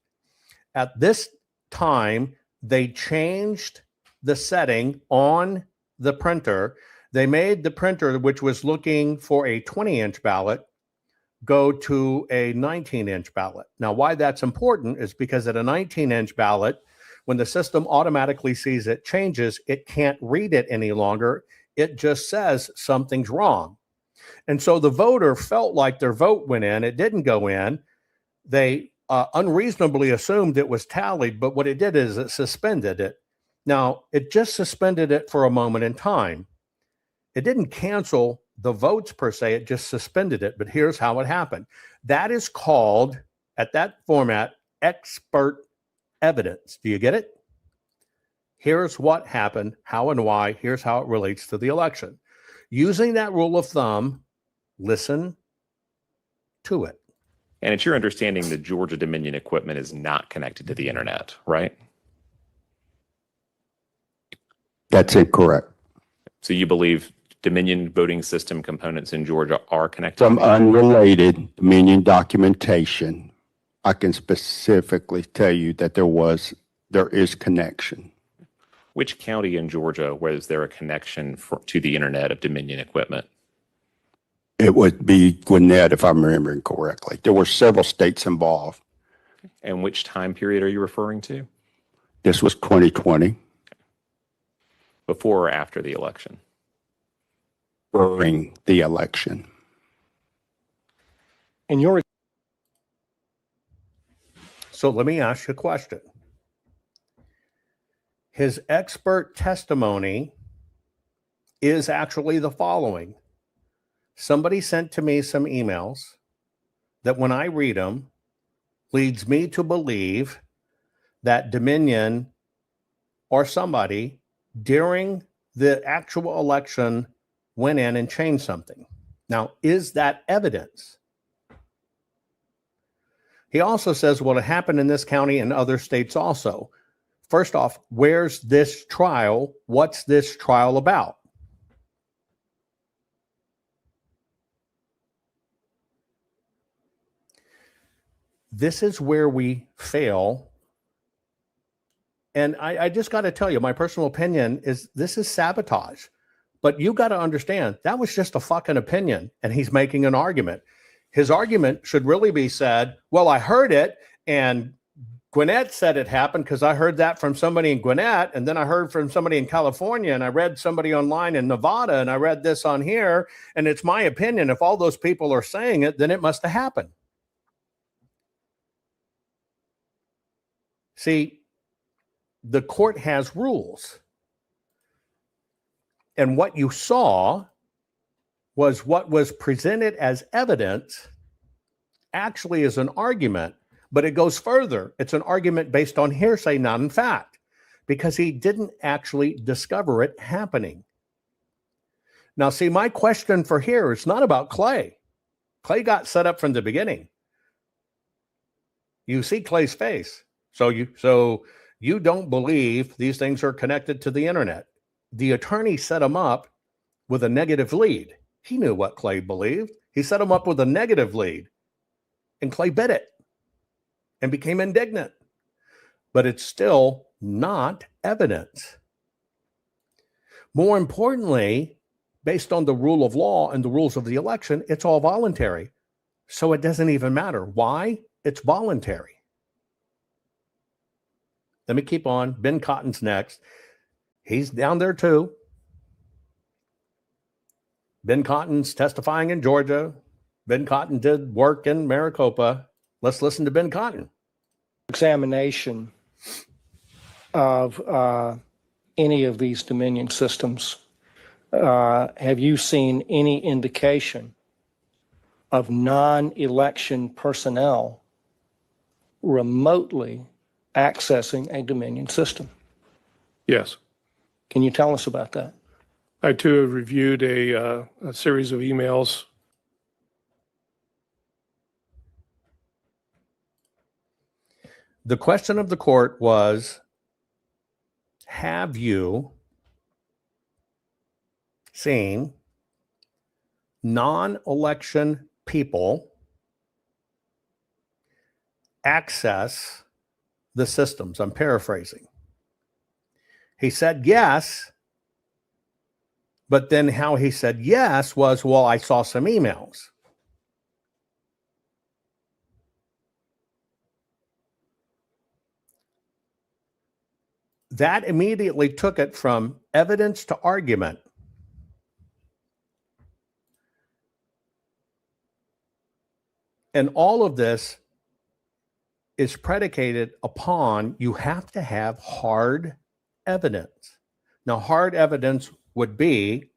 At this time, they changed the setting on the printer. They made the printer, which was looking for a 20-inch ballot, go to a 19-inch ballot. Now, why that's important is because at a 19-inch ballot, when the system automatically sees it changes, it can't read it any longer. It just says something's wrong. And so the voter felt like their vote went in. It didn't go in. They unreasonably assumed it was tallied, but what it did is it suspended it. Now, it just suspended it for a moment in time. It didn't cancel the votes per se, it just suspended it. But here's how it happened. That is called, at that format, expert evidence. Do you get it? Here's what happened, how and why. Here's how it relates to the election. Using that rule of thumb, listen to it. And it's your understanding the Georgia Dominion equipment is not connected to the internet, right? That's incorrect. So you believe Dominion voting system components in Georgia are connected? Some unrelated Dominion documentation, I can specifically tell you that there is connection. Which county in Georgia was there a connection to the internet of Dominion equipment? It would be Gwinnett, if I'm remembering correctly. There were several states involved. And which time period are you referring to? This was 2020. Before or after the election? During the election. And so let me ask you a question. His expert testimony is actually the following. Somebody sent to me some emails that when I read them, leads me to believe that Dominion or somebody during the actual election went in and changed something. Now, is that evidence? He also says, well, it happened in this county and other states also. First off, where's this trial? What's this trial about? This is where we fail. And I just got to tell you, my personal opinion is this is sabotage. But you got to understand, that was just a fucking opinion, and he's making an argument. His argument should really be said, well, I heard it, and Gwinnett said it happened because I heard that from somebody in Gwinnett, and then I heard from somebody in California, and I read somebody online in Nevada, and I read this on here, and it's my opinion. If all those people are saying it, then it must have happened. See, the court has rules. And what you saw was what was presented as evidence actually is an argument, but it goes further. It's an argument based on hearsay, not in fact. because he didn't actually discover it happening. Now, see, my question for here is not about Clay. Clay got set up from the beginning. You see Clay's face. So you don't believe these things are connected to the internet. The attorney set him up with a negative lead. He knew what Clay believed. He set him up with a negative lead. And Clay bit it and became indignant. But it's still not evidence. More importantly, based on the rule of law and the rules of the election, it's all voluntary. So it doesn't even matter. Why? It's voluntary. Let me keep on. Ben Cotton's next. He's down there too. Ben Cotton's testifying in Georgia. Ben Cotton did work in Maricopa. Let's listen to Ben Cotton. Examination of any of these Dominion systems. Have you seen any indication of non-election personnel remotely accessing a Dominion system? Yes. Can you tell us about that? I too have reviewed a series of emails. The question of the court was, have you seen non-election people access the systems? I'm paraphrasing. He said yes, but then how he said yes was, well, I saw some emails. That immediately took it from evidence to argument. And all of this is predicated upon you have to have hard evidence. Now, hard evidence would be,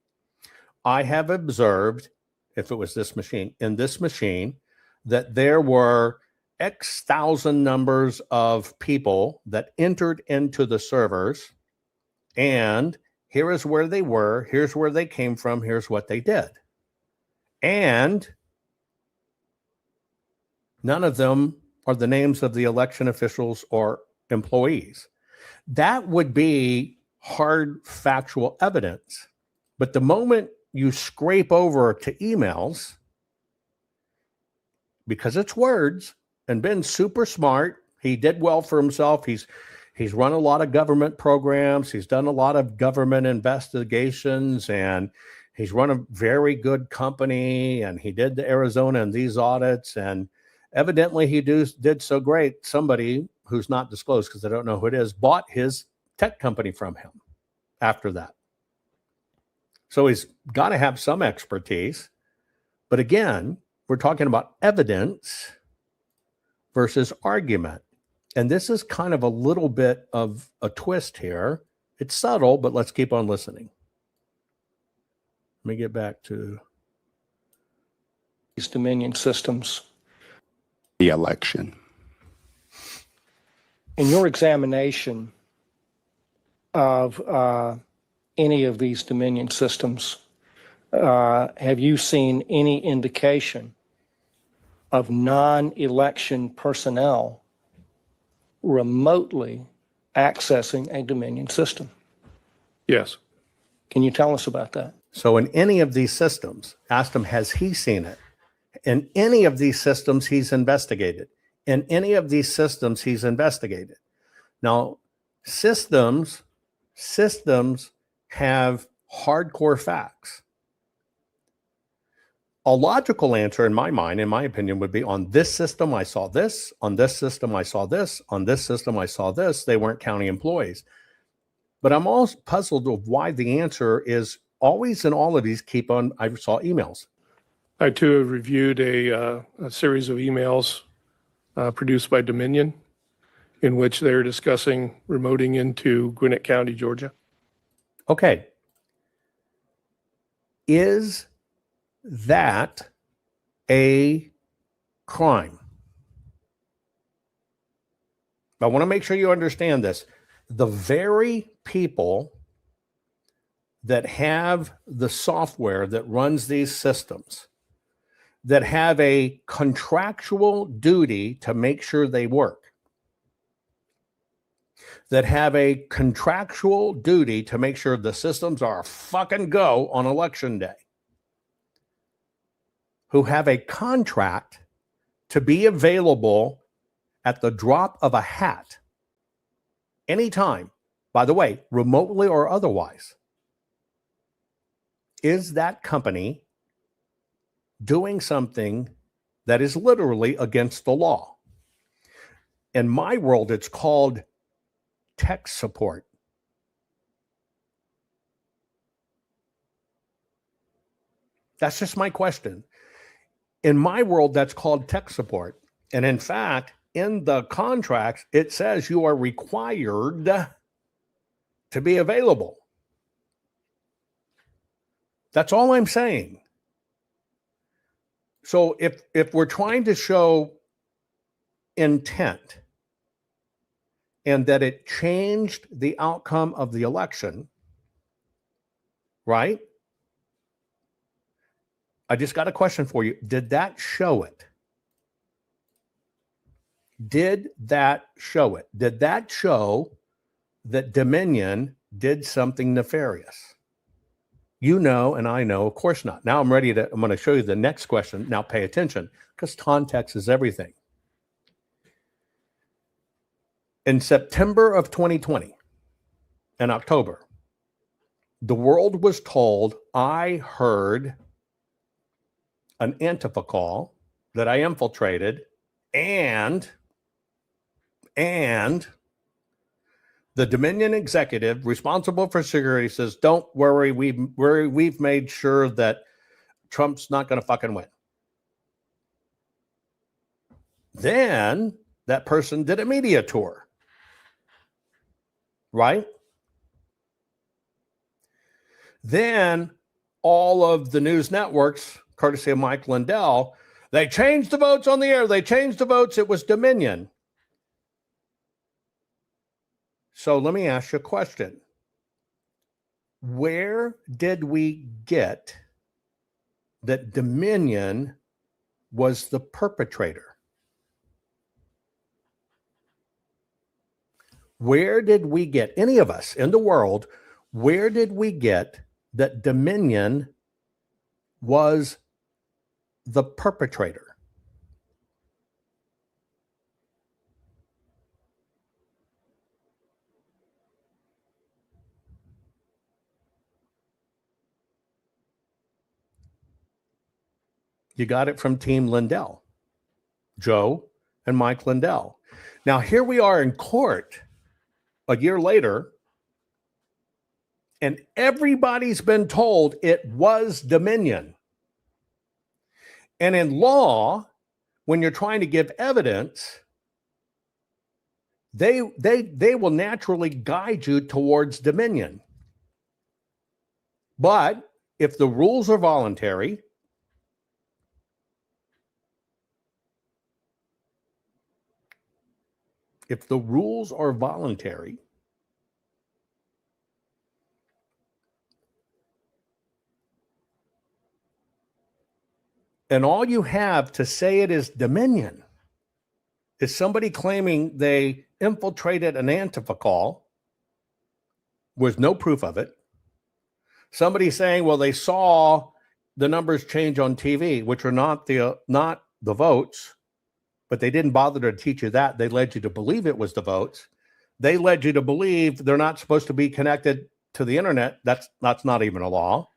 I have observed, if it was this machine, in this machine, that there were X thousand numbers of people that entered into the servers, and here is where they were, here's where they came from, here's what they did. And none of them are the names of the election officials or employees. That would be hard factual evidence. But the moment you scrape over to emails, because it's words, and Ben's super smart, he did well for himself. He's run a lot of government programs. He's done a lot of government investigations, and he's run a very good company, and he did the Arizona and these audits, and evidently he did so great. Somebody who's not disclosed, because I don't know who it is, bought his tech company from him after that. So he's got to have some expertise. But again, we're talking about evidence versus argument. And this is kind of a little bit of a twist here. It's subtle, but let's keep on listening. Let me get back to these Dominion systems. The election. In your examination of any of these Dominion systems, have you seen any indication of non-election personnel remotely accessing a Dominion system? Yes. Can you tell us about that? So in any of these systems, asked him, has he seen it? In any of these systems, he's investigated. In any of these systems, he's investigated. Now, systems have hardcore facts. A logical answer in my mind, in my opinion, would be on this system, I saw this. On this system, I saw this. On this system, I saw this. They weren't county employees. But I'm also puzzled of why the answer is always in all of these, I saw emails. I too have reviewed a series of emails produced by Dominion in which they're discussing remoting into Gwinnett County, Georgia. Okay. Is that a crime? I want to make sure you understand this. the very people that have the software that runs these systems, that have a contractual duty to make sure they work, that have a contractual duty to make sure the systems are a fucking go on election day, who have a contract to be available at the drop of a hat anytime, by the way, remotely or otherwise. Is that company doing something that is literally against the law? In my world, it's called tech support. That's just my question. In my world, that's called tech support. And in fact, in the contracts, it says you are required to be available. That's all I'm saying. So if we're trying to show intent and that it changed the outcome of the election, right? I just got a question for you. Did that show it? Did that show it? Did that show that Dominion did something nefarious? You know, and I know, of course not. Now I'm going to show you the next question. Now pay attention, because context is everything. In September of 2020, in October, the world was told I heard an Antifa call that I infiltrated, and the Dominion executive responsible for security says, don't worry, we've made sure that Trump's not going to fucking win. Then that person did a media tour, right? Then all of the news networks, courtesy of Mike Lindell, they changed the votes on the air. They changed the votes. It was Dominion. So let me ask you a question. Where did we get that Dominion was the perpetrator? Where did we get, any of us in the world, where did we get that Dominion was the perpetrator? You got it from Team Lindell, Joe and Mike Lindell. Now, here we are in court a year later, and everybody's been told it was Dominion. And in law, when you're trying to give evidence, they will naturally guide you towards Dominion. But if the rules are voluntary, and all you have to say it is Dominion is somebody claiming they infiltrated an Antifa call with no proof of it. Somebody saying, well, they saw the numbers change on TV, which are not the votes, but they didn't bother to teach you that. They led you to believe it was the votes. They led you to believe they're not supposed to be connected to the internet. That's not even a law.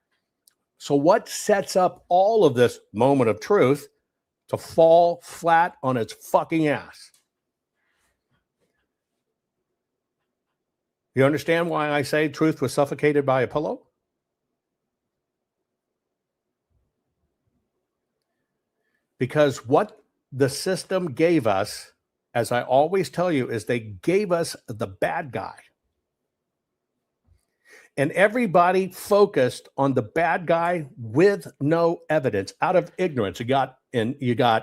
So what sets up all of this moment of truth to fall flat on its fucking ass? You understand why I say truth was suffocated by a pillow? Because what the system gave us, as I always tell you, is they gave us the bad guy. And everybody focused on the bad guy with no evidence, out of ignorance. You got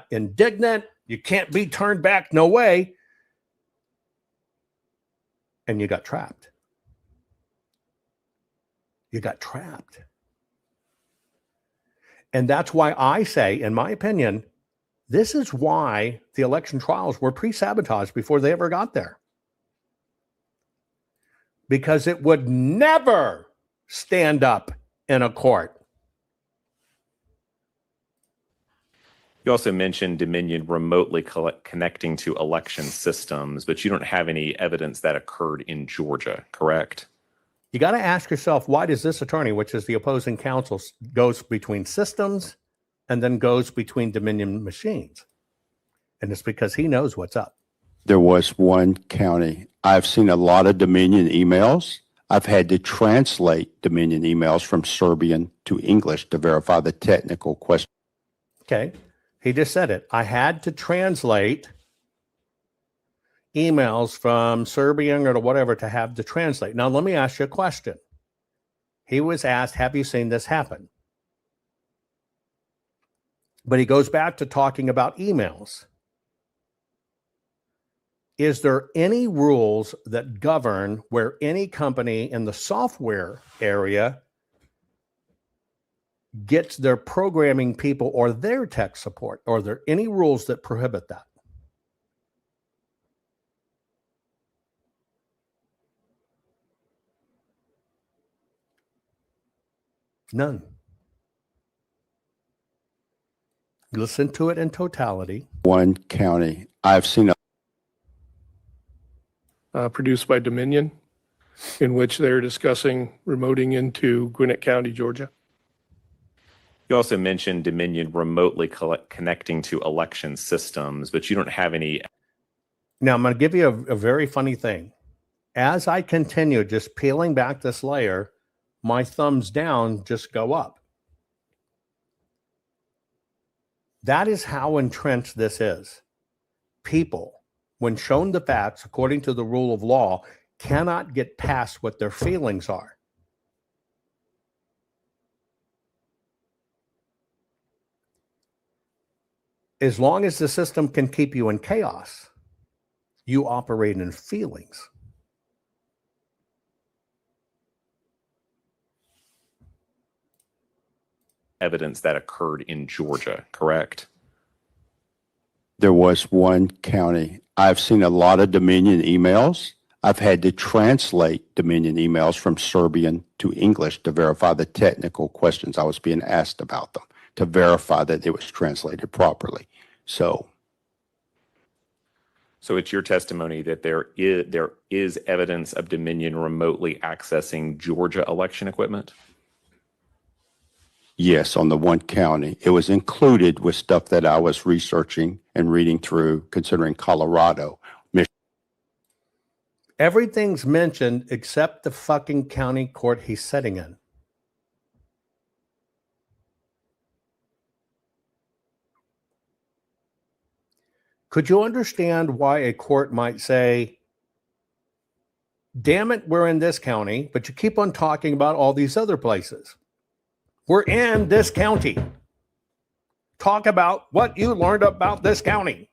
indignant. You can't be turned back. No way. and you got trapped. You got trapped. And that's why I say, in my opinion, this is why the election trials were pre-sabotaged before they ever got there. Because it would never stand up in a court. You also mentioned Dominion remotely connecting to election systems, but you don't have any evidence that occurred in Georgia, correct? You got to ask yourself, why does this attorney, which is the opposing counsel, goes between systems and then goes between Dominion machines? And it's because he knows what's up. There was one county. I've seen a lot of Dominion emails. I've had to translate Dominion emails from Serbian to English to verify the technical question. Okay. He just said it. I had to translate emails from Serbian or whatever to have to translate. Now, let me ask you a question. He was asked, have you seen this happen? But he goes back to talking about emails. Is there any rules that govern where any company in the software area gets their programming people or their tech support? Are there any rules that prohibit that? None. Listen to it in totality. One county. I've seen produced by Dominion, in which they're discussing remoting into Gwinnett County, Georgia. You also mentioned Dominion remotely connecting to election systems, but you don't have any. Now, I'm going to give you a very funny thing. As I continue just peeling back this layer, my thumbs down just go up. That is how entrenched this is. People, when shown the facts according to the rule of law, cannot get past what their feelings are. As long as the system can keep you in chaos, you operate in feelings. Evidence that occurred in Georgia, correct? There was one county. I've seen a lot of Dominion emails. I've had to translate Dominion emails from Serbian to English to verify the technical questions I was being asked about them, to verify that it was translated properly. So it's your testimony that there is evidence of Dominion remotely accessing Georgia election equipment? yes, on the one county. It was included with stuff that I was researching and reading through, considering Colorado. Everything's mentioned except the fucking county court he's sitting in. Could you understand why a court might say, damn it, we're in this county, but you keep on talking about all these other places? We're in this county. Talk about what you learned about this county.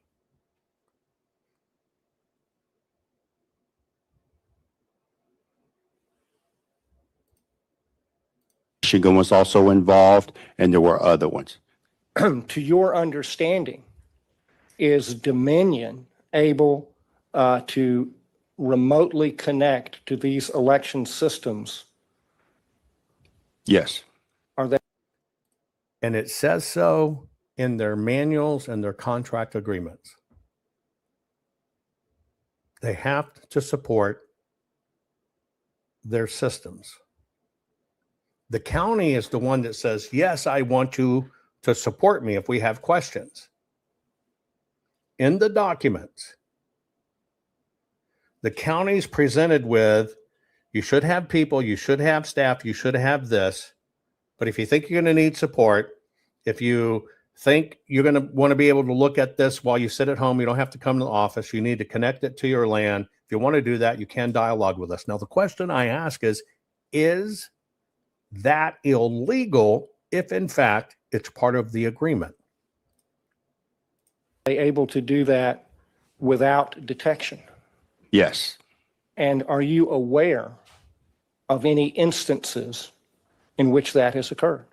Michigan was also involved, and there were other ones. To your understanding, is Dominion able to remotely connect to these election systems? Yes. Are they? And it says so in their manuals and their contract agreements. They have to support their systems. The county is the one that says, yes, I want you to support me if we have questions. In the documents, the county's presented with, you should have people, you should have staff, you should have this. But if you think you're going to need support, if you think you're going to want to be able to look at this while you sit at home, you don't have to come to the office, you need to connect it to your LAN. If you want to do that, you can dialogue with us. Now, the question I ask is that illegal if, in fact, it's part of the agreement? Are they able to do that without detection? Yes. And are you aware of any instances in which that has occurred?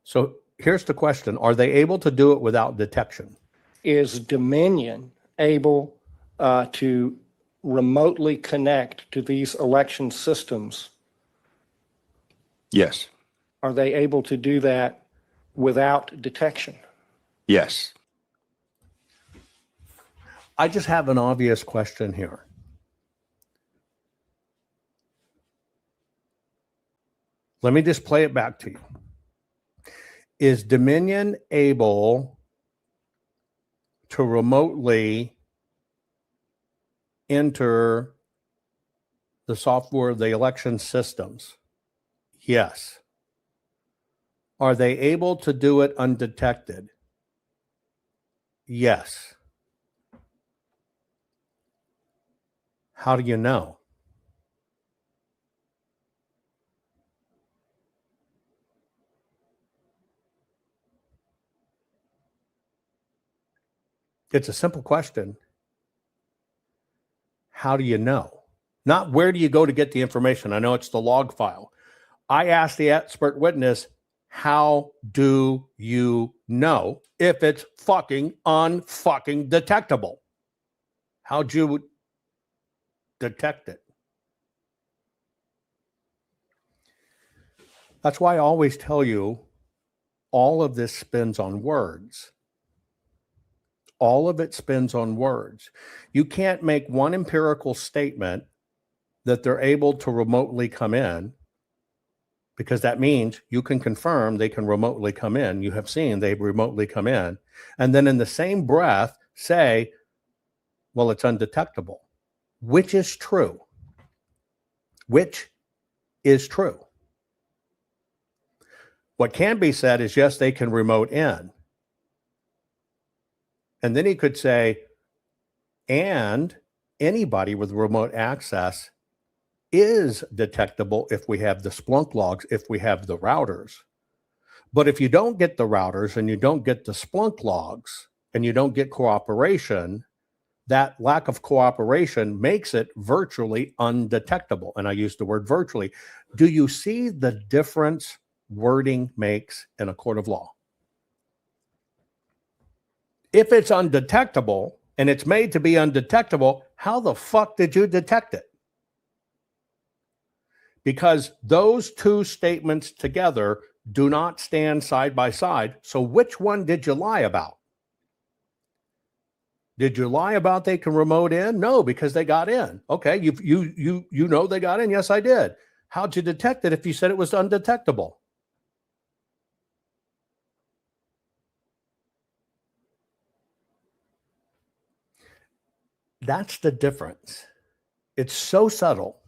So here's the question. Are they able to do it without detection? Is Dominion able to remotely connect to these election systems? Yes. Are they able to do that without detection? Yes. I just have an obvious question here. Let me just play it back to you. Is Dominion able to remotely enter the software of the election systems? Yes. Are they able to do it undetected? Yes. How do you know? It's a simple question. How do you know? Not where do you go to get the information? I know it's the log file. I asked the expert witness, how do you know if it's fucking unfucking detectable? How'd you detect it? That's why I always tell you all of this spins on words. All of it spins on words. You can't make one empirical statement that they're able to remotely come in, because that means you can confirm they can remotely come in. You have seen they remotely come in. And then in the same breath say, well, it's undetectable. Which is true? Which is true? What can be said is, yes, they can remote in. And then he could say, and anybody with remote access is detectable if we have the Splunk logs, if we have the routers. But if you don't get the routers and you don't get the Splunk logs and you don't get cooperation, that lack of cooperation makes it virtually undetectable. And I use the word virtually. Do you see the difference wording makes in a court of law? If it's undetectable and it's made to be undetectable, how the fuck did you detect it? Because those two statements together do not stand side by side. So which one did you lie about? Did you lie about they can remote in? No, because they got in. Okay, you know they got in. Yes, I did. How'd you detect it if you said it was undetectable? That's the difference. It's so subtle.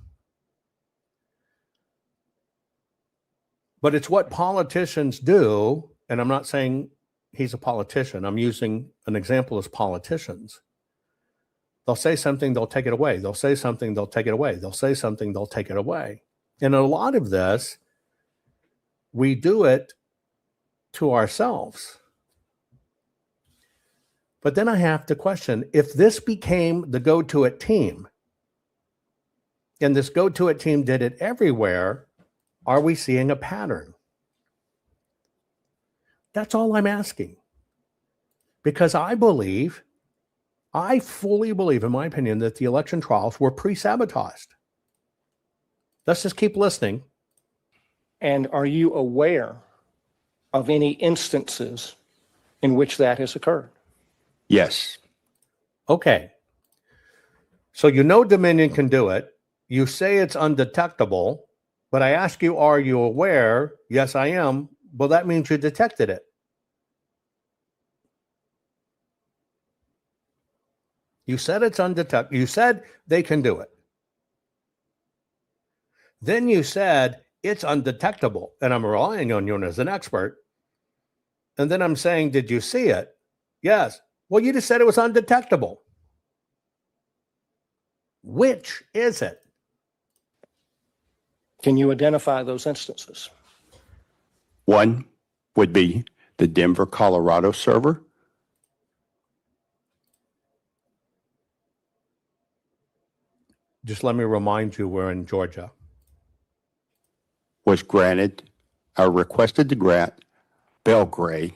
But it's what politicians do, and I'm not saying he's a politician. I'm using an example as politicians. They'll say something, they'll take it away. They'll say something, they'll take it away. They'll say something, they'll take it away. And a lot of this, we do it to ourselves. But then I have to question, if this became the go-to-it team, and this go-to-it team did it everywhere, are we seeing a pattern? That's all I'm asking. Because I fully believe, in my opinion, that the election trials were pre-sabotaged. Let's just keep listening. And are you aware of any instances in which that has occurred? Yes. Okay. So you know Dominion can do it. You say it's undetectable, but I ask you, are you aware? Yes, I am. Well, that means you detected it. You said it's undetectable. You said they can do it. Then you said it's undetectable, and I'm relying on you as an expert. And then I'm saying, did you see it? Yes. Well, you just said it was undetectable. Which is it? Can you identify those instances? One would be the Denver, Colorado server. Just let me remind you, we're in Georgia. Was granted, or requested to grant Belgrade,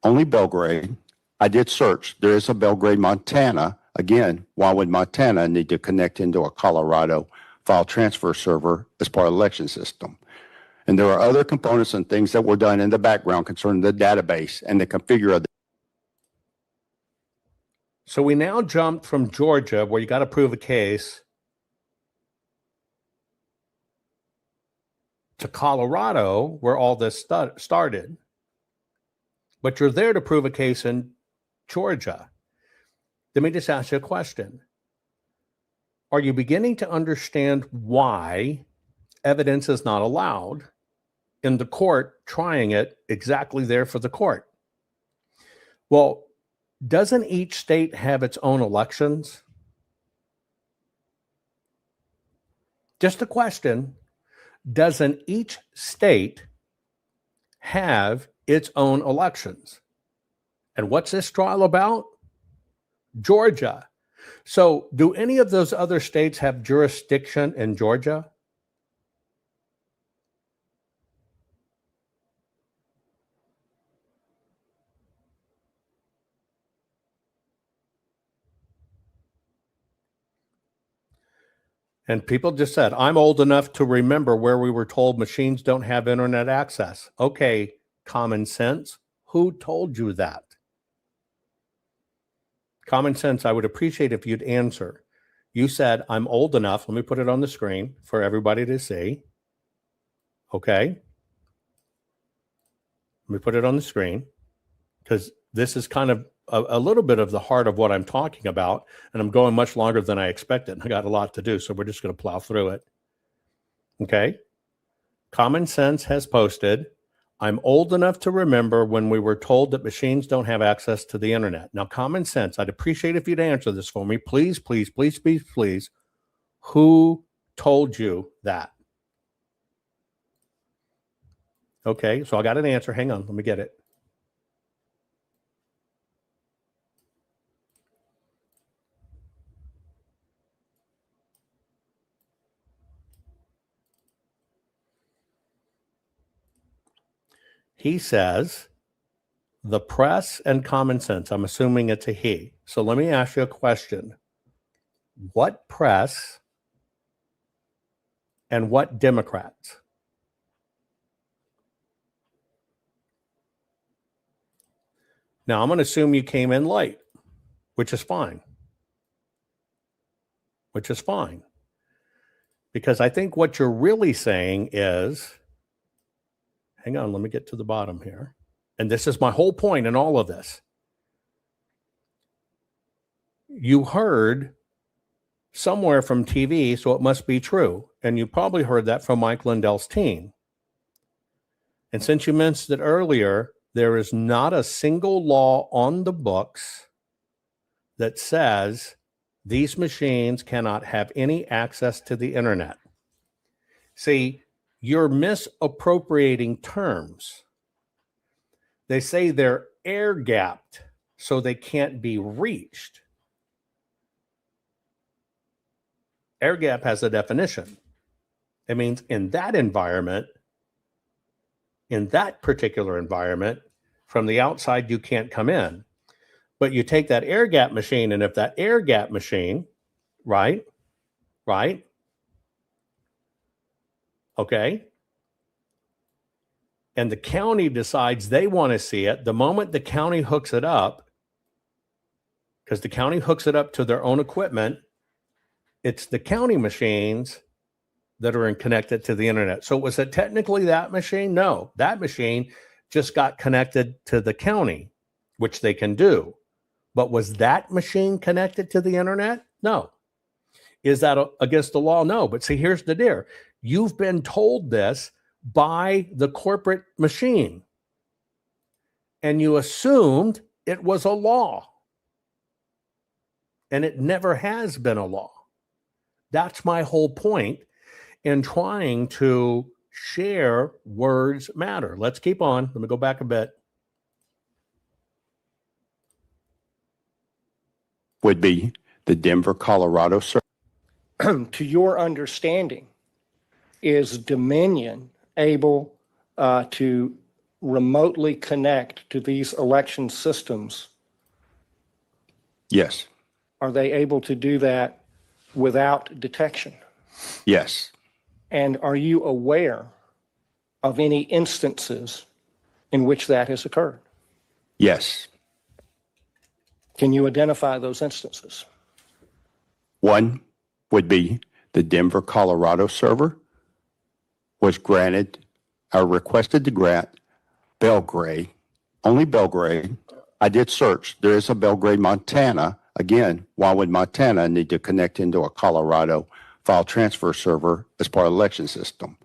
only Belgrade. I did search. There is a Belgrade, Montana. Again, why would Montana need to connect into a Colorado file transfer server as part of the election system? And there are other components and things that were done in the background concerning the database and the configure of the. So we now jumped from Georgia, where you got to prove a case, to Colorado, where all this started. But you're there to prove a case in Georgia. Let me just ask you a question. Are you beginning to understand why evidence is not allowed in the court trying it exactly there for the court? Well, doesn't each state have its own elections? Just a question. Doesn't each state have its own elections? And what's this trial about? Georgia. So do any of those other states have jurisdiction in Georgia? And people just said, I'm old enough to remember where we were told machines don't have internet access. Okay, common sense. Who told you that? Common sense, I would appreciate if you'd answer. You said, I'm old enough. Let me put it on the screen for everybody to see. Okay. Let me put it on the screen because this is kind of a little bit of the heart of what I'm talking about, and I'm going much longer than I expected. I got a lot to do, so we're just going to plow through it. Okay. Common Sense has posted, I'm old enough to remember when we were told that machines don't have access to the internet. Now, Common Sense, I'd appreciate if you'd answer this for me. Please, please, please, please, please. Who told you that? Okay, so I got an answer. Hang on, let me get it. He says, the press and Common Sense. I'm assuming it's a he. So let me ask you a question. What press and what Democrats? Now, I'm going to assume you came in late, which is fine. Which is fine. Because I think what you're really saying is, hang on, let me get to the bottom here. And this is my whole point in all of this. You heard somewhere from TV, so it must be true. And you probably heard that from Mike Lindell's team. And since you mentioned it earlier, there is not a single law on the books that says these machines cannot have any access to the internet. See, you're misappropriating terms. They say they're air-gapped, so they can't be reached. Air gap has a definition. It means in that environment, in that particular environment, from the outside, you can't come in. But you take that air gap machine, and if that air gap machine, right, okay, and the county decides they want to see it, the moment the county hooks it up, because the county hooks it up to their own equipment, it's the county machines that are connected to the internet. So was it technically that machine? No, that machine just got connected to the county, which they can do. But was that machine connected to the internet? No. Is that against the law? No. But see, here's the deal. You've been told this by the corporate machine, and you assumed it was a law. And it never has been a law. That's my whole point in trying to share words matter. Let's keep on. Let me go back a bit. Would be the Denver, Colorado. to your understanding, is Dominion able to remotely connect to these election systems? Yes. Are they able to do that without detection? Yes. And are you aware of any instances in which that has occurred? Yes. Can you identify those instances? One would be the Denver, Colorado server was requested to grant Belgrade, only Belgrade. I did search. There is a Belgrade, Montana. Again, why would Montana need to connect into a Colorado file transfer server as part of the election system?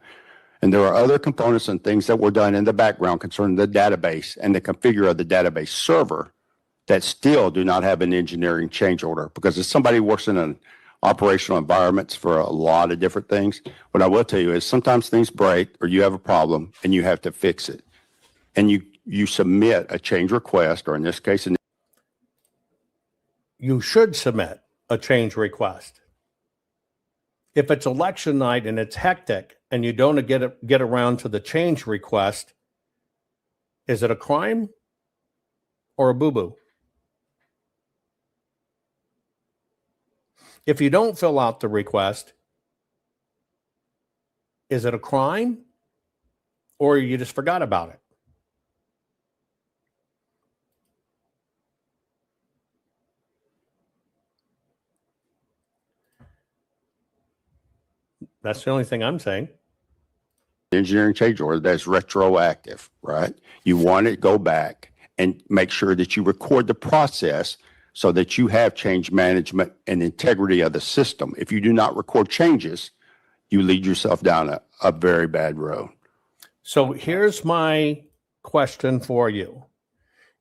And there are other components and things that were done in the background concerning the database and the configure of the database server that still do not have an engineering change order. Because if somebody works in an operational environments for a lot of different things, what I will tell you is sometimes things break or you have a problem and you have to fix it. And you submit a change request, or in this case, you should submit a change request. If it's election night and it's hectic and you don't get around to the change request, is it a crime or a boo-boo? If you don't fill out the request, is it a crime or you just forgot about it? That's the only thing I'm saying. engineering change order that's retroactive, right? You want to go back and make sure that you record the process so that you have change management and integrity of the system. If you do not record changes, you lead yourself down a very bad road. So here's my question for you.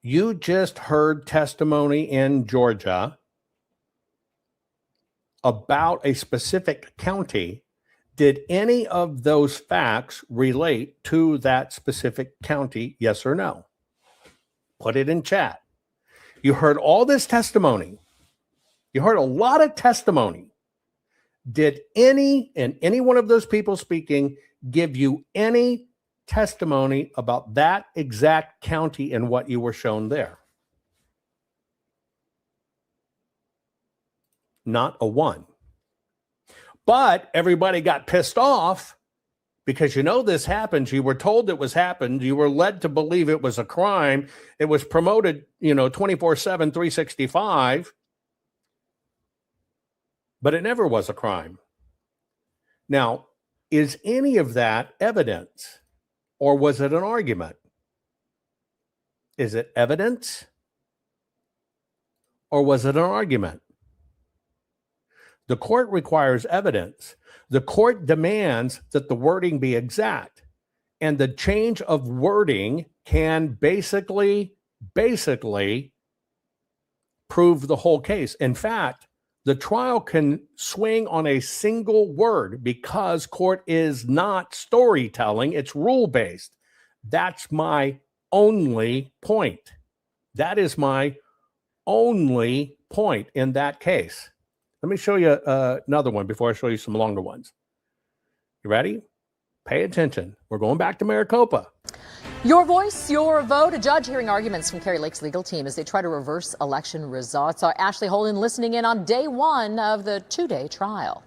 You just heard testimony in Georgia about a specific county. Did any of those facts relate to that specific county, yes or no? Put it in chat. You heard all this testimony. You heard a lot of testimony. Did any one of those people speaking give you any testimony about that exact county and what you were shown there? Not a one. But everybody got pissed off because this happens. You were told it was happened. You were led to believe it was a crime. It was promoted, 24/7, 365. But it never was a crime. Now, is any of that evidence or was it an argument? Is it evidence or was it an argument? The court requires evidence. The court demands that the wording be exact. And the change of wording can basically prove the whole case. In fact, the trial can swing on a single word because court is not storytelling, it's rule-based. That's my only point. That is my only point in that case. Let me show you another one before I show you some longer ones. You ready? Pay attention. We're going back to Maricopa. Your voice, your vote. A judge hearing arguments from Kari Lake's legal team as they try to reverse election results. Our Ashley Holden listening in on day one of the two-day trial.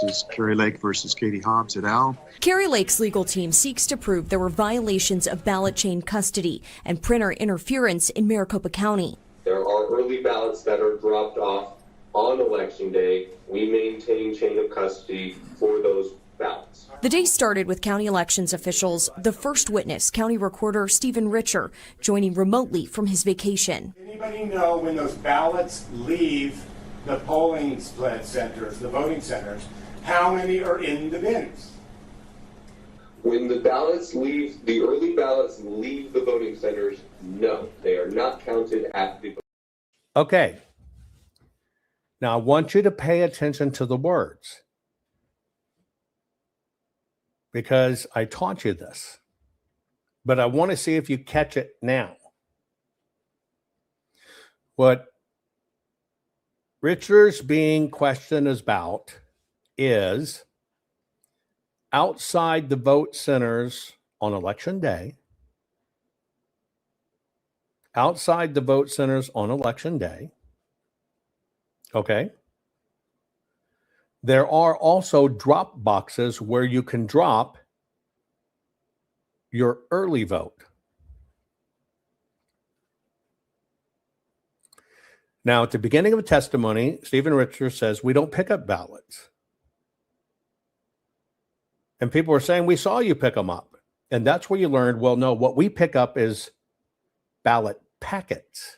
This is Kari Lake versus Katie Hobbs et al. Kari Lake's legal team seeks to prove there were violations of ballot chain custody and printer interference in Maricopa County. There are early ballots that are dropped off on election day. We maintain chain of custody for those ballots. The day started with county elections officials, the first witness, County Recorder Stephen Richer, joining remotely from his vacation. Anybody know when those ballots leave the polling centers, the voting centers, how many are in the bins? When the early ballots leave the voting centers, no, they are not counted at the. Okay. Now I want you to pay attention to the words, because I taught you this, but I want to see if you catch it now. What Richter's being questioned is about is outside the vote centers on election day. Outside the vote centers on election day. Okay. There are also drop boxes where you can drop your early vote. Now, at the beginning of a testimony, Stephen Richer says, we don't pick up ballots. And people are saying, we saw you pick them up. And that's where you learned, well, no, what we pick up is ballot packets.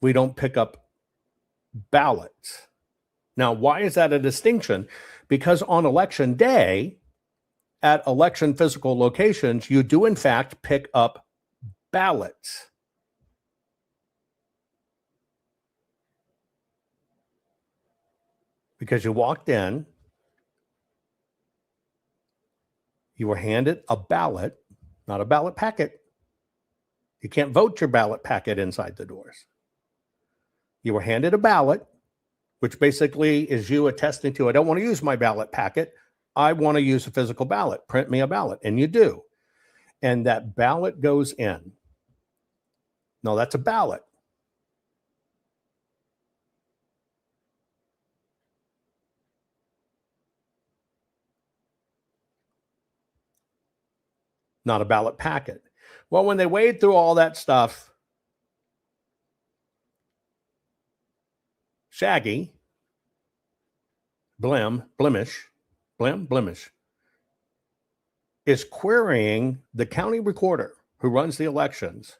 We don't pick up ballots. Now, why is that a distinction? Because on election day, at election physical locations, you do in fact pick up ballots. Because you walked in, you were handed a ballot, not a ballot packet. You can't vote your ballot packet inside the doors. You were handed a ballot, which basically is you attesting to, I don't want to use my ballot packet. I want to use a physical ballot. Print me a ballot. And you do. And that ballot goes in. No, that's a ballot. Not a ballot packet. Well, when they wade through all that stuff, Shaggy, Blemish, is querying the county recorder who runs the elections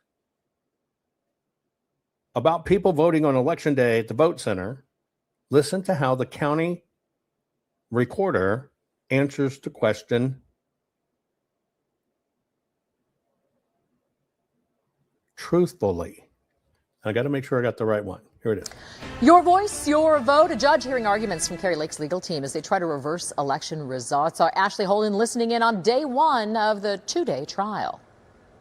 about people voting on election day at the vote center. Listen to how the county recorder answers the question truthfully. I got to make sure I got the right one. Here it is. Your voice, your vote. A judge hearing arguments from Kari Lake's legal team as they try to reverse election results. Our Ashley Holden listening in on day one of the two-day trial.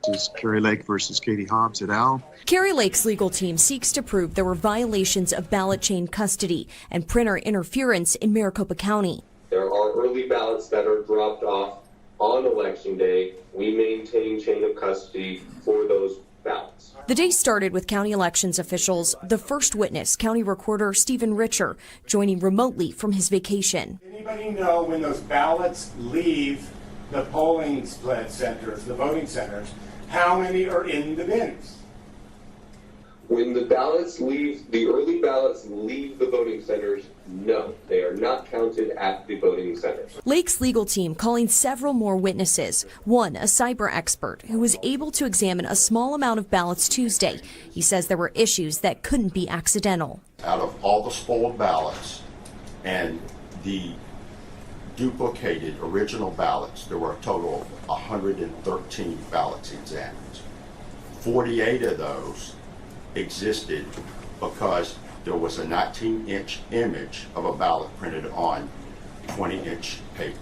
This is Kari Lake versus Katie Hobbs et al. Kari Lake's legal team seeks to prove there were violations of ballot chain custody and printer interference in Maricopa County. There are early ballots that are dropped off on election day. We maintain chain of custody for those ballots. The day started with county elections officials, the first witness, County Recorder Stephen Richer, joining remotely from his vacation. Anybody know when those ballots leave the polling centers, the voting centers, how many are in the bins? When the ballots leave, the early ballots leave the voting centers, no, they are not counted at the voting centers. Lake's legal team calling several more witnesses. One, a cyber expert who was able to examine a small amount of ballots Tuesday. He says there were issues that couldn't be accidental. Out of all the spoiled ballots and the duplicated original ballots, there were a total of 113 ballots examined. 48 of those existed because there was a 19-inch image of a ballot printed on 20-inch paper.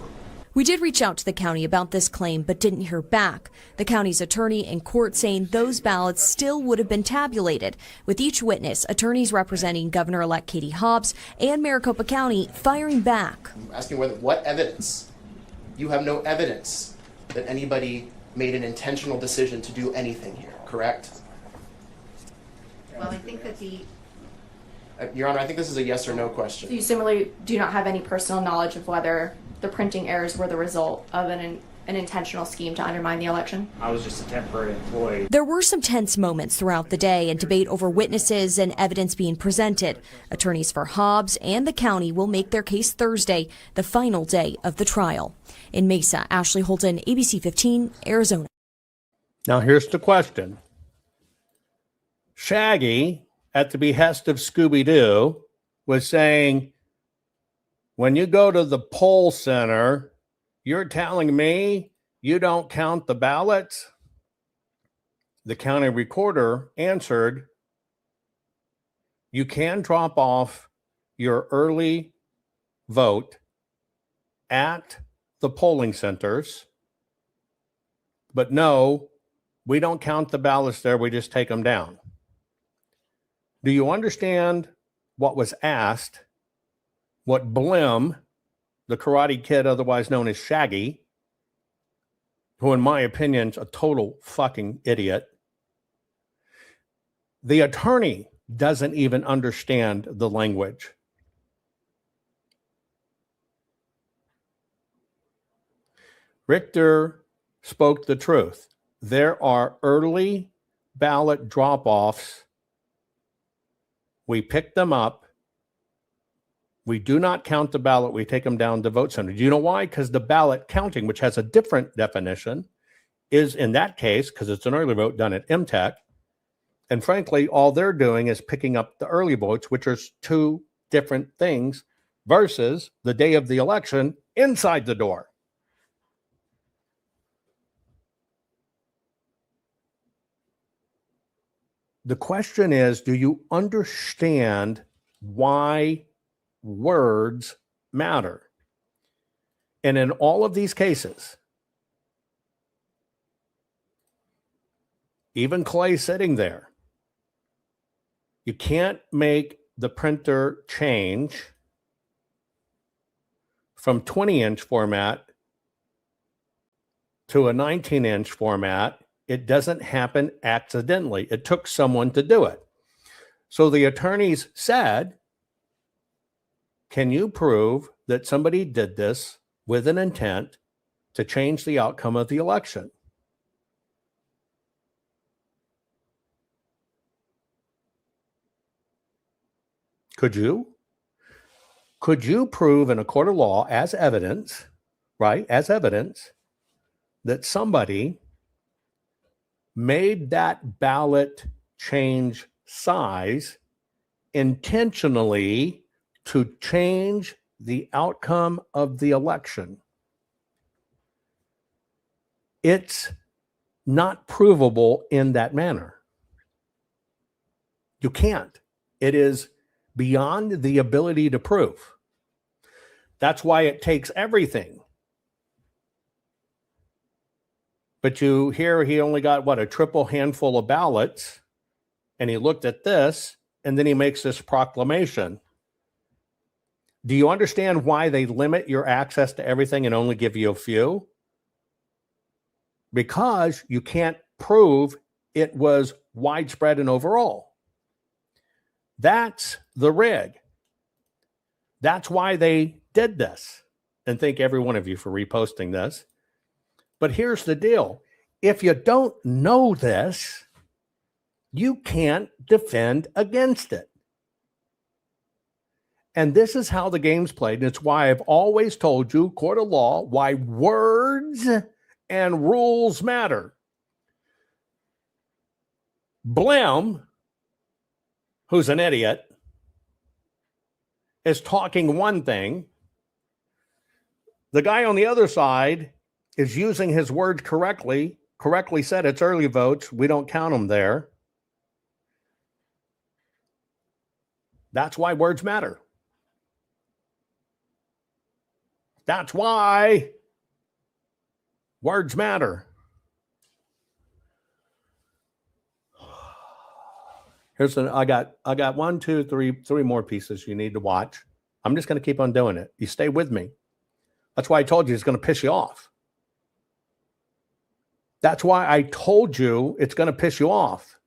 We did reach out to the county about this claim, but didn't hear back. The county's attorney in court saying those ballots still would have been tabulated. With each witness, attorneys representing Governor-elect Katie Hobbs and Maricopa County firing back. I'm asking what evidence? You have no evidence that anybody made an intentional decision to do anything here, correct? Well, I think that Your Honor, I think this is a yes or no question. you similarly do not have any personal knowledge of whether the printing errors were the result of an intentional scheme to undermine the election. I was just a temporary employee. There were some tense moments throughout the day and debate over witnesses and evidence being presented. Attorneys for Hobbs and the county will make their case Thursday, the final day of the trial. In Mesa, Ashley Holden, ABC 15, Arizona. Now here's the question. Shaggy, at the behest of Scooby-Doo, was saying, when you go to the poll center, you're telling me you don't count the ballots? The county recorder answered, you can drop off your early vote at the polling centers, but no, we don't count the ballots there, we just take them down. Do you understand what was asked what Blim, the Karate Kid, otherwise known as Shaggy, who in my opinion is a total fucking idiot, the attorney doesn't even understand the language. Richter spoke the truth. There are early ballot drop-offs. We pick them up. We do not count the ballot. We take them down to vote center. Do you know why? Because the ballot counting, which has a different definition, is in that case, because it's an early vote done at MTech. And frankly, all they're doing is picking up the early votes, which are two different things, versus the day of the election inside the door. The question is, do you understand why words matter? And in all of these cases, even Clay sitting there, you can't make the printer change from 20-inch format to a 19-inch format. It doesn't happen accidentally. It took someone to do it. So the attorneys said, can you prove that somebody did this with an intent to change the outcome of the election? Could you? Could you prove in a court of law as evidence, right, as evidence, that somebody made that ballot change size intentionally to change the outcome of the election? It's not provable in that manner. You can't. It is beyond the ability to prove. That's why it takes everything. But you hear he only got, what, a triple handful of ballots, and he looked at this, and then he makes this proclamation. Do you understand why they limit your access to everything and only give you a few? Because you can't prove it was widespread and overall. That's the rig. That's why they did this. And thank every one of you for reposting this. But here's the deal. If you don't know this, you can't defend against it. And this is how the game's played. And it's why I've always told you, court of law, why words and rules matter. Blim, who's an idiot, is talking one thing. The guy on the other side is using his words correctly said it's early votes. We don't count them there. That's why words matter. That's why words matter. I got 1, 2, 3 more pieces you need to watch. I'm just going to keep on doing it. You stay with me. That's why I told you it's going to piss you off. That's why I told you it's going to piss you off.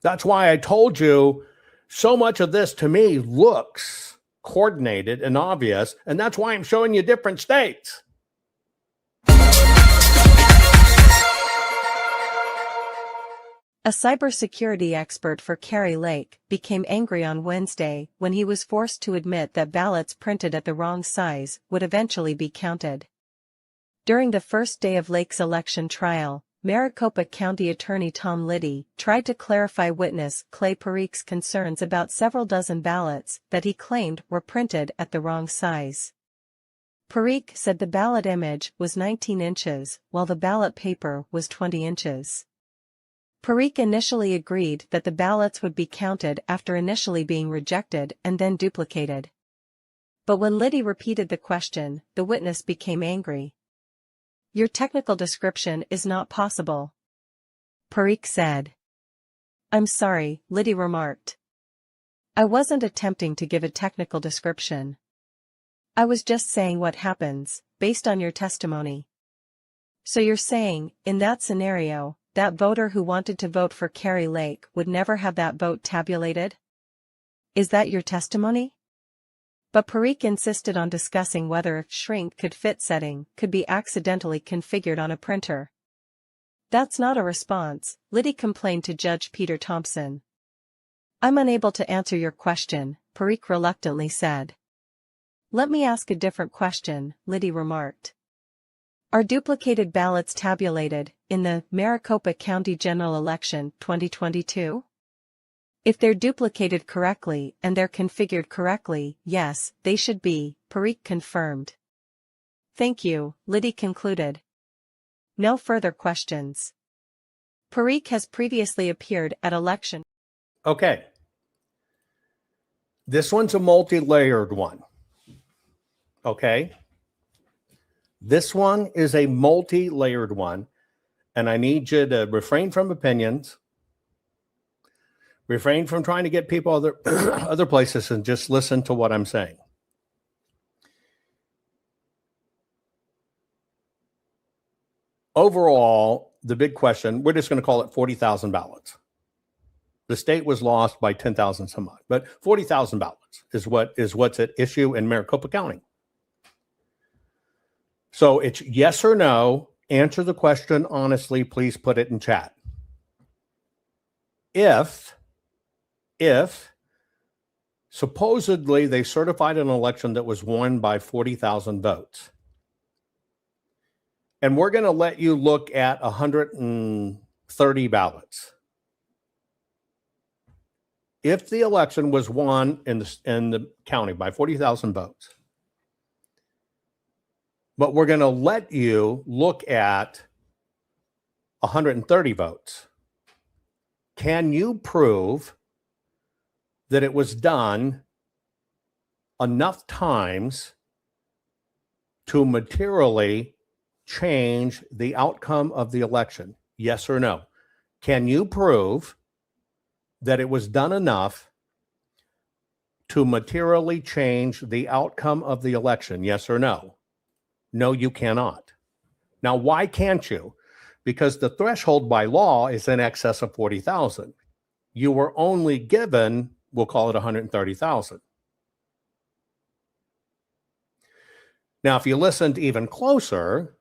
That's why I told you so much of this to me looks coordinated and obvious, and that's why I'm showing you different states. A cybersecurity expert for Kari Lake became angry on Wednesday when he was forced to admit that ballots printed at the wrong size would eventually be counted. During the first day of Lake's election trial, Maricopa County Attorney Tom Liddy tried to clarify witness Clay Parik's concerns about several dozen ballots that he claimed were printed at the wrong size. Parik said the ballot image was 19 inches, while the ballot paper was 20 inches. Parik initially agreed that the ballots would be counted after initially being rejected and then duplicated. But when Liddy repeated the question, the witness became angry. "Your technical description is not possible," Parik said. "I'm sorry," Liddy remarked. I wasn't attempting to give a technical description. I was just saying what happens, based on your testimony. So you're saying, in that scenario, that voter who wanted to vote for Kari Lake would never have that vote tabulated? Is that your testimony? But Parikh insisted on discussing whether a shrink could fit setting could be accidentally configured on a printer. That's not a response, Liddy complained to Judge Peter Thompson. I'm unable to answer your question, Parikh reluctantly said. Let me ask a different question, Liddy remarked. Are duplicated ballots tabulated in the Maricopa County General Election 2022? If they're duplicated correctly and they're configured correctly, yes, they should be, Parikh confirmed. Thank you, Liddy concluded. No further questions. Parikh has previously appeared at election. Okay. This one's a multi-layered one. Okay. This one is a multi-layered one, and I need you to refrain from opinions, refrain from trying to get people other places, and just listen to what I'm saying. Overall, the big question, we're just going to call it 40,000 ballots. The state was lost by 10,000 some odd, but 40,000 ballots is what's at issue in Maricopa County. So it's yes or no. Answer the question honestly. Please put it in chat. If supposedly they certified an election that was won by 40,000 votes, and we're going to let you look at 130 ballots. If the election was won in the county by 40,000 votes, but we're going to let you look at 130 votes, can you prove that it was done enough times to materially change the outcome of the election? Yes or no? Can you prove that it was done enough to materially change the outcome of the election? Yes or no? No, you cannot. Now, why can't you? Because the threshold by law is in excess of 40,000. You were only given, we'll call it 130,000. Now, if you listened even closer,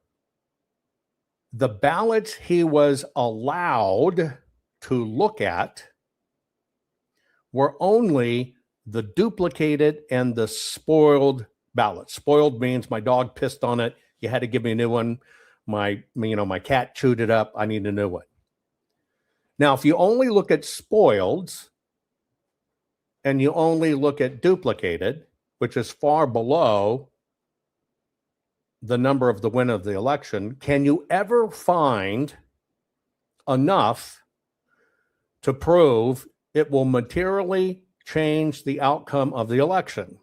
the ballots he was allowed to look at were only the duplicated and the spoiled ballots. Spoiled means my dog pissed on it. You had to give me a new one. My cat chewed it up. I need a new one. Now, if you only look at spoileds and you only look at duplicated, which is far below the number of the win of the election, can you ever find enough to prove it will materially change the outcome of the election?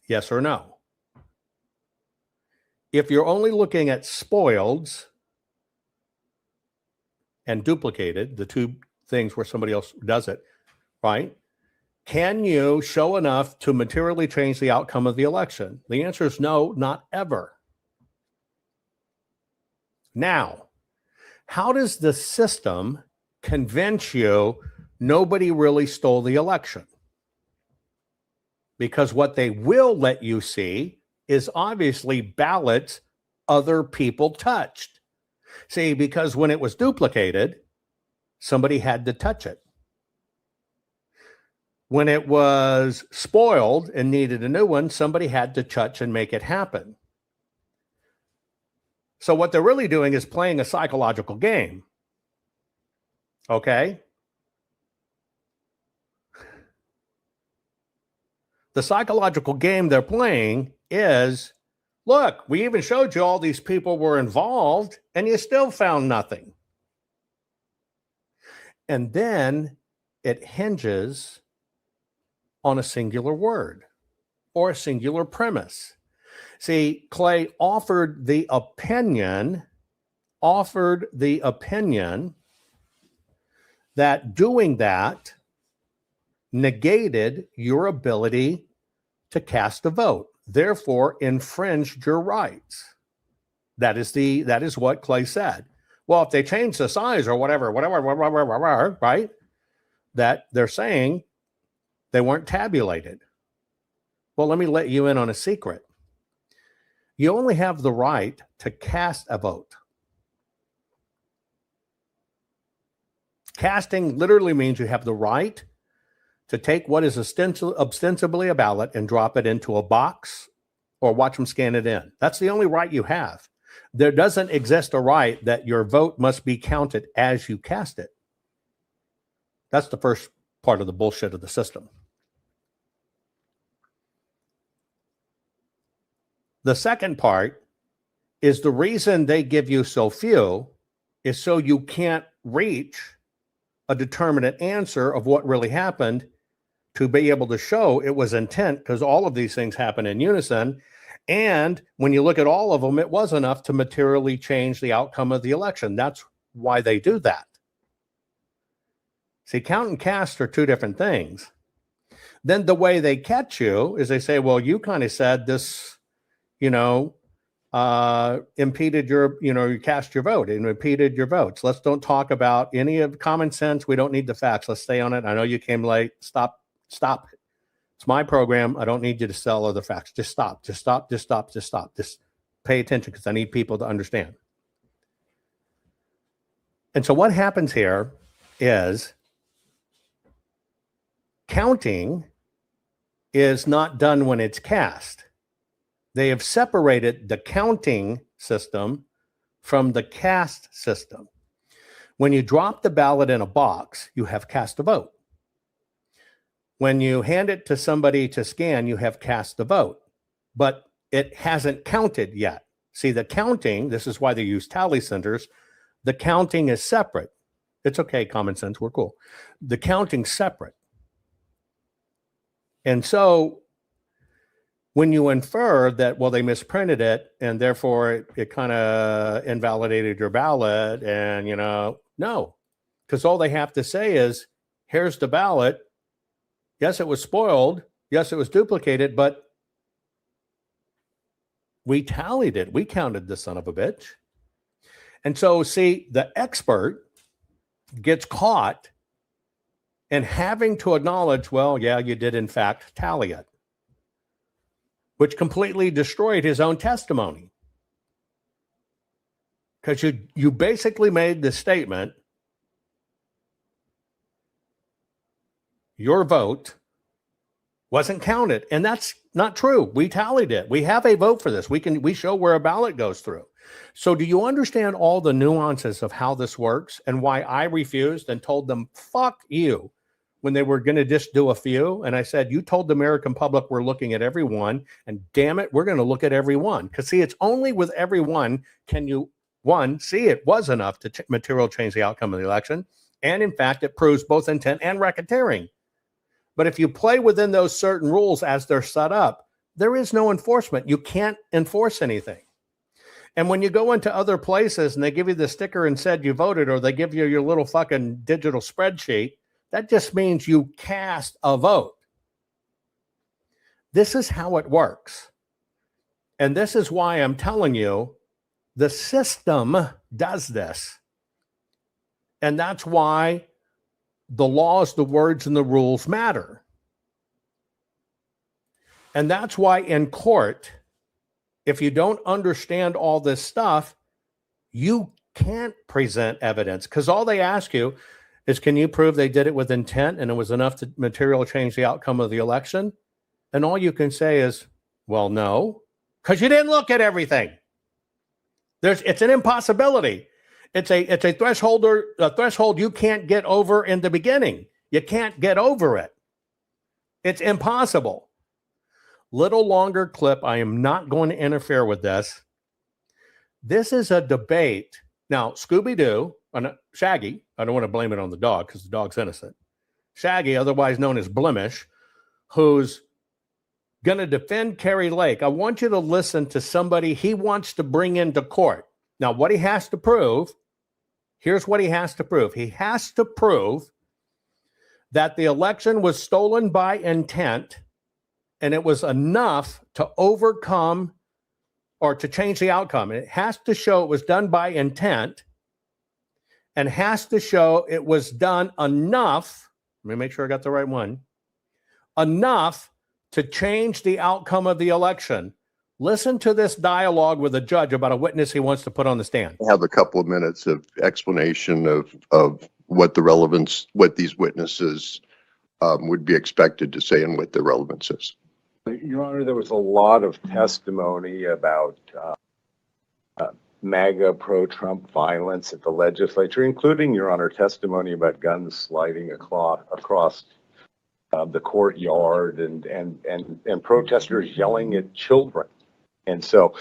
Yes or no? If you're only looking at spoileds and duplicated, the two things where somebody else does it, right? Can you show enough to materially change the outcome of the election? The answer is no, not ever. Now, how does the system convince you nobody really stole the election? Because what they will let you see is obviously ballots other people touched. See, because when it was duplicated, somebody had to touch it. When it was spoiled and needed a new one, somebody had to touch and make it happen. So what they're really doing is playing a psychological game. Okay? The psychological game they're playing is, look, we even showed you all these people were involved and you still found nothing. And then it hinges on a singular word or a singular premise. See, Clay offered the opinion that doing that negated your ability to cast a vote, therefore infringed your rights. That is what Clay said. Well, if they change the size or whatever, right? That they're saying they weren't tabulated. Well, let me let you in on a secret. You only have the right to cast a vote. Casting literally means you have the right to take what is ostensibly a ballot and drop it into a box or watch them scan it in. That's the only right you have. There doesn't exist a right that your vote must be counted as you cast it. That's the first part of the bullshit of the system. The second part is the reason they give you so few is so you can't reach a determinate answer of what really happened to be able to show it was intent, because all of these things happen in unison. And when you look at all of them, it was enough to materially change the outcome of the election. That's why they do that. See, count and cast are two different things. Then the way they catch you is they say, well, you kind of said this, impeded your, you cast your vote and impeded your votes. Let's don't talk about any of common sense. We don't need the facts. Let's stay on it. I know you came late. Stop it. It's my program. I don't need you to sell other facts. Just stop. Just pay attention, because I need people to understand. And so what happens here is counting is not done when it's cast. They have separated the counting system from the cast system. When you drop the ballot in a box, you have cast a vote. When you hand it to somebody to scan, you have cast the vote, but it hasn't counted yet. See, the counting, this is why they use tally centers. The counting is separate. It's okay, common sense, we're cool. The counting's separate. And so when you infer that, well, they misprinted it and therefore it kind of invalidated your ballot, and, no, because all they have to say is, here's the ballot. Yes, it was spoiled. Yes, it was duplicated, but we tallied it. We counted the son of a bitch. And so, see, the expert gets caught in having to acknowledge, well, yeah, you did in fact tally it, which completely destroyed his own testimony. Because you basically made the statement, your vote wasn't counted. And that's not true. We tallied it. We have a vote for this. We show where a ballot goes through. So do you understand all the nuances of how this works and why I refused and told them, fuck you, when they were going to just do a few? And I said, you told the American public we're looking at every one, and damn it, we're going to look at every one. Because see, it's only with every one can you, one, see it was enough to material change the outcome of the election. And in fact, it proves both intent and racketeering. But if you play within those certain rules as they're set up, there is no enforcement. You can't enforce anything. And when you go into other places and they give you the sticker and said you voted, or they give you your little fucking digital spreadsheet, that just means you cast a vote. This is how it works. And this is why I'm telling you, the system does this. And that's why the laws, the words, and the rules matter. And that's why in court, if you don't understand all this stuff, you can't present evidence, because all they ask you is, can you prove they did it with intent and it was enough to materially change the outcome of the election? And all you can say is, well, no, because you didn't look at everything. It's an impossibility. It's a threshold you can't get over in the beginning. You can't get over it. It's impossible. Little longer clip. I am not going to interfere with this. This is a debate. Now, Scooby-Doo, Shaggy, I don't want to blame it on the dog because the dog's innocent. Shaggy, otherwise known as Blemish, who's going to defend Kari Lake. I want you to listen to somebody he wants to bring into court. Now, what he has to prove, Here's what he has to prove. He has to prove that the election was stolen by intent and it was enough to overcome or to change the outcome. It has to show it was done by intent and has to show it was done enough. Let me make sure I got the right one. Enough to change the outcome of the election. Listen to this dialogue with a judge about a witness he wants to put on the stand. I have a couple of minutes of explanation of what the relevance, what these witnesses would be expected to say and what their relevance is. Your Honor, there was a lot of testimony about MAGA pro-Trump violence at the legislature, including, Your Honor, testimony about guns sliding across the courtyard and protesters yelling at children. And so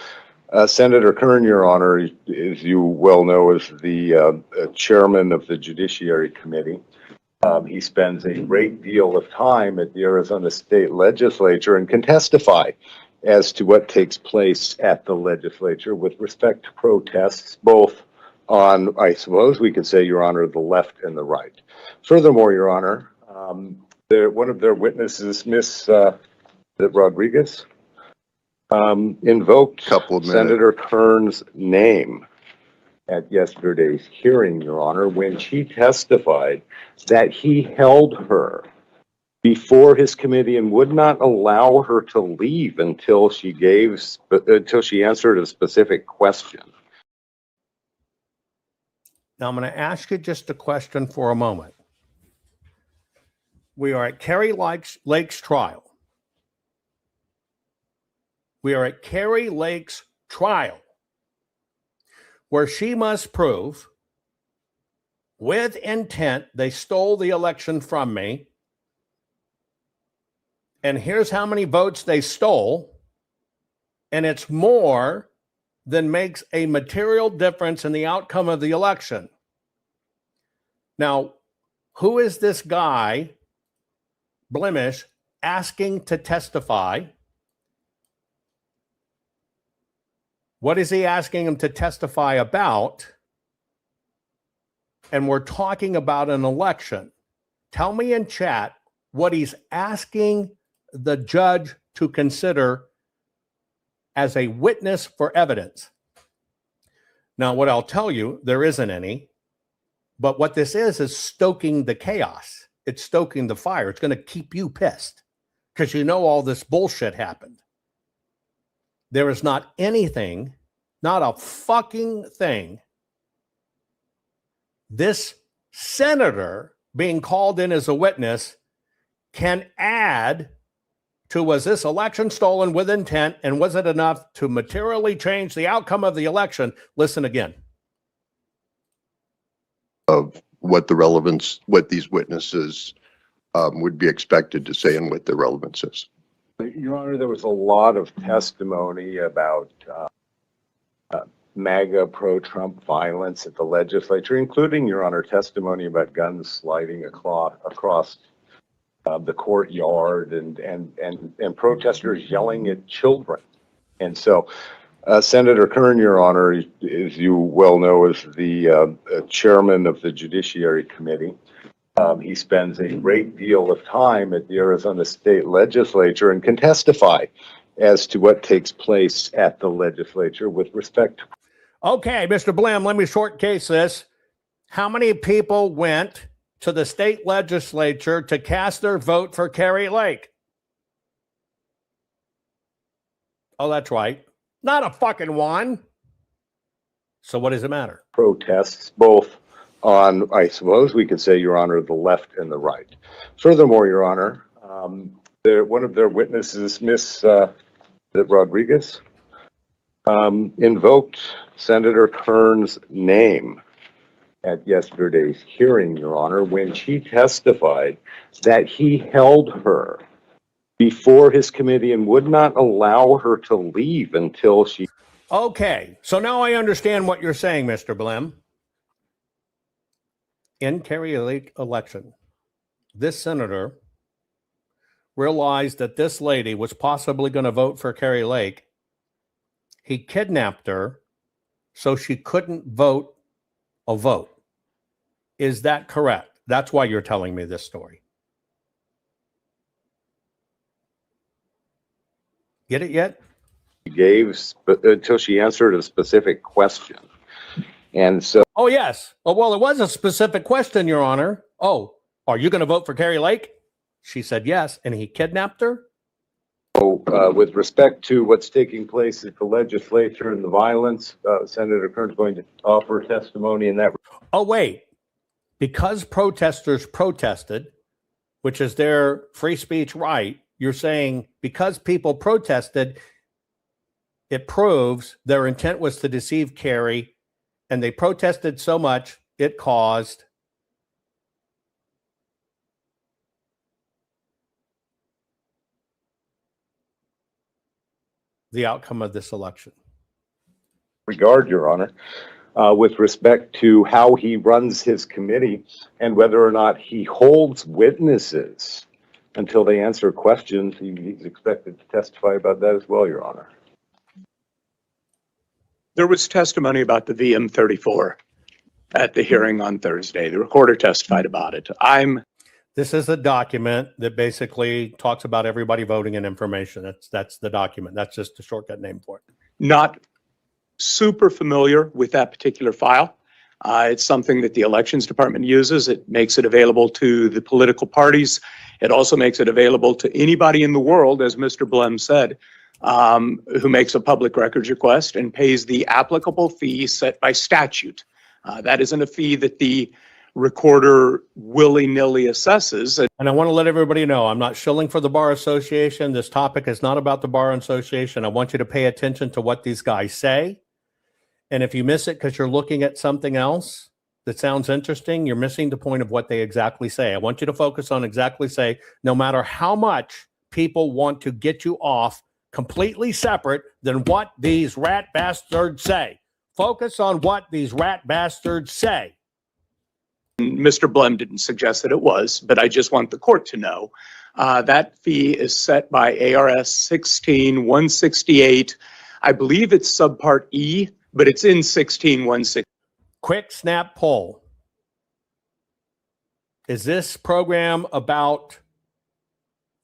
Senator Kern, Your Honor, as you well know, is the chairman of the Judiciary Committee. He spends a great deal of time at the Arizona State Legislature and can testify as to what takes place at the legislature with respect to protests, both on, I suppose we could say, Your Honor, the left and the right. Furthermore, Your Honor, one of their witnesses, Ms. Rodriguez, invoked Senator Kern's name at yesterday's hearing, Your Honor, when she testified that he held her before his committee and would not allow her to leave until she answered a specific question. Now I'm going to ask you just a question for a moment. We are at Kari Lake's trial. We are at Kari Lake's trial, where she must prove with intent they stole the election from me. And here's how many votes they stole. And it's more than makes a material difference in the outcome of the election. Now, who is this guy, Blemish, asking to testify? What is he asking him to testify about? And we're talking about an election. Tell me in chat what he's asking the judge to consider as a witness for evidence. Now, what I'll tell you, there isn't any, but what this is stoking the chaos. It's stoking the fire. It's going to keep you pissed because you know all this bullshit happened. There is not anything, not a fucking thing, this senator being called in as a witness can add to, was this election stolen with intent, and was it enough to materially change the outcome of the election? Listen again. Of what the relevance, what these witnesses would be expected to say and what their relevance is. Your Honor, there was a lot of testimony about MAGA pro-Trump violence at the legislature, including, Your Honor, testimony about guns sliding across the courtyard and protesters yelling at children. And so Senator Kern, Your Honor, as you well know, is the chairman of the Judiciary Committee. He spends a great deal of time at the Arizona State Legislature and can testify as to what takes place at the legislature with respect to. Okay, Mr. Blim, let me short case this. How many people went to the state legislature to cast their vote for Kari Lake? Oh, that's right. Not a fucking one. So what does it matter? Protests, both on, I suppose we could say, Your Honor, the left and the right. Furthermore, Your Honor, one of their witnesses, Ms. Rodriguez, invoked Senator Kern's name at yesterday's hearing, Your Honor, when she testified that he held her before his committee and would not allow her to leave until she. Okay, so now I understand what you're saying, Mr. Blim. In Kari Lake election, this senator realized that this lady was possibly going to vote for Kari Lake. He kidnapped her so she couldn't vote a vote. Is that correct? That's why you're telling me this story. Get it yet? Until she answered a specific question. And so. Oh, yes. Oh, well, it was a specific question, Your Honor. Oh, are you going to vote for Carrie Lake? She said yes, and he kidnapped her? With respect to what's taking place at the legislature and the violence, Senator Kern's going to offer testimony in that. Oh, wait. Because protesters protested, which is their free speech right, you're saying because people protested, it proves their intent was to deceive Carrie, and they protested so much, it caused the outcome of this election. Regard, Your Honor, with respect to how he runs his committee and whether or not he holds witnesses until they answer questions, he's expected to testify about that as well, Your Honor. There was testimony about the VM34 at the hearing on Thursday. The recorder testified about it. This is a document that basically talks about everybody voting and information. That's the document. That's just a shortcut name for it. Not super familiar with that particular file. It's something that the Elections Department uses. It makes it available to the political parties. It also makes it available to anybody in the world, as Mr. Blem said, who makes a public records request and pays the applicable fee set by statute. That isn't a fee that the recorder willy-nilly assesses. And I want to let everybody know, I'm not shilling for the Bar Association. This topic is not about the Bar Association. I want you to pay attention to what these guys say. And if you miss it because you're looking at something else that sounds interesting, you're missing the point of what they exactly say. I want you to focus on exactly say, no matter how much people want to get you off completely separate than what these rat bastards say. Focus on what these rat bastards say. Mr. Blem didn't suggest that it was, but I just want the court to know that fee is set by ARS 16168. I believe it's subpart E, but it's in 16168. Quick snap poll. Is this program about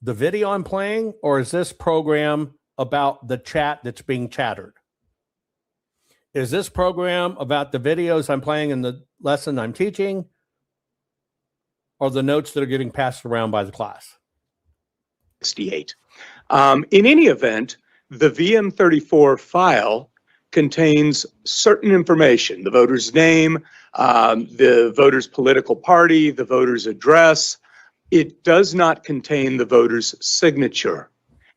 the video I'm playing, or is this program about the chat that's being chattered? Is this program about the videos I'm playing in the lesson I'm teaching, or the notes that are getting passed around by the class? 68. In any event, the VM34 file contains certain information, the voter's name, the voter's political party, the voter's address. It does not contain the voter's signature.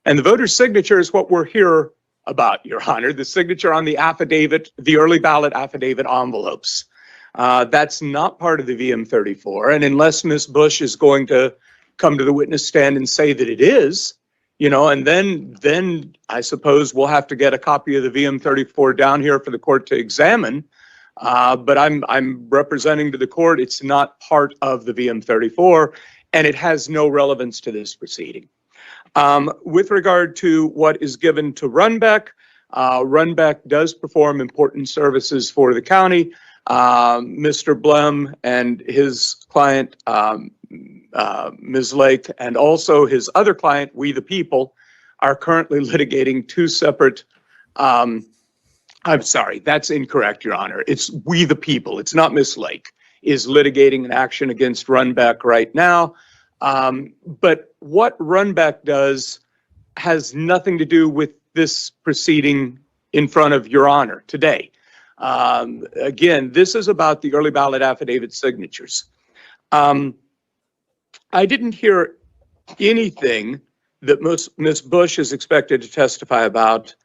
And the voter's signature is what we're here about, Your Honor, the signature on the affidavit, the early ballot affidavit envelopes. That's not part of the VM34. And unless Ms. Bush is going to come to the witness stand and say that it is, you know, and then I suppose we'll have to get a copy of the VM34 down here for the court to examine. But I'm representing to the court, it's not part of the VM34, and it has no relevance to this proceeding. With regard to what is given to Runbeck, Runbeck does perform important services for the county. Mr. Blem and his client, Ms. Lake, and also his other client, We the People, are currently litigating two separate, I'm sorry, that's incorrect, Your Honor. It's We the People, it's not Ms. Lake, is litigating an action against Runbeck right now. But what Runbeck does has nothing to do with this proceeding in front of Your Honor today. Again, this is about the early ballot affidavit signatures. I didn't hear anything that Ms. Bush is expected to testify about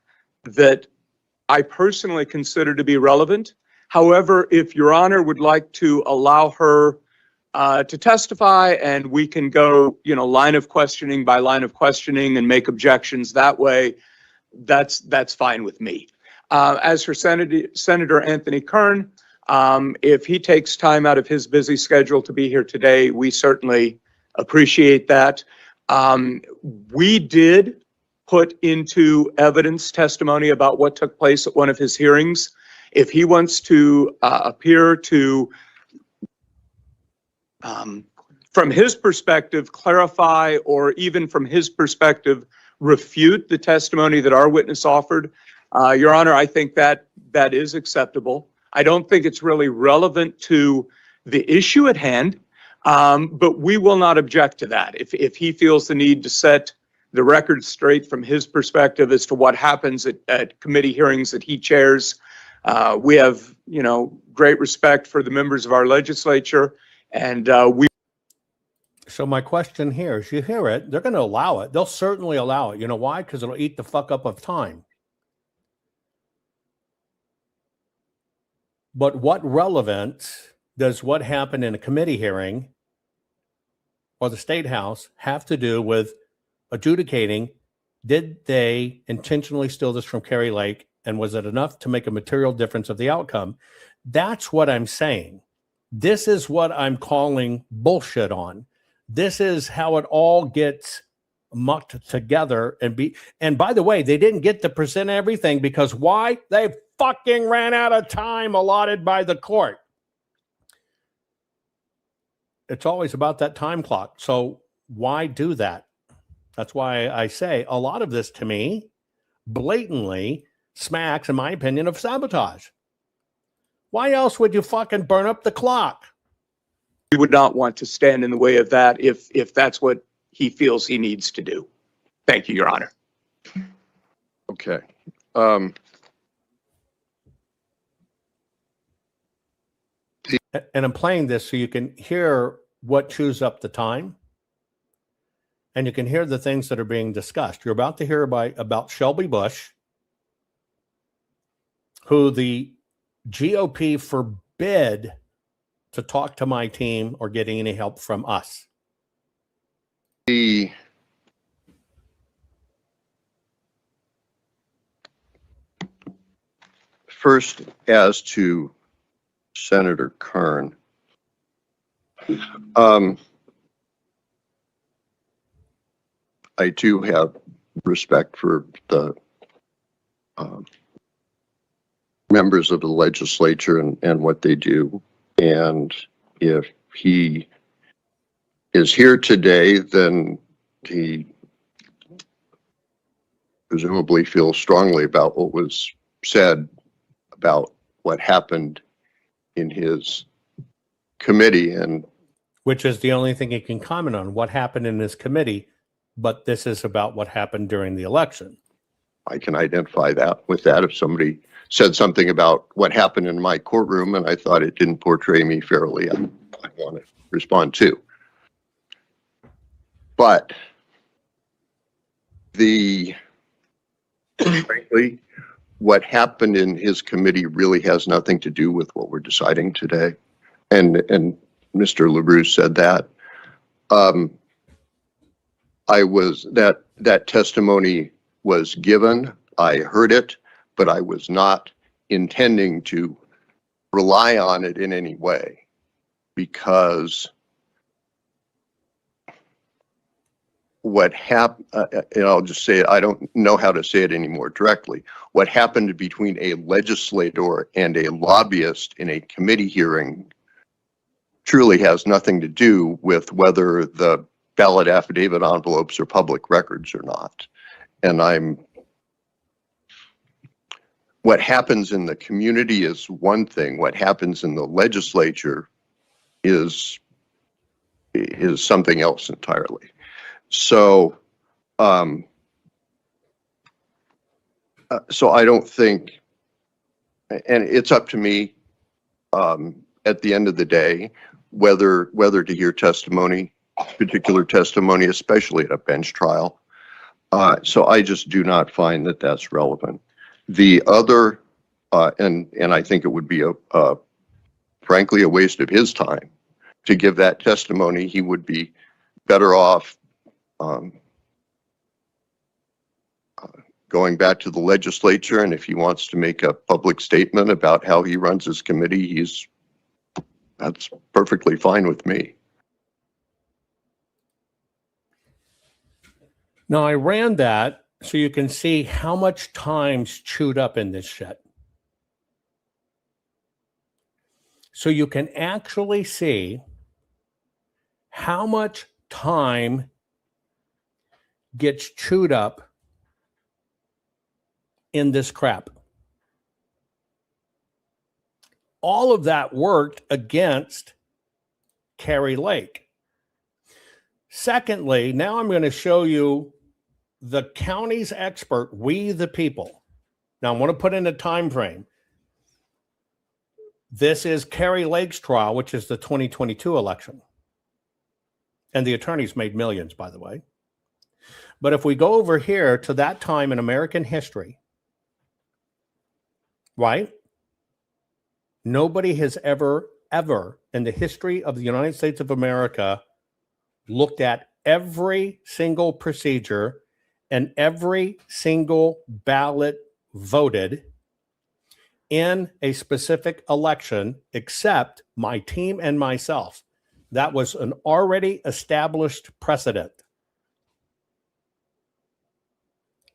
that I personally consider to be relevant. However, if Your Honor would like to allow her to testify, and we can go, you know, line of questioning by line of questioning and make objections that way, that's fine with me. As for Senator Anthony Kern, if he takes time out of his busy schedule to be here today, we certainly appreciate that. We did put into evidence testimony about what took place at one of his hearings. If he wants to appear to from his perspective, clarify or even from his perspective, refute the testimony that our witness offered, Your Honor, I think that is acceptable. I don't think it's really relevant to the issue at hand, but we will not object to that. If he feels the need to set the record straight from his perspective as to what happens at committee hearings that he chairs, we have, great respect for the members of our legislature, and we. So my question here is, you hear it, they're going to allow it. They'll certainly allow it. You know why? Because it'll eat the fuck up of time. But what relevance does what happened in a committee hearing or the State House have to do with adjudicating, did they intentionally steal this from Kari Lake, and was it enough to make a material difference of the outcome? That's what I'm saying. This is what I'm calling bullshit on. This is how it all gets mucked together and by the way, they didn't get to present everything because why? They fucking ran out of time allotted by the court. It's always about that time clock. So why do that? That's why I say a lot of this to me blatantly smacks, in my opinion, of sabotage. Why else would you fucking burn up the clock? We would not want to stand in the way of that if that's what he feels he needs to do. Thank you, Your Honor. Okay. And I'm playing this so you can hear what chews up the time. And you can hear the things that are being discussed. You're about to hear about Shelby Bush, who the GOP forbid to talk to my team or getting any help from us. First, as to Senator Kern, I do have respect for the members of the legislature and what they do. And if he is here today, then he presumably feels strongly about what was said about what happened in his committee. And which is the only thing he can comment on, what happened in his committee. But this is about what happened during the election. I can identify that with that. If somebody said something about what happened in my courtroom and I thought it didn't portray me fairly, I want to respond too. But frankly, what happened in his committee really has nothing to do with what we're deciding today. And Mr. LaBruce said that. That testimony was given. I heard it, but I was not intending to rely on it in any way, because what happened, and I'll just say it, I don't know how to say it any more directly. What happened between a legislator and a lobbyist in a committee hearing truly has nothing to do with whether the ballot affidavit envelopes are public records or not. And what happens in the community is one thing. What happens in the legislature is something else entirely. So, so I don't think, and it's up to me at the end of the day, whether to hear testimony, particular testimony, especially at a bench trial. So I just do not find that that's relevant. The other, and I think it would be frankly a waste of his time to give that testimony. He would be better off going back to the legislature, and if he wants to make a public statement about how he runs his committee, that's perfectly fine with me. Now, I ran that so you can see how much time's chewed up in this shit. So you can actually see how much time gets chewed up in this crap. All of that worked against Kari Lake. Secondly, now I'm going to show you the county's expert, we the people. Now I want to put in a time frame. This is Kari Lake's trial, which is the 2022 election. And the attorneys made millions, by the way. But if we go over here to that time in American history, right? Nobody has ever in the history of the United States of America looked at every single procedure and every single ballot voted in a specific election except my team and myself. That was an already established precedent.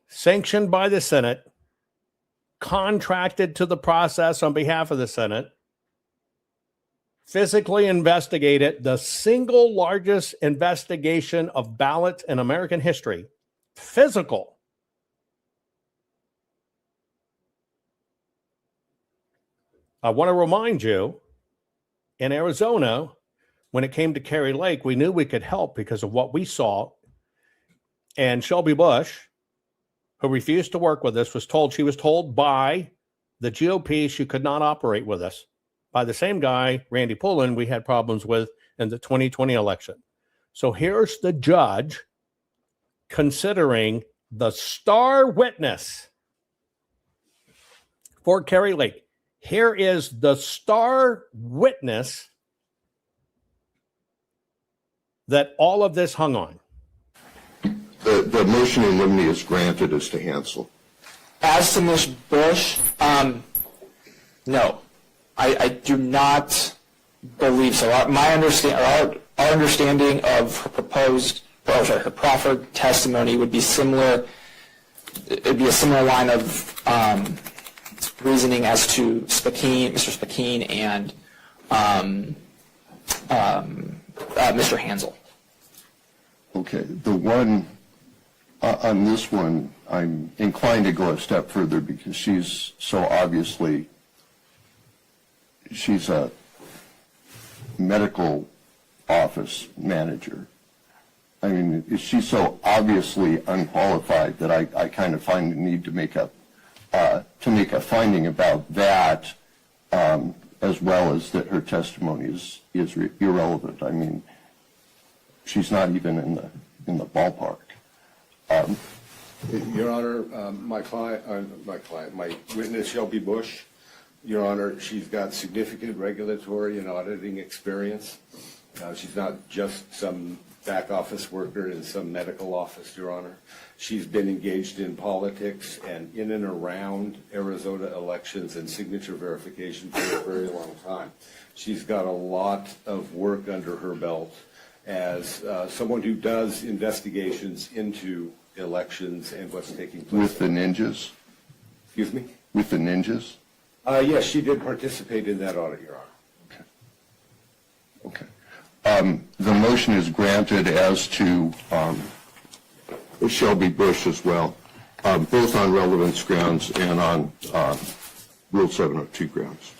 Sanctioned by the Senate, contracted to the process on behalf of the Senate, physically investigated, the single largest investigation of ballots in American history. Physical. I want to remind you, in Arizona, when it came to Kari Lake, we knew we could help because of what we saw. And Shelby Bush, who refused to work with us, she was told by the GOP she could not operate with us. By the same guy, Randy Pullen, we had problems with in the 2020 election. So here's the judge considering the star witness for Kari Lake. Here is the star witness that all of this hung on. The motion in limine is granted as to Hansel. As to Ms. Bush, no, I do not believe so. Our understanding of her her proffered testimony would be similar. It'd be a similar line of reasoning as to Mr. Spakeen and Mr. Hansel. Okay, the one on this one, I'm inclined to go a step further because she's a medical office manager. I mean, she's so obviously unqualified that I kind of find the need to make a finding about that, as well as that her testimony is irrelevant. I mean, she's not even in the ballpark. Your Honor, my witness, Shelby Bush, Your Honor, she's got significant regulatory and auditing experience. She's not just some back office worker in some medical office, Your Honor. She's been engaged in politics and in and around Arizona elections and signature verification for a very long time. She's got a lot of work under her belt as someone who does investigations into elections and what's taking place. With the ninjas? Excuse me? With the ninjas? Yes, she did participate in that audit, Your Honor. Okay. The motion is granted as to Shelby Bush as well, both on relevance grounds and on Rule 702 grounds.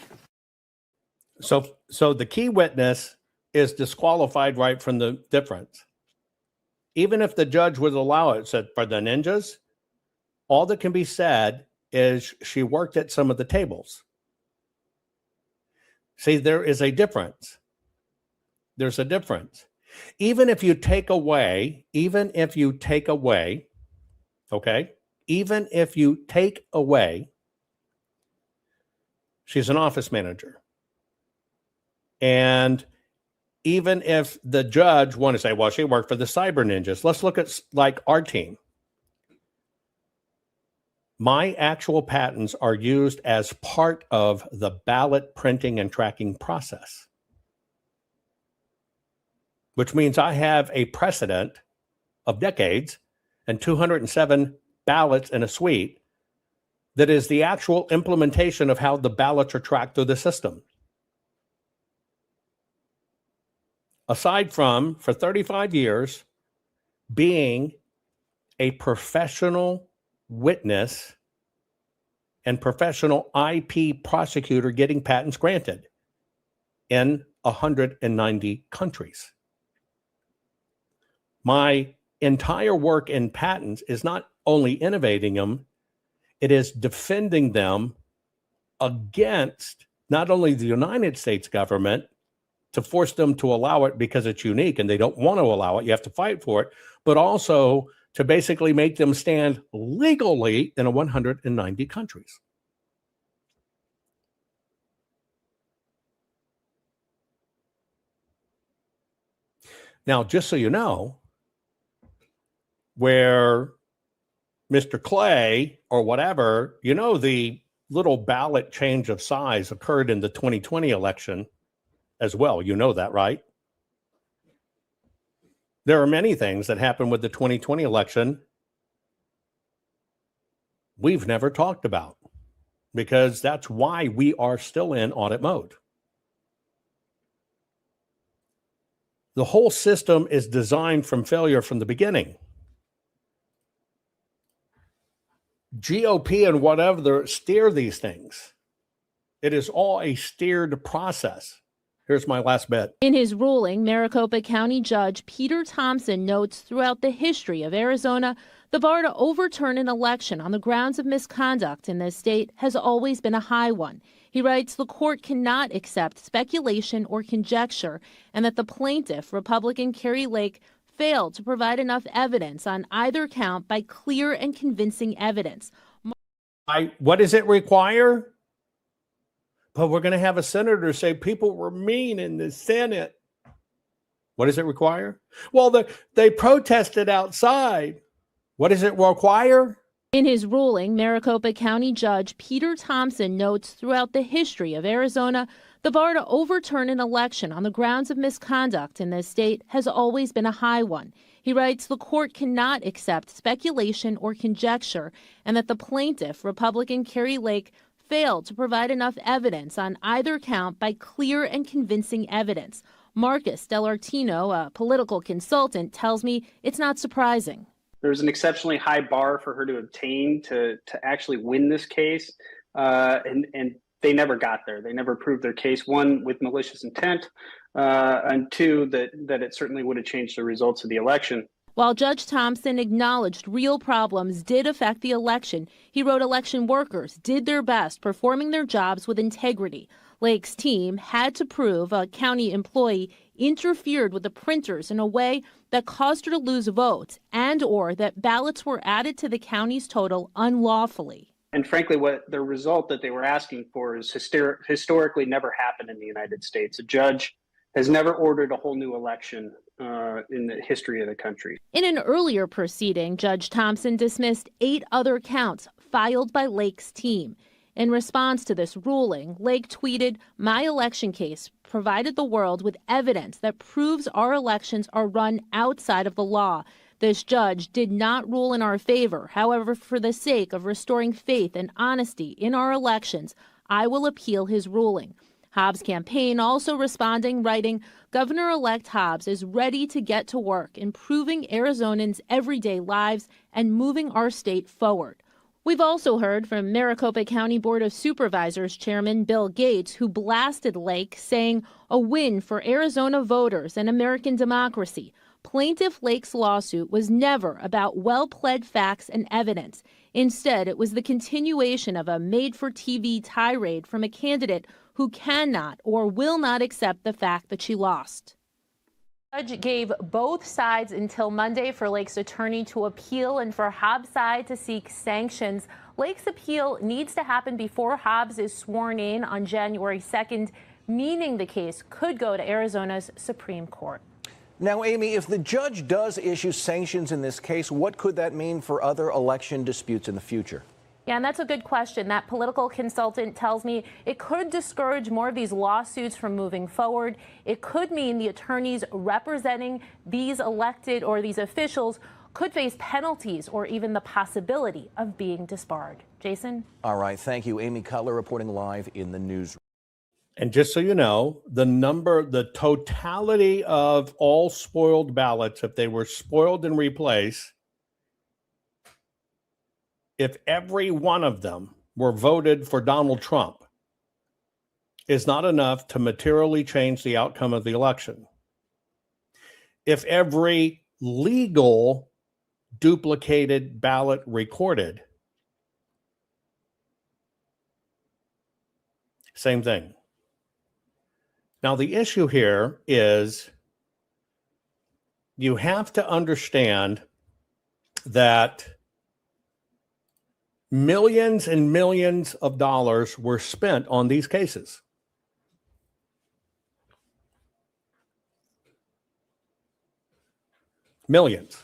So the key witness is disqualified right from the difference. Even if the judge would allow it, said for the ninjas, all that can be said is she worked at some of the tables. See, there is a difference. There's a difference. Even if you take away, okay, even if you take away, she's an office manager. And even if the judge want to say, well, she worked for the cyber ninjas, let's look at like our team. My actual patents are used as part of the ballot printing and tracking process, which means I have a precedent of decades and 207 ballots in a suite that is the actual implementation of how the ballots are tracked through the system. aside from, for 35 years, being a professional witness and professional IP prosecutor getting patents granted in 190 countries. My entire work in patents is not only innovating them, it is defending them against not only the United States government to force them to allow it because it's unique and they don't want to allow it, you have to fight for it, but also to basically make them stand legally in 190 countries. Now, just so you know, where Mr. Clay or whatever, you know, the little ballot change of size occurred in the 2020 election as well. You know that, right? There are many things that happened with the 2020 election we've never talked about, because that's why we are still in audit mode. The whole system is designed from failure from the beginning. GOP and whatever steer these things. It is all a steered process. Here's my last bit. In his ruling, Maricopa County Judge Peter Thompson notes throughout the history of Arizona, the bar to overturn an election on the grounds of misconduct in this state has always been a high one. He writes the court cannot accept speculation or conjecture, and that the plaintiff, Republican Carrie Lake, failed to provide enough evidence on either count by clear and convincing evidence. What does it require? But we're going to have a senator say people were mean in the Senate. What does it require? Well, they protested outside. What does it require? In his ruling, Maricopa County Judge Peter Thompson notes throughout the history of Arizona, the bar to overturn an election on the grounds of misconduct in this state has always been a high one. He writes the court cannot accept speculation or conjecture, and that the plaintiff, Republican Carrie Lake, failed to provide enough evidence on either count by clear and convincing evidence. Marcus Dellartino, a political consultant, tells me it's not surprising. There's an exceptionally high bar for her to obtain to actually win this case, and they never got there. They never proved their case, one, with malicious intent, and two, that it certainly would have changed the results of the election. While Judge Thompson acknowledged real problems did affect the election, he wrote election workers did their best performing their jobs with integrity. Lake's team had to prove a county employee interfered with the printers in a way that caused her to lose votes and or that ballots were added to the county's total unlawfully. And frankly, what the result that they were asking for is historically never happened in the United States. A judge has never ordered a whole new election in the history of the country. In an earlier proceeding, Judge Thompson dismissed 8 other counts filed by Lake's team. In response to this ruling, Lake tweeted, "My election case provided the world with evidence that proves our elections are run outside of the law. This judge did not rule in our favor. However, for the sake of restoring faith and honesty in our elections, I will appeal his ruling." Hobbs' campaign also responding, writing, "Governor-elect Hobbs is ready to get to work improving Arizonans' everyday lives and moving our state forward." We've also heard from Maricopa County Board of Supervisors Chairman Bill Gates, who blasted Lake, saying, "A win for Arizona voters and American democracy. Plaintiff Lake's lawsuit was never about well-pled facts and evidence. Instead, it was the continuation of a made-for-TV tirade from a candidate who cannot or will not accept the fact that she lost." The judge gave both sides until Monday for Lake's attorney to appeal and for Hobbs' side to seek sanctions. Lake's appeal needs to happen before Hobbs is sworn in on January 2nd, meaning the case could go to Arizona's Supreme Court. Now, Amy, if the judge does issue sanctions in this case, what could that mean for other election disputes in the future? Yeah, and that's a good question. That political consultant tells me it could discourage more of these lawsuits from moving forward. It could mean the attorneys representing these elected or these officials could face penalties or even the possibility of being disbarred. Jason? All right. Thank you. Amy Cutler reporting live in the newsroom. And just so you know, the totality of all spoiled ballots, if they were spoiled and replaced, if every one of them were voted for Donald Trump, is not enough to materially change the outcome of the election. If every legal duplicated ballot recorded, same thing. Now, the issue here is you have to understand that millions and millions of dollars were spent on these cases. Millions.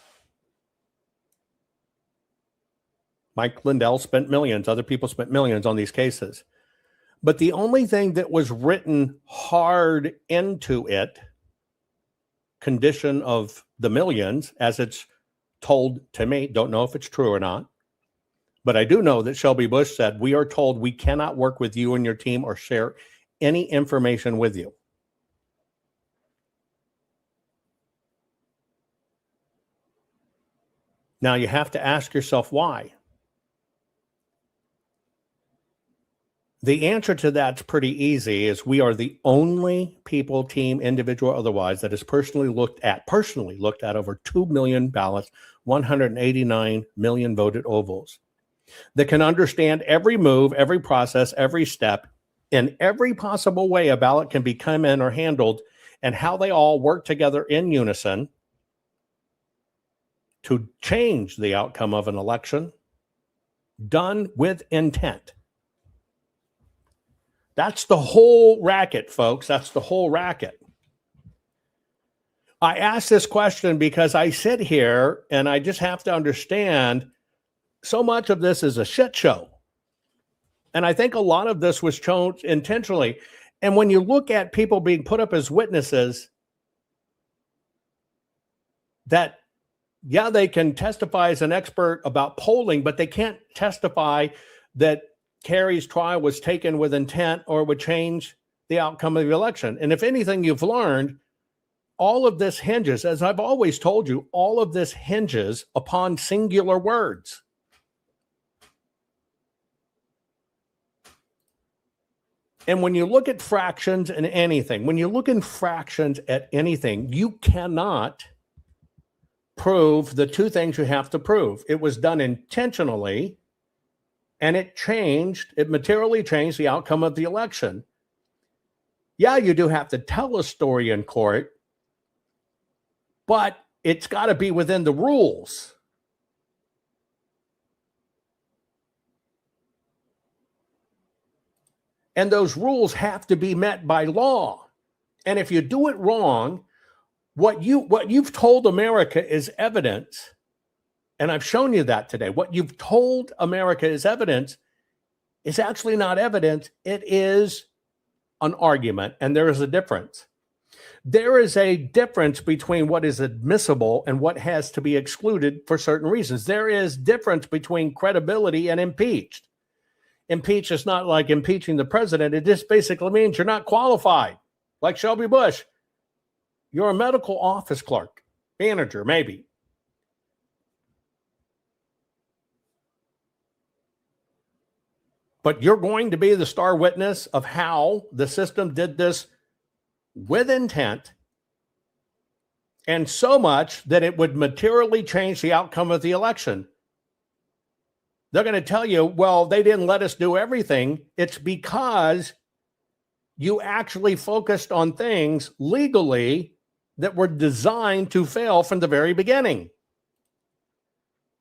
Mike Lindell spent millions. Other people spent millions on these cases. But the only thing that was written hard into it, condition of the millions, as it's told to me, don't know if it's true or not, but I do know that Shelby Bush said, we are told we cannot work with you and your team or share any information with you. Now you have to ask yourself why. The answer to that's pretty easy, is we are the only people, team, individual, otherwise, that has personally looked at over 2 million ballots, 189 million voted ovals, that can understand every move, every process, every step, in every possible way a ballot can be come in or handled, and how they all work together in unison to change the outcome of an election, done with intent. That's the whole racket, folks. That's the whole racket. I ask this question because I sit here and I just have to understand so much of this is a shit show. And I think a lot of this was shown intentionally. And when you look at people being put up as witnesses, that, yeah, they can testify as an expert about polling, but they can't testify that Kerry's trial was taken with intent or would change the outcome of the election. And if anything you've learned, all of this hinges, as I've always told you, all of this hinges upon singular words. And when you look at fractions and anything, you cannot prove the two things you have to prove. It was done intentionally, and it materially changed the outcome of the election. Yeah, you do have to tell a story in court, but it's got to be within the rules. And those rules have to be met by law. And if you do it wrong, what you've told America is evidence. And I've shown you that today. What you've told America is evidence is actually not evidence. It is an argument. And there is a difference. There is a difference between what is admissible and what has to be excluded for certain reasons. There is difference between credibility and impeached. Impeach is not like impeaching the president. It just basically means you're not qualified. Like Shelby Bush, you're a medical office clerk, manager, maybe. But you're going to be the star witness of how the system did this with intent, and so much that it would materially change the outcome of the election. They're going to tell you, well, they didn't let us do everything. It's because you actually focused on things legally that were designed to fail from the very beginning.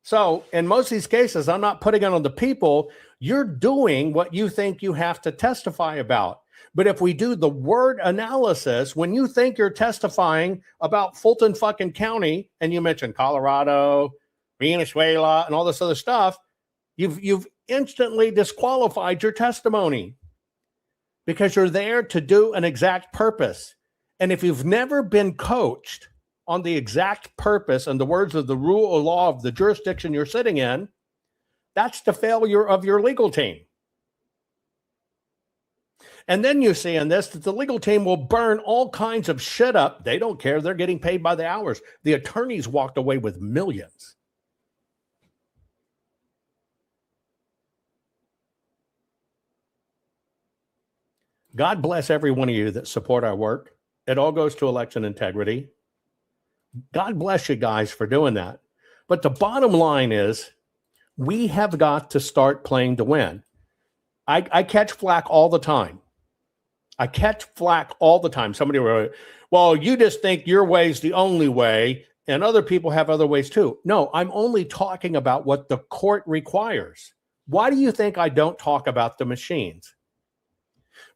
So in most of these cases, I'm not putting it on the people. You're doing what you think you have to testify about. But if we do the word analysis, when you think you're testifying about Fulton fucking County, and you mentioned Colorado, Venezuela, and all this other stuff, you've instantly disqualified your testimony because you're there to do an exact purpose. And if you've never been coached on the exact purpose and the words of the rule or law of the jurisdiction you're sitting in, that's the failure of your legal team. And then you see in this that the legal team will burn all kinds of shit up. They don't care. They're getting paid by the hours. The attorneys walked away with millions. God bless every one of you that support our work. It all goes to election integrity. God bless you guys for doing that. But the bottom line is we have got to start playing to win. I catch flack all the time. Somebody will, well, you just think your way's the only way, and other people have other ways too. No, I'm only talking about what the court requires. Why do you think I don't talk about the machines?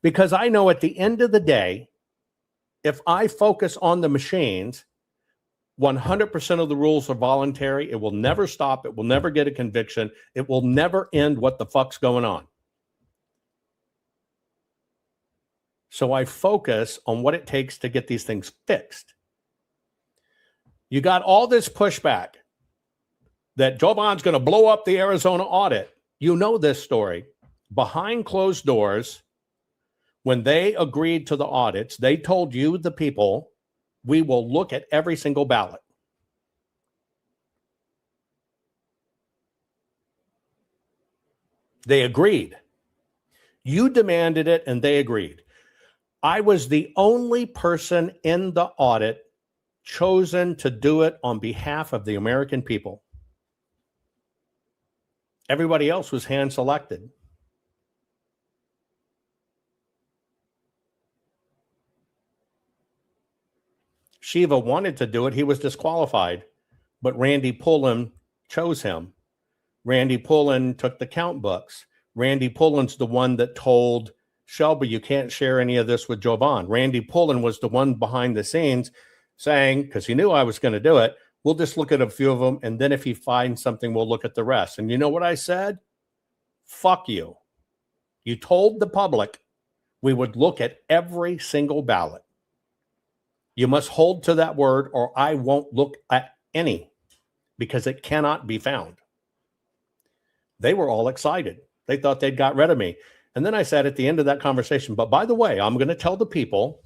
Because I know at the end of the day, if I focus on the machines, 100% of the rules are voluntary. It will never stop. It will never get a conviction. It will never end what the fuck's going on. So I focus on what it takes to get these things fixed. You got all this pushback that Jovan's going to blow up the Arizona audit. You know this story. Behind closed doors, when they agreed to the audits, they told you, the people, we will look at every single ballot. They agreed. You demanded it, and they agreed. I was the only person in the audit chosen to do it on behalf of the American people. Everybody else was hand-selected. Shiva wanted to do it. He was disqualified, but Randy Pullen chose him. Randy Pullen took the count books. Randy Pullen's the one that told Shelby, you can't share any of this with Jovan. Randy Pullen was the one behind the scenes saying, because he knew I was going to do it, we'll just look at a few of them, and then if he finds something, we'll look at the rest. And you know what I said? Fuck you. You told the public we would look at every single ballot. You must hold to that word, or I won't look at any, because it cannot be found. They were all excited. They thought they'd got rid of me. And then I said at the end of that conversation, but by the way, I'm going to tell the people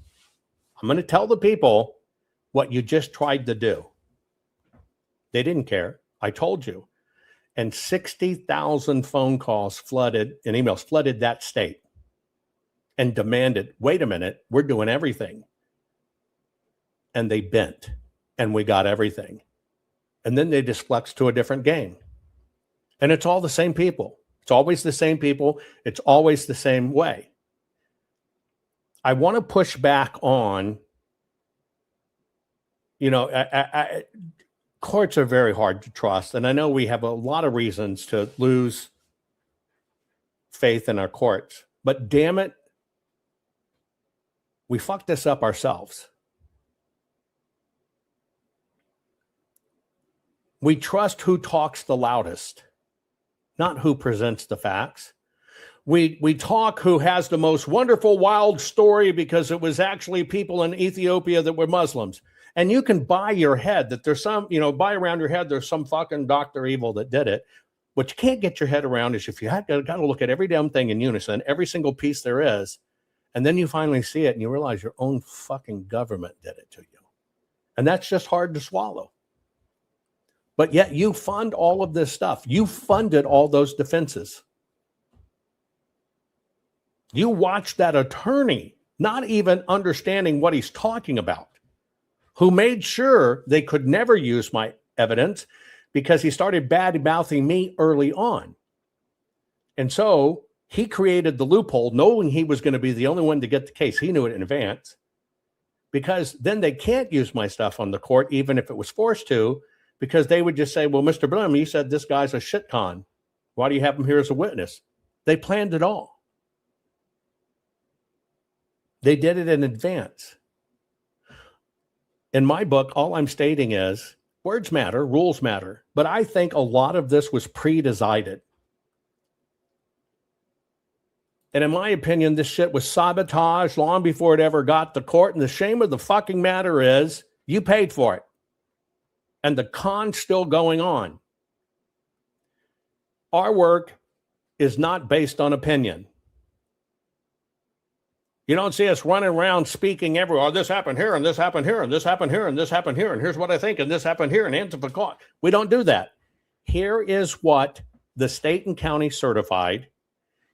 what you just tried to do. They didn't care. I told you. And 60,000 phone calls flooded and emails flooded that state and demanded, wait a minute, we're doing everything. And they bent, and we got everything. And then they just flexed to a different game. And it's all the same people. It's always the same people. It's always the same way. I want to push back on, courts are very hard to trust. And I know we have a lot of reasons to lose faith in our courts. But damn it, we fucked this up ourselves. We trust who talks the loudest, not who presents the facts. We talk who has the most wonderful, wild story because it was actually people in Ethiopia that were Muslims. And you can buy your head that there's some, buy around your head there's some fucking Dr. Evil that did it. What you can't get your head around is if you got to look at every damn thing in unison, every single piece there is, and then you finally see it and you realize your own fucking government did it to you. And that's just hard to swallow. But yet you fund all of this stuff. You funded all those defenses. You watch that attorney not even understanding what he's talking about, who made sure they could never use my evidence because he started bad-mouthing me early on. And so he created the loophole knowing he was going to be the only one to get the case. He knew it in advance because then they can't use my stuff on the court, even if it was forced to, because they would just say, well, Mr. Blum, you said this guy's a shit con. Why do you have him here as a witness? They planned it all. They did it in advance. In my book, all I'm stating is words matter, rules matter. But I think a lot of this was pre-decided. And in my opinion, this shit was sabotaged long before it ever got to court. And the shame of the fucking matter is you paid for it. And the con's still going on. Our work is not based on opinion. You don't see us running around speaking everywhere. Oh, this happened here, and this happened here, and this happened here, and this happened here, and here's what I think, and this happened here, and answer the call. We don't do that. Here is what the state and county certified.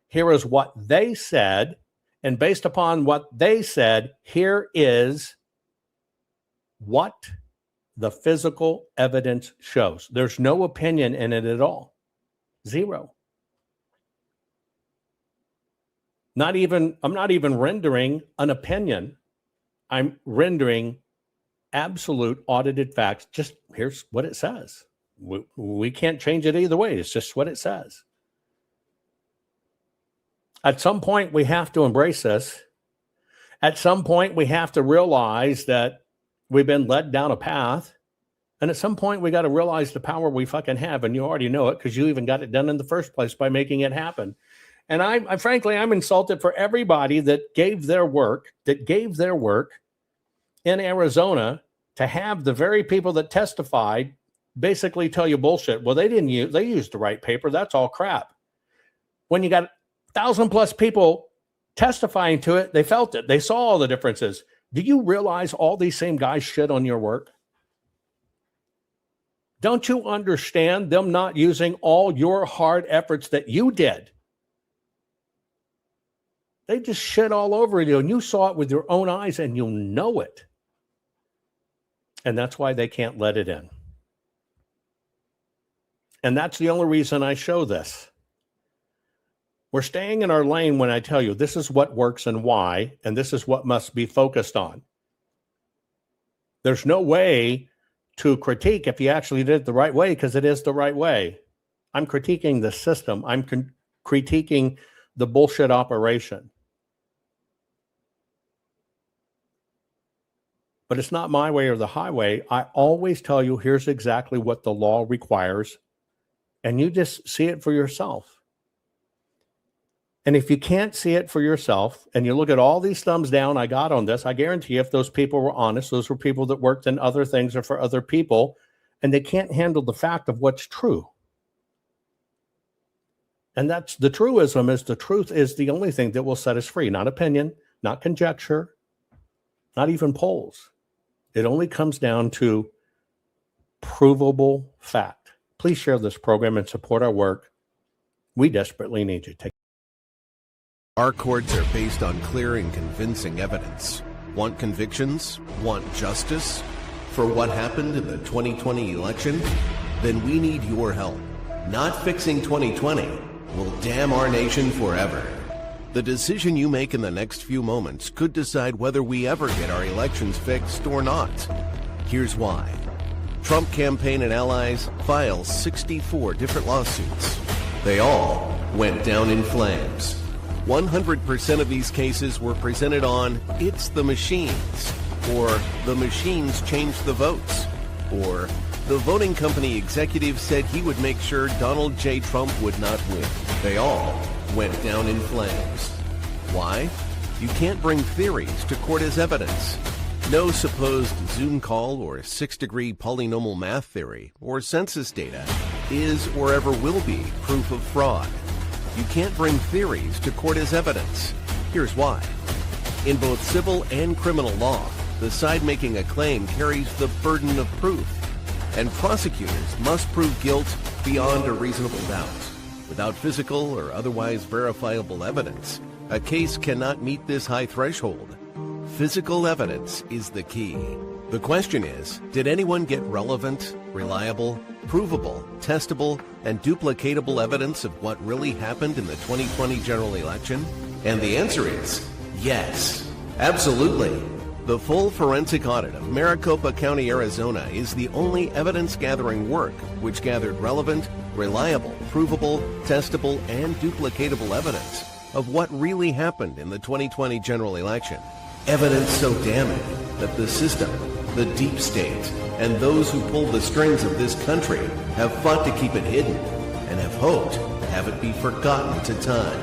Here is what they said. And based upon what they said, here is what the physical evidence shows. There's no opinion in it at all. Zero. I'm not even rendering an opinion. I'm rendering absolute audited facts. Just here's what it says. We can't change it either way. It's just what it says. At some point, we have to embrace this. At some point, we have to realize that we've been led down a path. And at some point, we got to realize the power we fucking have. And you already know it because you even got it done in the first place by making it happen. And I frankly, I'm insulted for everybody that gave their work in Arizona to have the very people that testified basically tell you bullshit. Well, they used the right paper. That's all crap. When you got 1,000+ people testifying to it, they felt it. They saw all the differences. Do you realize all these same guys shit on your work? Don't you understand them not using all your hard efforts that you did? They just shit all over you, and you saw it with your own eyes, and you know it. And that's why they can't let it in. And that's the only reason I show this. We're staying in our lane when I tell you this is what works and why, and this is what must be focused on. There's no way to critique if you actually did it the right way, because it is the right way. I'm critiquing the system. I'm critiquing the bullshit operation. But it's not my way or the highway. I always tell you, here's exactly what the law requires, and you just see it for yourself. And if you can't see it for yourself, and you look at all these thumbs down I got on this, I guarantee you if those people were honest, those were people that worked in other things or for other people, and they can't handle the fact of what's true. And that's the truism, is the truth is the only thing that will set us free, not opinion, not conjecture, not even polls. It only comes down to provable fact. Please share this program and support our work. We desperately need you. Our courts are based on clear and convincing evidence. Want convictions? Want justice? For what happened in the 2020 election? Then we need your help. Not fixing 2020 will damn our nation forever. The decision you make in the next few moments could decide whether we ever get our elections fixed or not. Here's why. Trump campaign and allies filed 64 different lawsuits. They all went down in flames. 100% of these cases were presented on "It's the machines," or "The machines changed the votes," or "The voting company executive said he would make sure Donald J. Trump would not win." They all went down in flames. Why? You can't bring theories to court as evidence. No supposed Zoom call or six-degree polynomial math theory or census data is or ever will be proof of fraud. You can't bring theories to court as evidence. Here's why. In both civil and criminal law, the side making a claim carries the burden of proof, and prosecutors must prove guilt beyond a reasonable doubt. Without physical or otherwise verifiable evidence, a case cannot meet this high threshold. Physical evidence is the key. The question is, did anyone get relevant, reliable, provable, testable, and duplicatable evidence of what really happened in the 2020 general election? And the answer is yes, absolutely. The full forensic audit of Maricopa County, Arizona is the only evidence-gathering work which gathered relevant, reliable, provable, testable, and duplicatable evidence of what really happened in the 2020 general election. Evidence so damning that the system, the deep state, and those who pull the strings of this country have fought to keep it hidden and have hoped to have it be forgotten to time.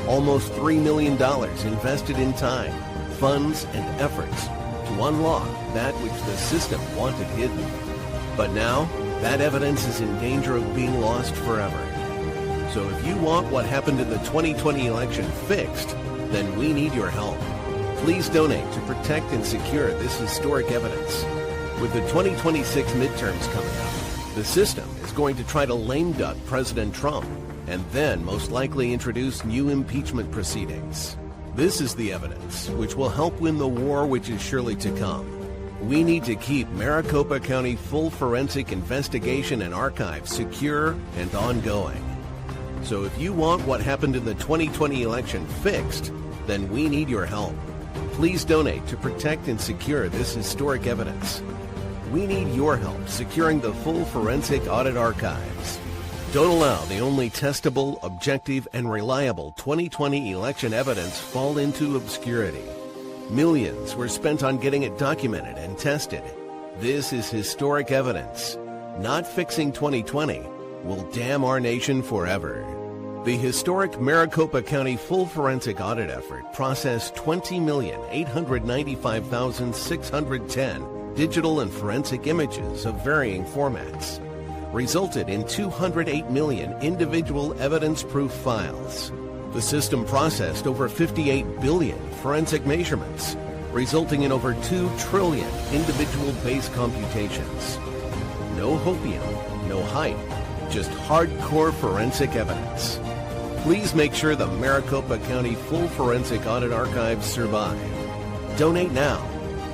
Almost $3 million invested in time, funds, and efforts to unlock that which the system wanted hidden. But now, that evidence is in danger of being lost forever. So if you want what happened in the 2020 election fixed, then we need your help. Please donate to protect and secure this historic evidence. With the 2026 midterms coming up, the system is going to try to lame duck President Trump and then most likely introduce new impeachment proceedings. This is the evidence which will help win the war which is surely to come. We need to keep Maricopa County full forensic investigation and archive secure and ongoing. So if you want what happened in the 2020 election fixed, then we need your help. Please donate to protect and secure this historic evidence. We need your help securing the full forensic audit archives. Don't allow the only testable, objective, and reliable 2020 election evidence fall into obscurity. Millions were spent on getting it documented and tested. This is historic evidence. Not fixing 2020 will damn our nation forever. The historic Maricopa County full forensic audit effort processed 20,895,610 digital and forensic images of varying formats, resulted in 208 million individual evidence-proof files. The system processed over 58 billion forensic measurements, resulting in over 2 trillion individual base computations. No hopium, no hype, just hardcore forensic evidence. Please make sure the Maricopa County full forensic audit archives survive. Donate now.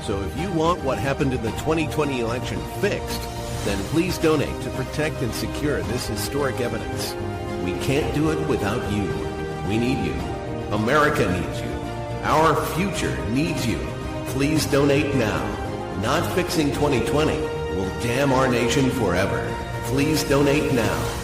So if you want what happened in the 2020 election fixed, then please donate to protect and secure this historic evidence. We can't do it without you. We need you. America needs you. Our future needs you. Please donate now. Not fixing 2020 will damn our nation forever. Please donate now.